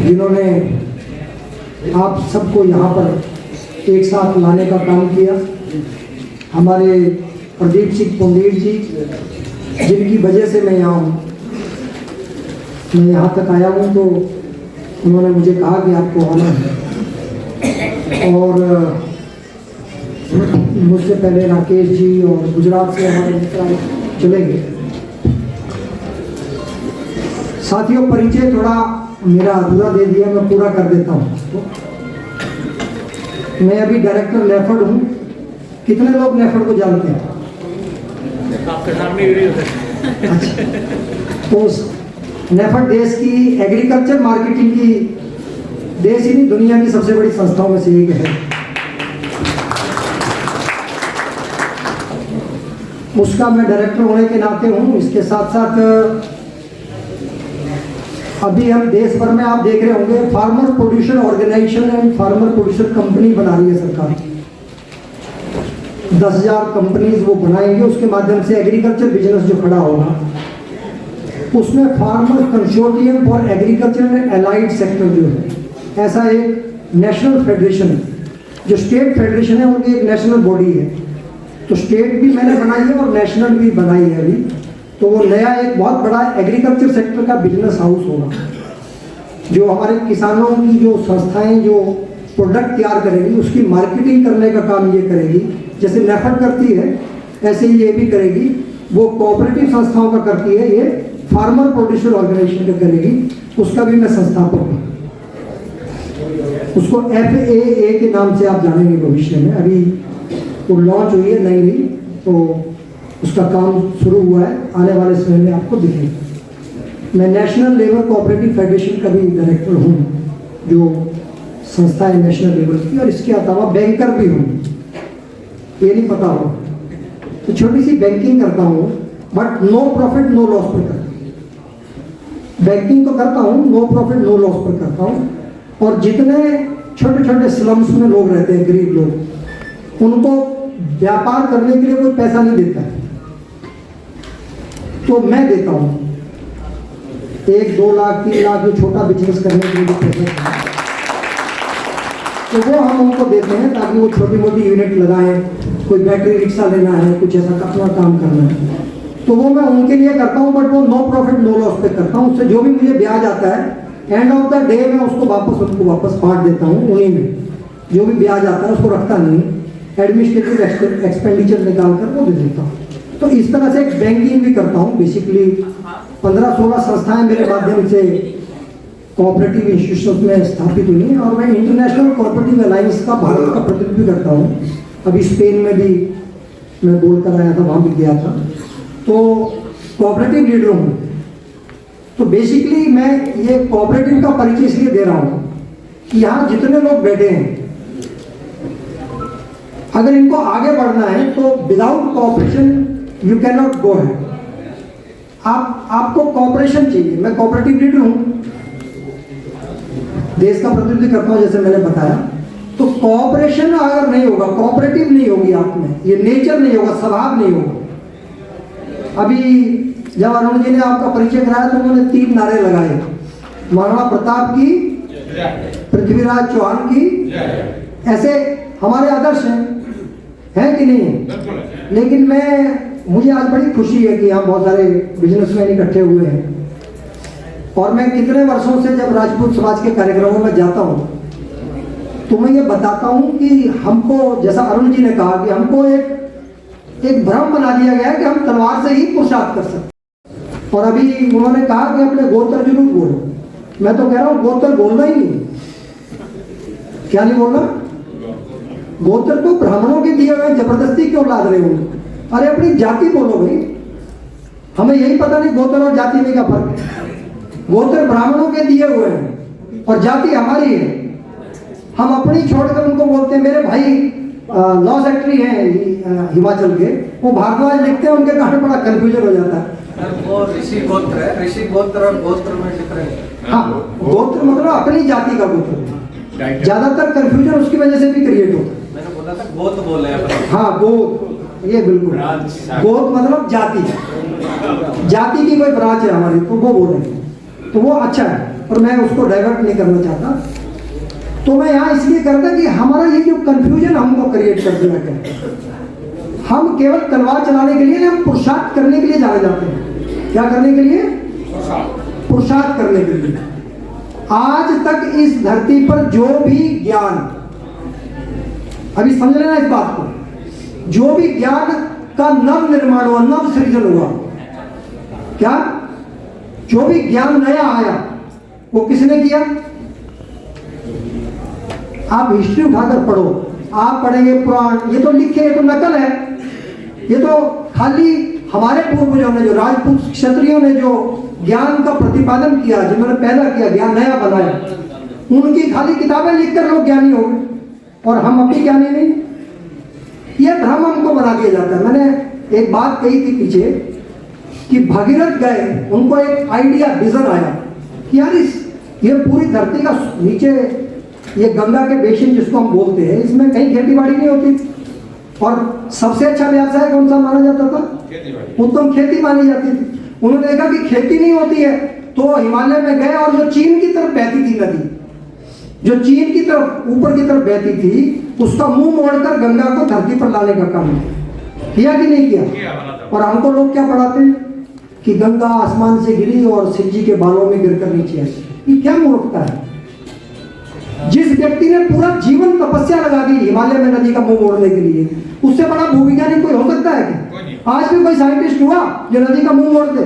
Speaker 5: जिन्होंने आप सबको यहाँ पर एक साथ लाने का काम किया। हमारे प्रदीप सिंह पुंडीर जी, जिनकी वजह से मैं यहाँ हूँ, मैं यहाँ तक आया हूँ, तो उन्होंने मुझे कहा कि आपको आना है। और मुझसे पहले राकेश जी और गुजरात से हमारे मित्र चले गए। साथियों, परिचय थोड़ा मेरा अधूरा दे दिया, मैं पूरा कर देता हूँ। मैं अभी डायरेक्टर नेफर्ड हूँ। कितने लोग नेफर्ड को जानते हैं?
Speaker 16: आपके सामने
Speaker 5: अच्छा, तो नेफर्ड देश की एग्रीकल्चर मार्केटिंग की, देश ही नहीं दुनिया की सबसे बड़ी संस्थाओं में से एक है। उसका मैं डायरेक्टर होने के नाते हूँ। इसके साथ साथ अभी हम देश भर में, आप देख रहे होंगे, farmer producer organisation and farmer producer company बना रही है सरकार। 10,000 कंपनीज वो बनाएंगे, उसके माध्यम से एग्रीकल्चर बिजनेस जो खड़ा होगा, उसमें farmer consortium for agriculture and allied sector जो है, ऐसा एक नेशनल फेडरेशन है। जो स्टेट फेडरेशन है उनकी एक नेशनल बॉडी है, तो स्टेट भी मैंने बनाई है और नेशनल भी बनाई है अभी। तो वो नया एक बहुत बड़ा एग्रीकल्चर सेक्टर का बिजनेस हाउस होगा, जो हमारे किसानों की जो संस्थाएं जो प्रोडक्ट तैयार करेगी, उसकी मार्केटिंग करने का काम ये करेगी। जैसे नेफर्ड करती है, ऐसे ही ये भी करेगी। वो कोऑपरेटिव संस्थाओं का करती है, ये फार्मर प्रोड्यूसर ऑर्गेनाइजेशन का करेगी। उसका भी मैं संस्थापक हूँ। उसको FAA के नाम से आप जानेंगे भविष्य में। अभी वो लॉन्च हुई है नई, तो उसका काम शुरू हुआ है, आने वाले समय में आपको दिखेगा। मैं नेशनल लेबर कोऑपरेटिव फेडरेशन का भी डायरेक्टर हूँ, जो संस्था है नेशनल लेवल की, और इसके अलावा बैंकर भी हूँ। ये नहीं पता हो तो छोटी सी बैंकिंग करता हूँ, but no profit no loss पर करता हूँ। बैंकिंग तो करता हूँ, नो प्रॉफिट नो लॉस पर करता हूँ। और जितने छोटे छोटे स्लम्स में लोग रहते हैं, गरीब लोग, उनको व्यापार करने के लिए कोई पैसा नहीं देता है, तो मैं देता हूँ 1-2 लाख 3 लाख जो छोटा बिजनेस करने के लिए पैसा, तो वो हम उनको देते हैं ताकि वो छोटी मोटी यूनिट लगाएं। कोई बैटरी रिक्शा लेना है, कुछ ऐसा अपना काम करना है, तो वो मैं उनके लिए करता हूँ, बट वो नो प्रॉफिट नो लॉस पे करता हूँ। उससे जो भी मुझे ब्याज आता है, एंड ऑफ द डे मैं उसको उनको वापस बांट देता हूँ। उन्हीं में जो भी ब्याज आता है उसको रखता नहीं, एडमिनिस्ट्रेटिव एक्सपेंडिचर निकाल कर वो दे देता हूँ। तो इस तरह से बैंकिंग भी करता हूँ। बेसिकली 15-16 संस्थाएं मेरे माध्यम से कोऑपरेटिव इंस्टीट्यूशन में स्थापित हुई हैं, और मैं इंटरनेशनल कोऑपरेटिव अलायंस का भारत का प्रतिनिधित्व करता हूँ। अभी स्पेन में भी मैं बोल कर आया था, वहाँ भी गया था। तो कोऑपरेटिव लीडर हूँ। तो बेसिकली मैं ये कोऑपरेटिव का परिचय इसलिए दे रहा हूँ कि यहाँ जितने लोग बैठे हैं, अगर इनको आगे बढ़ना है तो without cooperation you can not go है। आपको कोऑपरेशन चाहिए। मैं कोऑपरेटिव लीडर हूं, देश का प्रतिनिधित्व करता हूं जैसे मैंने बताया। तो कोऑपरेशन अगर नहीं होगा, कोऑपरेटिव नहीं होगी आप में, ये नेचर नहीं होगा, स्वभाव नहीं होगा। अभी जब अरुण जी ने आपका परिचय कराया तो उन्होंने 3 नारे लगाए, महाराणा प्रताप की, पृथ्वीराज चौहान की, ऐसे हमारे आदर्श हैं कि नहीं। लेकिन मुझे आज बड़ी खुशी है कि यहाँ बहुत सारे बिजनेसमैन इकट्ठे हुए हैं और मैं कितने वर्षों से जब राजपूत समाज के कार्यक्रमों में जाता हूँ तो मैं ये बताता हूँ कि हमको, जैसा अरुण जी ने कहा कि हमको एक भ्रम बना दिया गया है कि हम तलवार से ही पुरुषार्थ कर सकते। और अभी उन्होंने कहा कि अपने गोत्र जरूर बोलो, मैं तो कह रहा हूँ गोत्र बोलना ही नहीं। क्या नहीं बोलना? गोत्र तो ब्राह्मणों के दिए हुए जबरदस्ती क्यों लाद रहे हो? अरे अपनी जाति बोलो भाई। हमें यही पता नहीं गोत्र और जाति में क्या फर्क है। गोत्र ब्राह्मणों के दिए हुए हैं और जाति हमारी है। हम अपनी छोड़कर उनको बोलते हैं। मेरे भाई लॉ सेक्रेटरी हैं हिमाचल के, वो भारद्वाज लिखते हैं, उनके कारण बड़ा कंफ्यूजन हो जाता है।
Speaker 3: वो ऋषि गोत्र है, ऋषि गोत्र और गोत्र में डिफरेंस।
Speaker 5: हाँ, गोत्र मतलब अपनी जाति का गोत्र। ज्यादातर कंफ्यूजन उसकी वजह से भी क्रिएट होता है।
Speaker 3: मैंने बोला था गोत्र बोले हैं।
Speaker 5: हाँ, गोत्र, ये बिल्कुल गोत्र मतलब जाति, जाति की कोई ब्रांच है हमारी, तो वो बोल रहे हैं, तो वो अच्छा है और मैं उसको डाइवर्ट नहीं करना चाहता। तो मैं यहाँ इसलिए करता कि हमारा ये जो कंफ्यूजन हमको क्रिएट कर दिया गया। हम केवल तलवार चलाने के लिए नहीं, हम पुरुषार्थ करने के लिए जाने जाते हैं। क्या करने के लिए? पुरुषार्थ करने के लिए। आज तक इस धरती पर जो भी ज्ञान, अभी समझ लेना इस बात को, जो भी ज्ञान का नव निर्माण हुआ, नव सृजन हुआ, क्या जो भी ज्ञान नया आया वो किसने किया? आप हिस्ट्री उठाकर पढ़ो, आप पढ़ेंगे पुराण, ये तो लिखे, ये तो नकल है, ये तो खाली हमारे पूर्वजों ने, जो राजपूत क्षत्रियों ने जो ज्ञान का प्रतिपादन किया, जिन्होंने पैदा किया, ज्ञान नया बनाया, उनकी खाली किताबें लिखकर लोग ज्ञानी हो गए और हम अपनी ज्ञानी नहीं। ये भ्रम हमको बना दिया जाता है। मैंने एक बात कही थी पीछे कि भगीरथ गए, उनको एक आइडिया, विजन आया कि यार ये पूरी धरती का नीचे, ये गंगा के बेसिन जिसको हम बोलते हैं, इसमें कहीं खेती बाड़ी नहीं होती और सबसे अच्छा व्यवसाय कौन सा माना जाता था? उत्तम खेती मानी जाती थी। उन्होंने देखा कि खेती नहीं होती है तो हिमालय में गए और जो चीन की तरफ बहती थी नदी, जो चीन की तरफ ऊपर की तरफ बहती थी, उसका मुंह मोड़कर गंगा को धरती पर लाने का काम किया कि नहीं किया? और हमको लोग क्या पढ़ाते हैं कि गंगा आसमान से गिरी और शिव जी के बालों में गिरकर नीचे आई। ये क्या मूर्खता है? जिस व्यक्ति ने पूरा जीवन तपस्या लगा दी हिमालय में नदी का मुंह मोड़ने के लिए, उससे बड़ा भूविज्ञानी कोई हो सकता है क्या? आज भी कोई साइंटिस्ट हुआ जो नदी का मुंह मोड़ दे?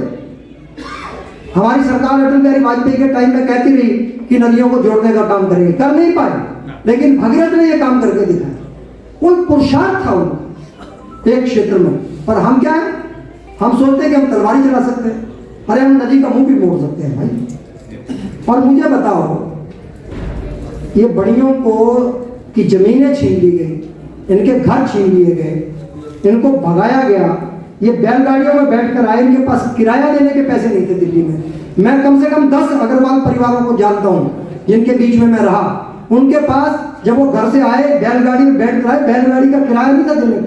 Speaker 5: हमारी सरकार अटल बिहारी वाजपेयी के टाइम में कहती रही कि नदियों को जोड़ने का काम करेंगे, कर नहीं पाए, लेकिन भगीरथ ने यह काम करके दिखाया। कोई पुरुषार्थ था उनका एक क्षेत्र में। पर हम क्या है, हम सोचते हैं कि हम तलवारी चला सकते हैं। अरे हम नदी का मुंह भी मोड़ सकते हैं भाई। और मुझे बताओ, ये बड़ियों को की जमीनें छीन ली गई, इनके घर छीन लिए गए, इनको भगाया गया, ये बैलगाड़ियों में बैठकर आए, इनके पास किराया देने के पैसे नहीं थे दिल्ली में। मैं कम से कम 10 अग्रवाल परिवारों को जानता हूँ जिनके बीच में मैं रहा। उनके पास जब वो घर से आए, बैलगाड़ी में बैठकर आए, बैलगाड़ी का किराया नहीं था देने।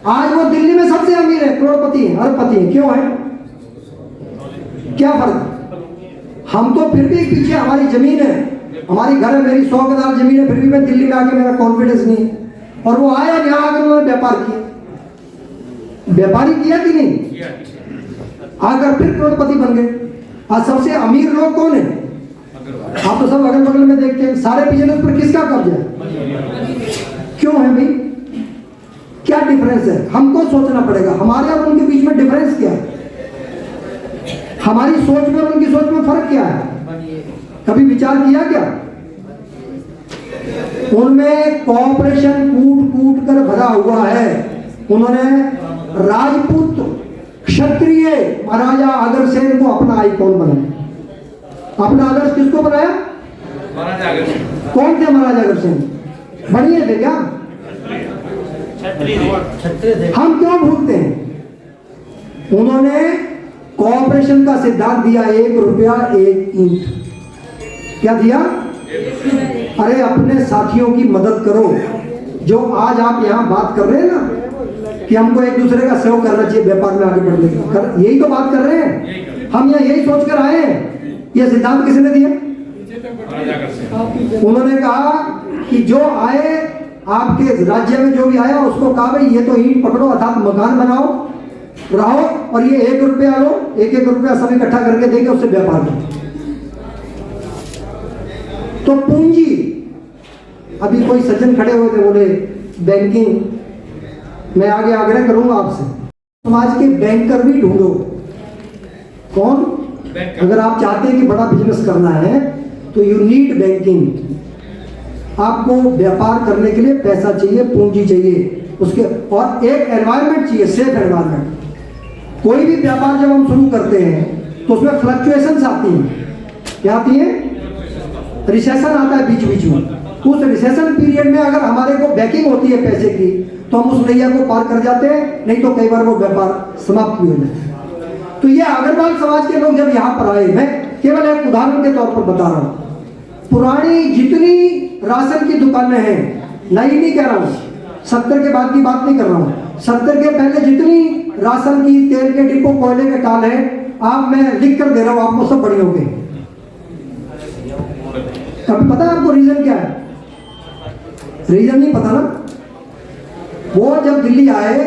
Speaker 5: आज वो दिल्ली में सबसे अमीर है, करोड़पति है, अरबपति है। क्यों है? क्या फर्क? हम तो फिर भी पीछे, हमारी जमीन है, हमारी घर है, मेरी 100 गज जमीन है, फिर भी मैं दिल्ली में आके मेरा कॉन्फिडेंस नहीं है। और वो आया यहाँ आकर उन्होंने व्यापार किया, व्यापारी किया कि नहीं? आकर फिर करोड़पति बन गए। आज सबसे अमीर लोग कौन है? आप तो सब अगल बगल में देखते हैं, सारे बिजनेस पर किसका कब्जा है? क्यों है भाई? क्या डिफरेंस है? हमको सोचना पड़ेगा, हमारे और उनके बीच में डिफरेंस क्या है, हमारी सोच में और उनकी सोच में फर्क क्या है? कभी विचार किया क्या? उनमें कॉपरेशन कूट कूट कर भरा हुआ है। उन्होंने राजपूत क्षत्रिय महाराजा अग्रसेन को अपना आइकॉन बनाया। अपना आदर्श किसको बनाया? कौन थे महाराजा अग्रसेन? बढ़िया थे क्या? हम क्यों भूलते हैं? उन्होंने कोऑपरेशन का सिद्धांत दिया, 1 रुपया 1 ईंट। क्या दिया? अरे अपने साथियों की मदद करो। जो आज आप यहाँ बात कर रहे हैं ना कि हमको एक दूसरे का सहयोग करना चाहिए व्यापार में आगे बढ़ने की, यही तो बात कर रहे हैं हम। यहाँ यही सोच कर आए हैं। ये सिद्धांत किसने दिया? उन्होंने कहा कि जो आए आपके राज्य में, जो भी आया उसको कहा भाई ये तो ईंट पकड़ो अर्थात मकान बनाओ, रहो, और ये 1 रुपया लो, 1-1 रुपया सब इकट्ठा करके देंगे, उससे व्यापार करो। तो पूंजी, अभी कोई सज्जन खड़े हुए थे, बोले बैंकिंग, मैं आगे आग्रह करूंगा आपसे, समाज के बैंकर भी ढूंढो। कौन? अगर आप चाहते हैं कि बड़ा बिजनेस करना है तो यू नीड बैंकिंग। आपको व्यापार करने के लिए पैसा चाहिए, पूंजी चाहिए, उसके और एक एनवायरनमेंट चाहिए, सेफ एनवायरनमेंट। कोई भी व्यापार जब हम शुरू करते हैं तो उसमें फ्लक्चुएशंस आती हैं। क्या आती है? रिसेशन आता है बीच बीच में। उस रिसेशन पीरियड में अगर हमारे को बैकिंग होती है पैसे की तो हम उस नैया को पार कर जाते हैं, नहीं तो कई बार वो व्यापार समाप्त भी हो जाता है। तो ये अग्रवाल समाज के लोग जब यहाँ पर आए, मैं केवल एक उदाहरण के तौर पर बता रहा हूँ, पुरानी जितनी राशन की दुकानें हैं, नई नहीं कह रहा हूँ, 70 के बाद की बात नहीं कर रहा हूँ, 70 के पहले जितनी राशन की, तेल के डिपो, कोयले के टाल है, आप मैं लिख कर दे रहा हूँ आपको, सब बड़ी हो गई। कभी पता है आपको रीजन क्या है? रीजन नहीं पता ना। वो जब दिल्ली आए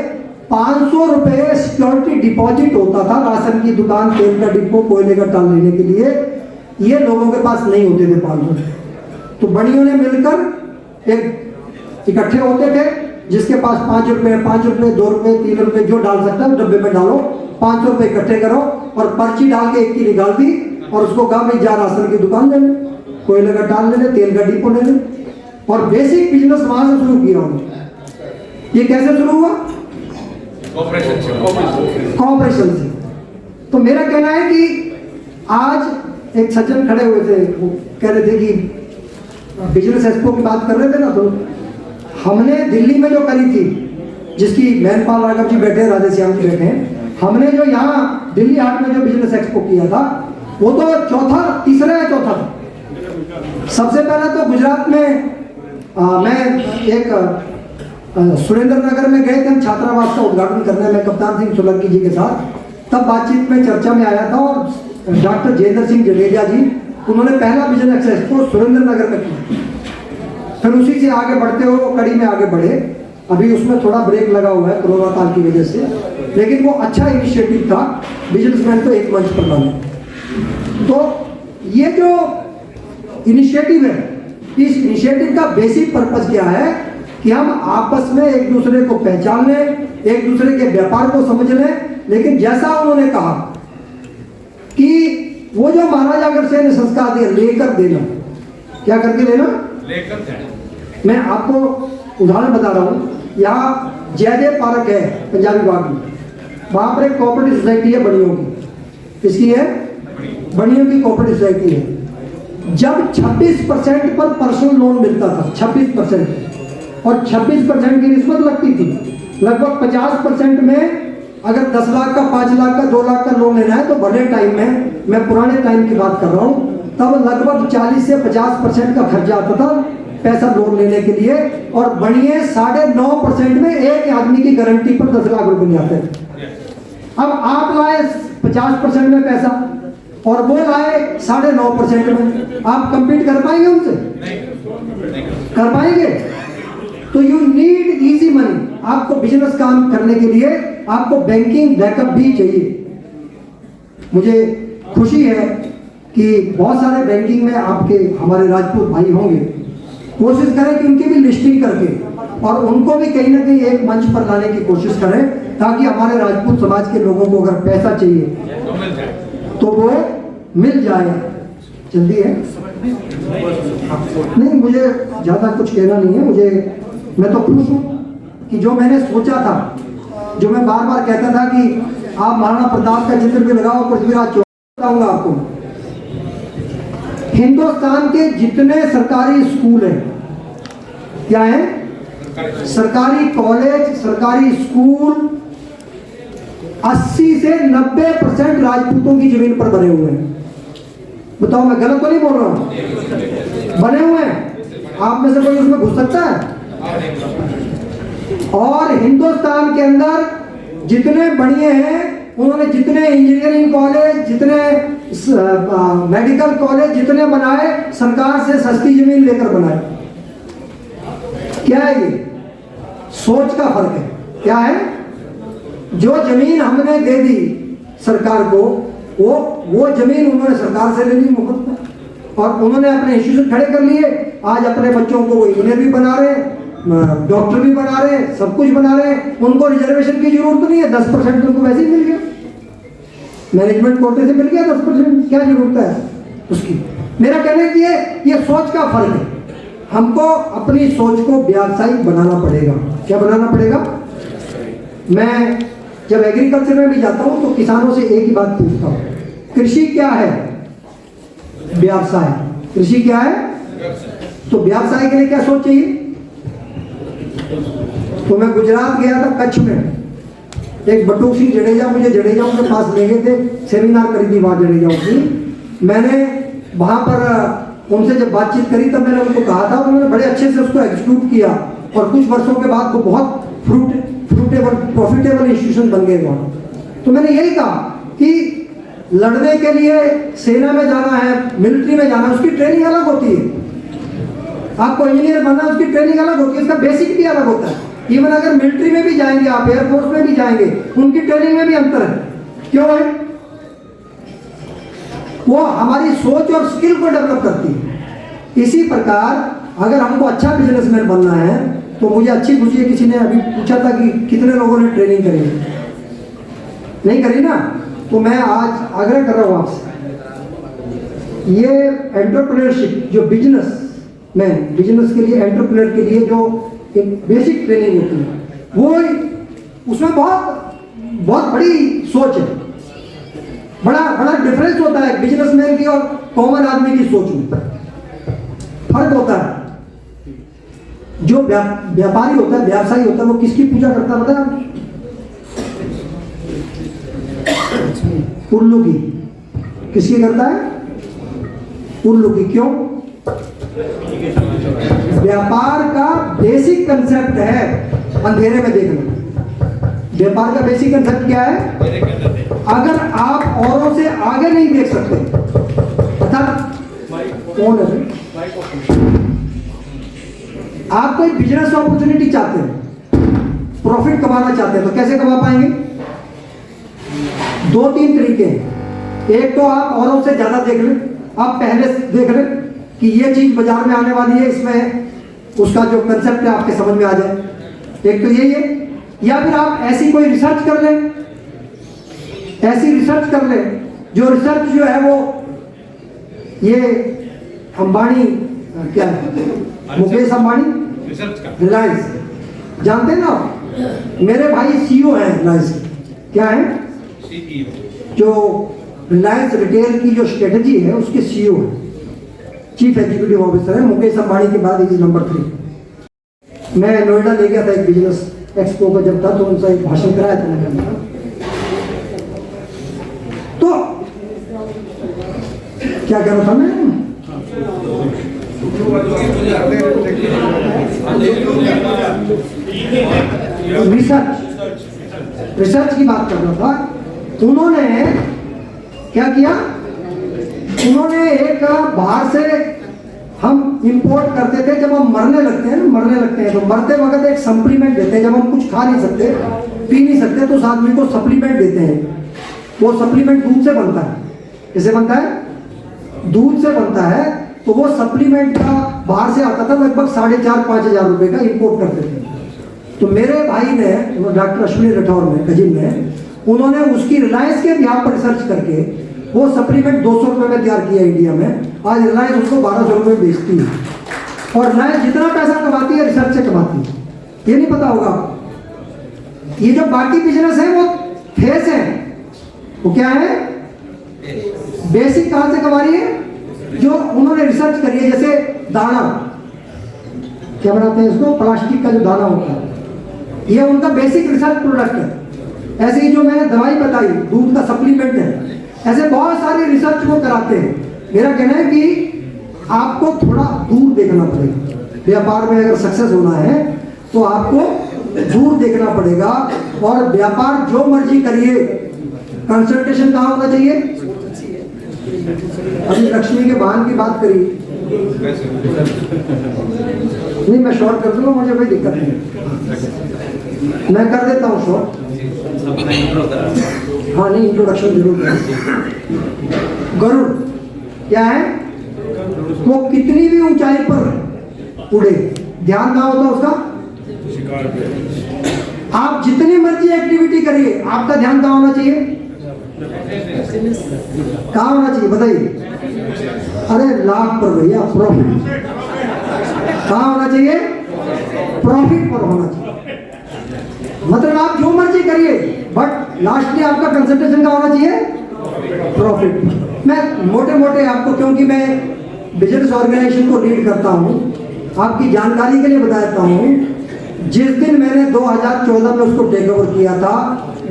Speaker 5: 500 रुपए सिक्योरिटी डिपॉजिट होता था राशन की दुकान, तेल का डिपो, कोयले का टाल लेने के लिए। ये लोगों के पास नहीं होते थे 500। तो बड़ियों ने मिलकर एक इकट्ठे होते थे, जिसके पास 5 रुपए, 5 रुपए, 2 रुपए, 3 रुपए जो डाल सकता है डब्बे में डालो, 500 रुपए इकट्ठे करो और पर्ची डाल के एक की निकाल दी और उसको कहा भाई जा राशन की दुकान ले ले, कोयले का टाल ले ले, तेल का डिपो ले ले। और बेसिक बिजनेस वहां से शुरू किया उन्होंने। ये कैसे शुरू हुआ? कॉर्पोरेशन से। तो मेरा कहना है कि आज एक सज्जन खड़े हुए थे, वो कह रहे थे कि बिजनेस एक्सपो की बात कर रहे थे ना, तो हमने दिल्ली में जो करी थी, जिसकी महनपाल राघव जी बैठे, राधे श्याम जी बैठे हैं, हमने जो यहाँ दिल्ली हाट में जो बिजनेस एक्सपो किया था वो तो तीसरा या चौथा था। सबसे पहले तो गुजरात में मैं एक सुरेंद्र नगर में गए थे हम छात्रावास का उद्घाटन करने में कप्तान सिंह सोलंकी जी के साथ। तब बातचीत में चर्चा में आया था और डॉक्टर जयेंद्र सिंह जडेजा जी, उन्होंने पहला बिजनेस एक्सपो सुरेंद्र नगर में किया। फिर उसी से आगे बढ़ते हुए वो कड़ी में आगे बढ़े। अभी उसमें थोड़ा ब्रेक लगा हुआ है कोरोना काल की वजह से, लेकिन वो अच्छा इनिशिएटिव था, बिजनेसमैन को एक मंच पर लाना। तो ये जो इनिशिएटिव है, इस इनिशिएटिव का बेसिक पर्पस क्या है कि हम आपस में एक दूसरे को पहचान लें, एक दूसरे के व्यापार को समझ लें। लेकिन जैसा उन्होंने कहा कि वो जो महाराजा अग्रसेन ने संस्कार दिया, लेकर देना, क्या करके देना? लेकर देना। मैं आपको उदाहरण बता रहा हूँ। यहाँ जयदेव पार्क है पंजाबी बाग में, वहां पर एक कोऑपरेटिव सोसाइटी है बड़ियों की। इसकी है बड़ियों की कोऑपरेटिव सोसाइटी है। जब 26% पर पर्सनल लोन मिलता था, 26%, और 26% की रिश्वत लगती थी। लगभग 50% में अगर 10 लाख का, 5 लाख का, 2 लाख का लोन लेना है तो बड़े टाइम में, मैं पुराने टाइम की बात कर रहा हूँ, तब लगभग 40 से 50% का खर्चा आता था पैसा लोन लेने के लिए। और बढ़िए 9.5% में एक आदमी की गारंटी पर 10 लाख रुपए आते थे। अब आप लाए 50% में पैसा और वो लाए 9.5% में, आप कंपीट कर पाएंगे उनसे? कर पाएंगे? तो यू नीड इजी मनी। आपको बिजनेस काम करने के लिए आपको बैंकिंग बैकअप भी चाहिए। मुझे खुशी है कि बहुत सारे बैंकिंग में आपके हमारे राजपूत भाई होंगे। कोशिश करें कि उनकी भी लिस्टिंग करके और उनको भी कहीं ना कहीं एक मंच पर लाने की कोशिश करें, ताकि हमारे राजपूत समाज के लोगों को अगर पैसा चाहिए तो वो मिल जाए। जल्दी है नहीं, मुझे ज़्यादा कुछ कहना नहीं है। मैं तो खुश हूँ कि जो मैंने सोचा था, जो मैं बार बार कहता था कि आप महाराणा प्रताप का चित्र भी लगाओ, पृथ्वीराज चौहान बताऊंगा आपको। हिंदुस्तान के जितने सरकारी स्कूल हैं, क्या है? सरकारी कॉलेज, सरकारी स्कूल 80 से 90% राजपूतों की जमीन पर बने हुए हैं। बताओ मैं गलत तो नहीं बोल रहा हूं? बने हुए हैं। आप में से कोई उसमें घुस सकता है? और हिंदुस्तान के अंदर जितने बढ़िए हैं, उन्होंने जितने इंजीनियरिंग कॉलेज, जितने मेडिकल कॉलेज जितने बनाए, सरकार से सस्ती जमीन लेकर बनाए। क्या है ये? सोच का फर्क है। क्या है? जो जमीन हमने दे दी सरकार को, वो जमीन उन्होंने सरकार से ले ली मुफ्त में, और उन्होंने अपने इंस्टीट्यूट खड़े कर लिए। आज अपने बच्चों को वो इंजीनियर भी बना रहे हैं, डॉक्टर भी बना रहे हैं, सब कुछ बना रहे हैं। उनको रिजर्वेशन की जरूरत नहीं है, 10% उनको वैसे ही मिल गया, मैनेजमेंट कोटे से मिल गया 10%। क्या जरूरत है उसकी? मेरा कहना है कि ये सोच का फर्क है। हमको अपनी सोच को व्यावसायिक बनाना पड़ेगा। क्या बनाना पड़ेगा? मैं जब एग्रीकल्चर में भी जाता हूं तो किसानों से एक ही बात पूछता हूं, कृषि क्या है? व्यवसाय। कृषि क्या है? तो व्यवसाय के लिए क्या सोच चाहिए? तो मैं गुजरात गया था, कच्छ में एक बटूक सिंह जडेजा, मुझे जडेजा के पास ले गए थे, सेमिनार करी थी वहां जडेजा की। मैंने वहां पर उनसे जब बातचीत करी तब मैंने उनको कहा था, उन्होंने बड़े अच्छे से उसको एग्जीक्यूट किया, और कुछ वर्षों के बाद वो बहुत फ्रूटेबल प्रॉफिटेबल इंस्टीट्यूशन बन गए वहां। तो मैंने यही कहा कि लड़ने के लिए सेना में जाना है, मिलिट्री में जाना है, उसकी ट्रेनिंग अलग होती है। आपको इंजीनियर बनना है, उसकी ट्रेनिंग अलग होती है, उसका बेसिक भी अलग होता है। इवन अगर मिलिट्री में भी जाएंगे आप, एयरफोर्स में भी जाएंगे, उनकी ट्रेनिंग में भी अंतर है। क्यों है? वो हमारी सोच और स्किल को डेवलप करती है। इसी प्रकार अगर हमको अच्छा बिजनेसमैन बनना है तो मुझे अच्छी खुशी, किसी ने अभी पूछा था कि कितने लोगों ने ट्रेनिंग करी, नहीं करी ना? तो मैं आज आग्रह कर रहा हूं आपसे, ये एंटरप्रेन्योरशिप जो बिजनेस के लिए, एंटरप्रेन्योर के लिए जो एक बेसिक ट्रेनिंग होती है, वो उसमें बहुत बड़ी सोच है। बड़ा डिफरेंस होता है बिजनेसमैन की और कॉमन आदमी की सोच में, फर्क होता है। जो व्यापारी होता है, व्यवसायी होता है, वो किसकी पूजा करता है पता है? उल्लू की। किसकी करता है? उल्लू की। क्यों? व्यापार का बेसिक कंसेप्ट है अंधेरे में देखना। व्यापार का बेसिक कंसेप्ट क्या है? अगर आप औरों से आगे नहीं देख सकते, अर्थात कौन है? आप कोई बिजनेस अपॉर्चुनिटी चाहते हैं, प्रॉफिट कमाना चाहते हैं, तो कैसे कमा पाएंगे? 2-3 तरीके हैं। एक तो आप औरों से ज्यादा देख लें, आप पहले देख लें कि ये चीज बाजार में आने वाली है, इसमें उसका जो कंसेप्ट है आपके समझ में आ जाए। एक तो यही है। या फिर आप ऐसी कोई रिसर्च कर लें, जो रिसर्च जो है वो ये अंबानी, क्या है, मुकेश अंबानी, रिलायंस, जानते हैं ना आप? मेरे भाई सीईओ हैं रिलायंस। क्या है? जो रिलायंस रिटेल की जो स्ट्रेटजी है उसके सीईओ है, चीफ एग्जीक्यूटिव ऑफिसर है। मुकेश अंबानी के बाद इज नंबर 3। मैं नोएडा ले गया था एक बिजनेस एक्सपो का जब था, तो उनसे एक भाषण कराया था मैंने। तो क्या कह रहा था मैं? रिसर्च की बात कर रहा था। उन्होंने क्या किया? उन्होंने एक बाहर से हम इंपोर्ट करते थे, जब हम मरने लगते हैं तो मरते वक्त एक सप्लीमेंट देते हैं। जब हम कुछ खा नहीं सकते, पी नहीं सकते, तो उस आदमी को सप्लीमेंट देते हैं। वो सप्लीमेंट दूध से बनता है। किससे बनता है? दूध से बनता है। तो वो सप्लीमेंट का बाहर से आता था, लगभग 4,500-5 हजार रुपए का इंपोर्ट करते थे। तो मेरे भाई ने, डॉक्टर अश्विनी राठौर ने, कजिन ने, उन्होंने उसकी रिलायंस के बिहार पर रिसर्च करके वो सप्लीमेंट 200 रुपए में तैयार किया इंडिया में। आज रिलायंस उसको 1200 रुपए बेचती है, और रिलायंस जितना पैसा कमाती है रिसर्च से कमाती है। ये नहीं पता होगा। ये जो बाकी बिजनेस है वो फेस है। वो क्या है? बेसिक कहां से कमा रही है? जो उन्होंने रिसर्च करी है, जैसे दाना, क्या बनाते हैं इसको, प्लास्टिक का जो दाना होता है, ये उनका बेसिक रिसर्च प्रोडक्ट है। ऐसे ही जो मैंने दवाई बताई, दूध का सप्लीमेंट है, ऐसे बहुत सारे रिसर्च वो कराते हैं। मेरा कहना है कि आपको थोड़ा दूर देखना पड़ेगा। व्यापार में अगर सक्सेस होना है तो आपको दूर देखना पड़ेगा, और व्यापार जो मर्जी करिए, कंसंट्रेशन कहाँ होना चाहिए। अभी लक्ष्मी के वाहन की बात करी, नहीं मैं शॉर्ट कर दूंगा, मुझे कोई दिक्कत नहीं, मैं कर देता हूँ शॉर्ट। हाँ नहीं, इंट्रोडक्शन जरूर करें। गरुड़ क्या है, वो कितनी भी ऊंचाई पर उड़े, ध्यान ना होता उसका, आप जितनी मर्जी एक्टिविटी करिए, आपका ध्यान कहाँ होना चाहिए, कहाँ होना चाहिए बताइए। अरे लाभ पर भैया, प्रॉफिट कहाँ होना चाहिए, प्रॉफिट पर होना चाहिए। मतलब आप जो मर्जी करिए, बट लास्टली आपका कंसंट्रेशन कहाँ होना चाहिए, प्रॉफिट। मैं मोटे मोटे आपको, क्योंकि मैं बिजनेस ऑर्गेनाइजेशन को लीड करता हूँ, आपकी जानकारी के लिए बताता हूँ। जिस दिन मैंने 2014 में उसको टेक ओवर किया था,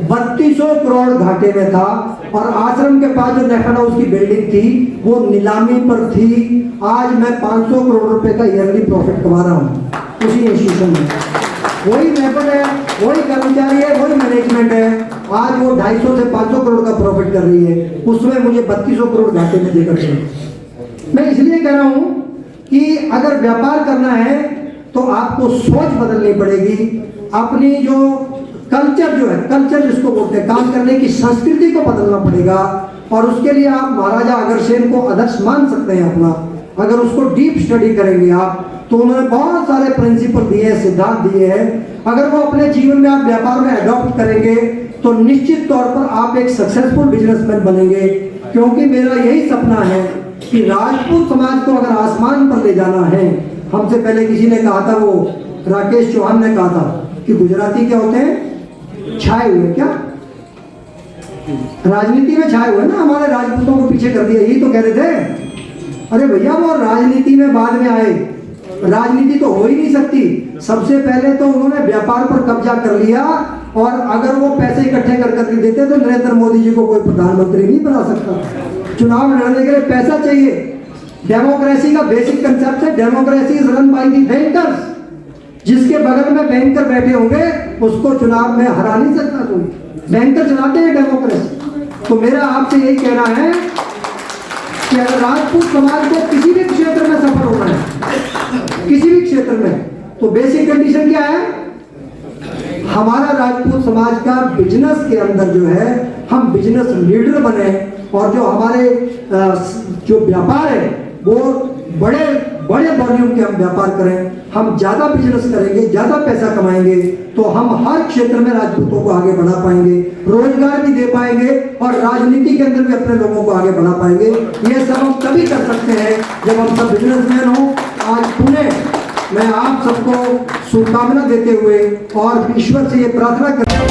Speaker 5: 3200 करोड़ घाटे में था, और आश्रम के पास जो नेफेड हाउस की बिल्डिंग थी वो नीलामी पर थी। आज मैं 500 करोड़ रुपए का ईयरली प्रॉफिट कमा रहा हूँ उसी इंस्टीट्यूशन में। वही मेथड है, वही कर्मचारी है, वही मैनेजमेंट है। आज वो 250 से 500 करोड़ का प्रॉफिट कर रही है, उसमें मुझे 3200 करोड़ घाटे में देकर के। मैं इसलिए कह रहा हूँ कि अगर व्यापार करना है तो आपको सोच बदलनी पड़ेगी। अपनी जो कल्चर जो है, कल्चर जिसको बोलते हैं, काम करने की संस्कृति को बदलना पड़ेगा। और उसके लिए आप महाराजा अग्रसेन को आदर्श मान सकते हैं अपना। अगर उसको डीप स्टडी करेंगे आप, तो उन्होंने बहुत सारे प्रिंसिपल दिए हैं, सिद्धांत दिए हैं। अगर वो अपने जीवन में आप व्यापार में अडॉप्ट करेंगे तो निश्चित तौर पर आप एक सक्सेसफुल बिजनेसमैन बनेंगे। क्योंकि मेरा यही सपना है कि राजपूत समाज को अगर आसमान पर ले जाना है, हमसे पहले किसी ने कहा था, वो राकेश चौहान ने कहा था कि गुजराती क्या होते हैं, छाए हुए। क्या राजनीति में छाए हुए ना, हमारे राजपूतों को पीछे कर दिया, यही तो कह रहे थे। अरे भैया वो राजनीति में बाद में आए, राजनीति तो हो ही नहीं सकती। सबसे पहले तो उन्होंने व्यापार पर कब्जा कर लिया, और अगर वो पैसे इकट्ठे कर देते तो नरेंद्र मोदी जी को कोई प्रधानमंत्री नहीं बना सकता। चुनाव लड़ने के लिए पैसा चाहिए। डेमोक्रेसी का बेसिक कंसेप्ट है, democracy is run by the bankers. जिसके बगल में बैंकर बैठे होंगे उसको चुनाव में हरा नहीं सकता कोई, बैंकर चलाते हैं डेमोक्रेसी। तो मेरा आपसे यही कहना है कि अगर राजपूत समाज को किसी भी क्षेत्र में सफल होना है, किसी भी क्षेत्र में, तो बेसिक कंडीशन क्या है, हमारा राजपूत समाज का बिजनेस के अंदर जो है, हम बिजनेस लीडर बने, और जो हमारे जो व्यापार है वो बड़े वॉल्यूम के हम व्यापार करें। हम ज्यादा बिजनेस करेंगे, ज्यादा पैसा कमाएंगे, तो हम हर क्षेत्र में राजपूतों को आगे बढ़ा पाएंगे, रोजगार भी दे पाएंगे, और राजनीति के अंदर भी अपने लोगों को आगे बढ़ा पाएंगे। ये सब हम तभी कर सकते हैं जब हम सब बिजनेसमैन हों। आज पुणे मैं आप सबको शुभकामना देते हुए और ईश्वर से ये प्रार्थना करता हूँ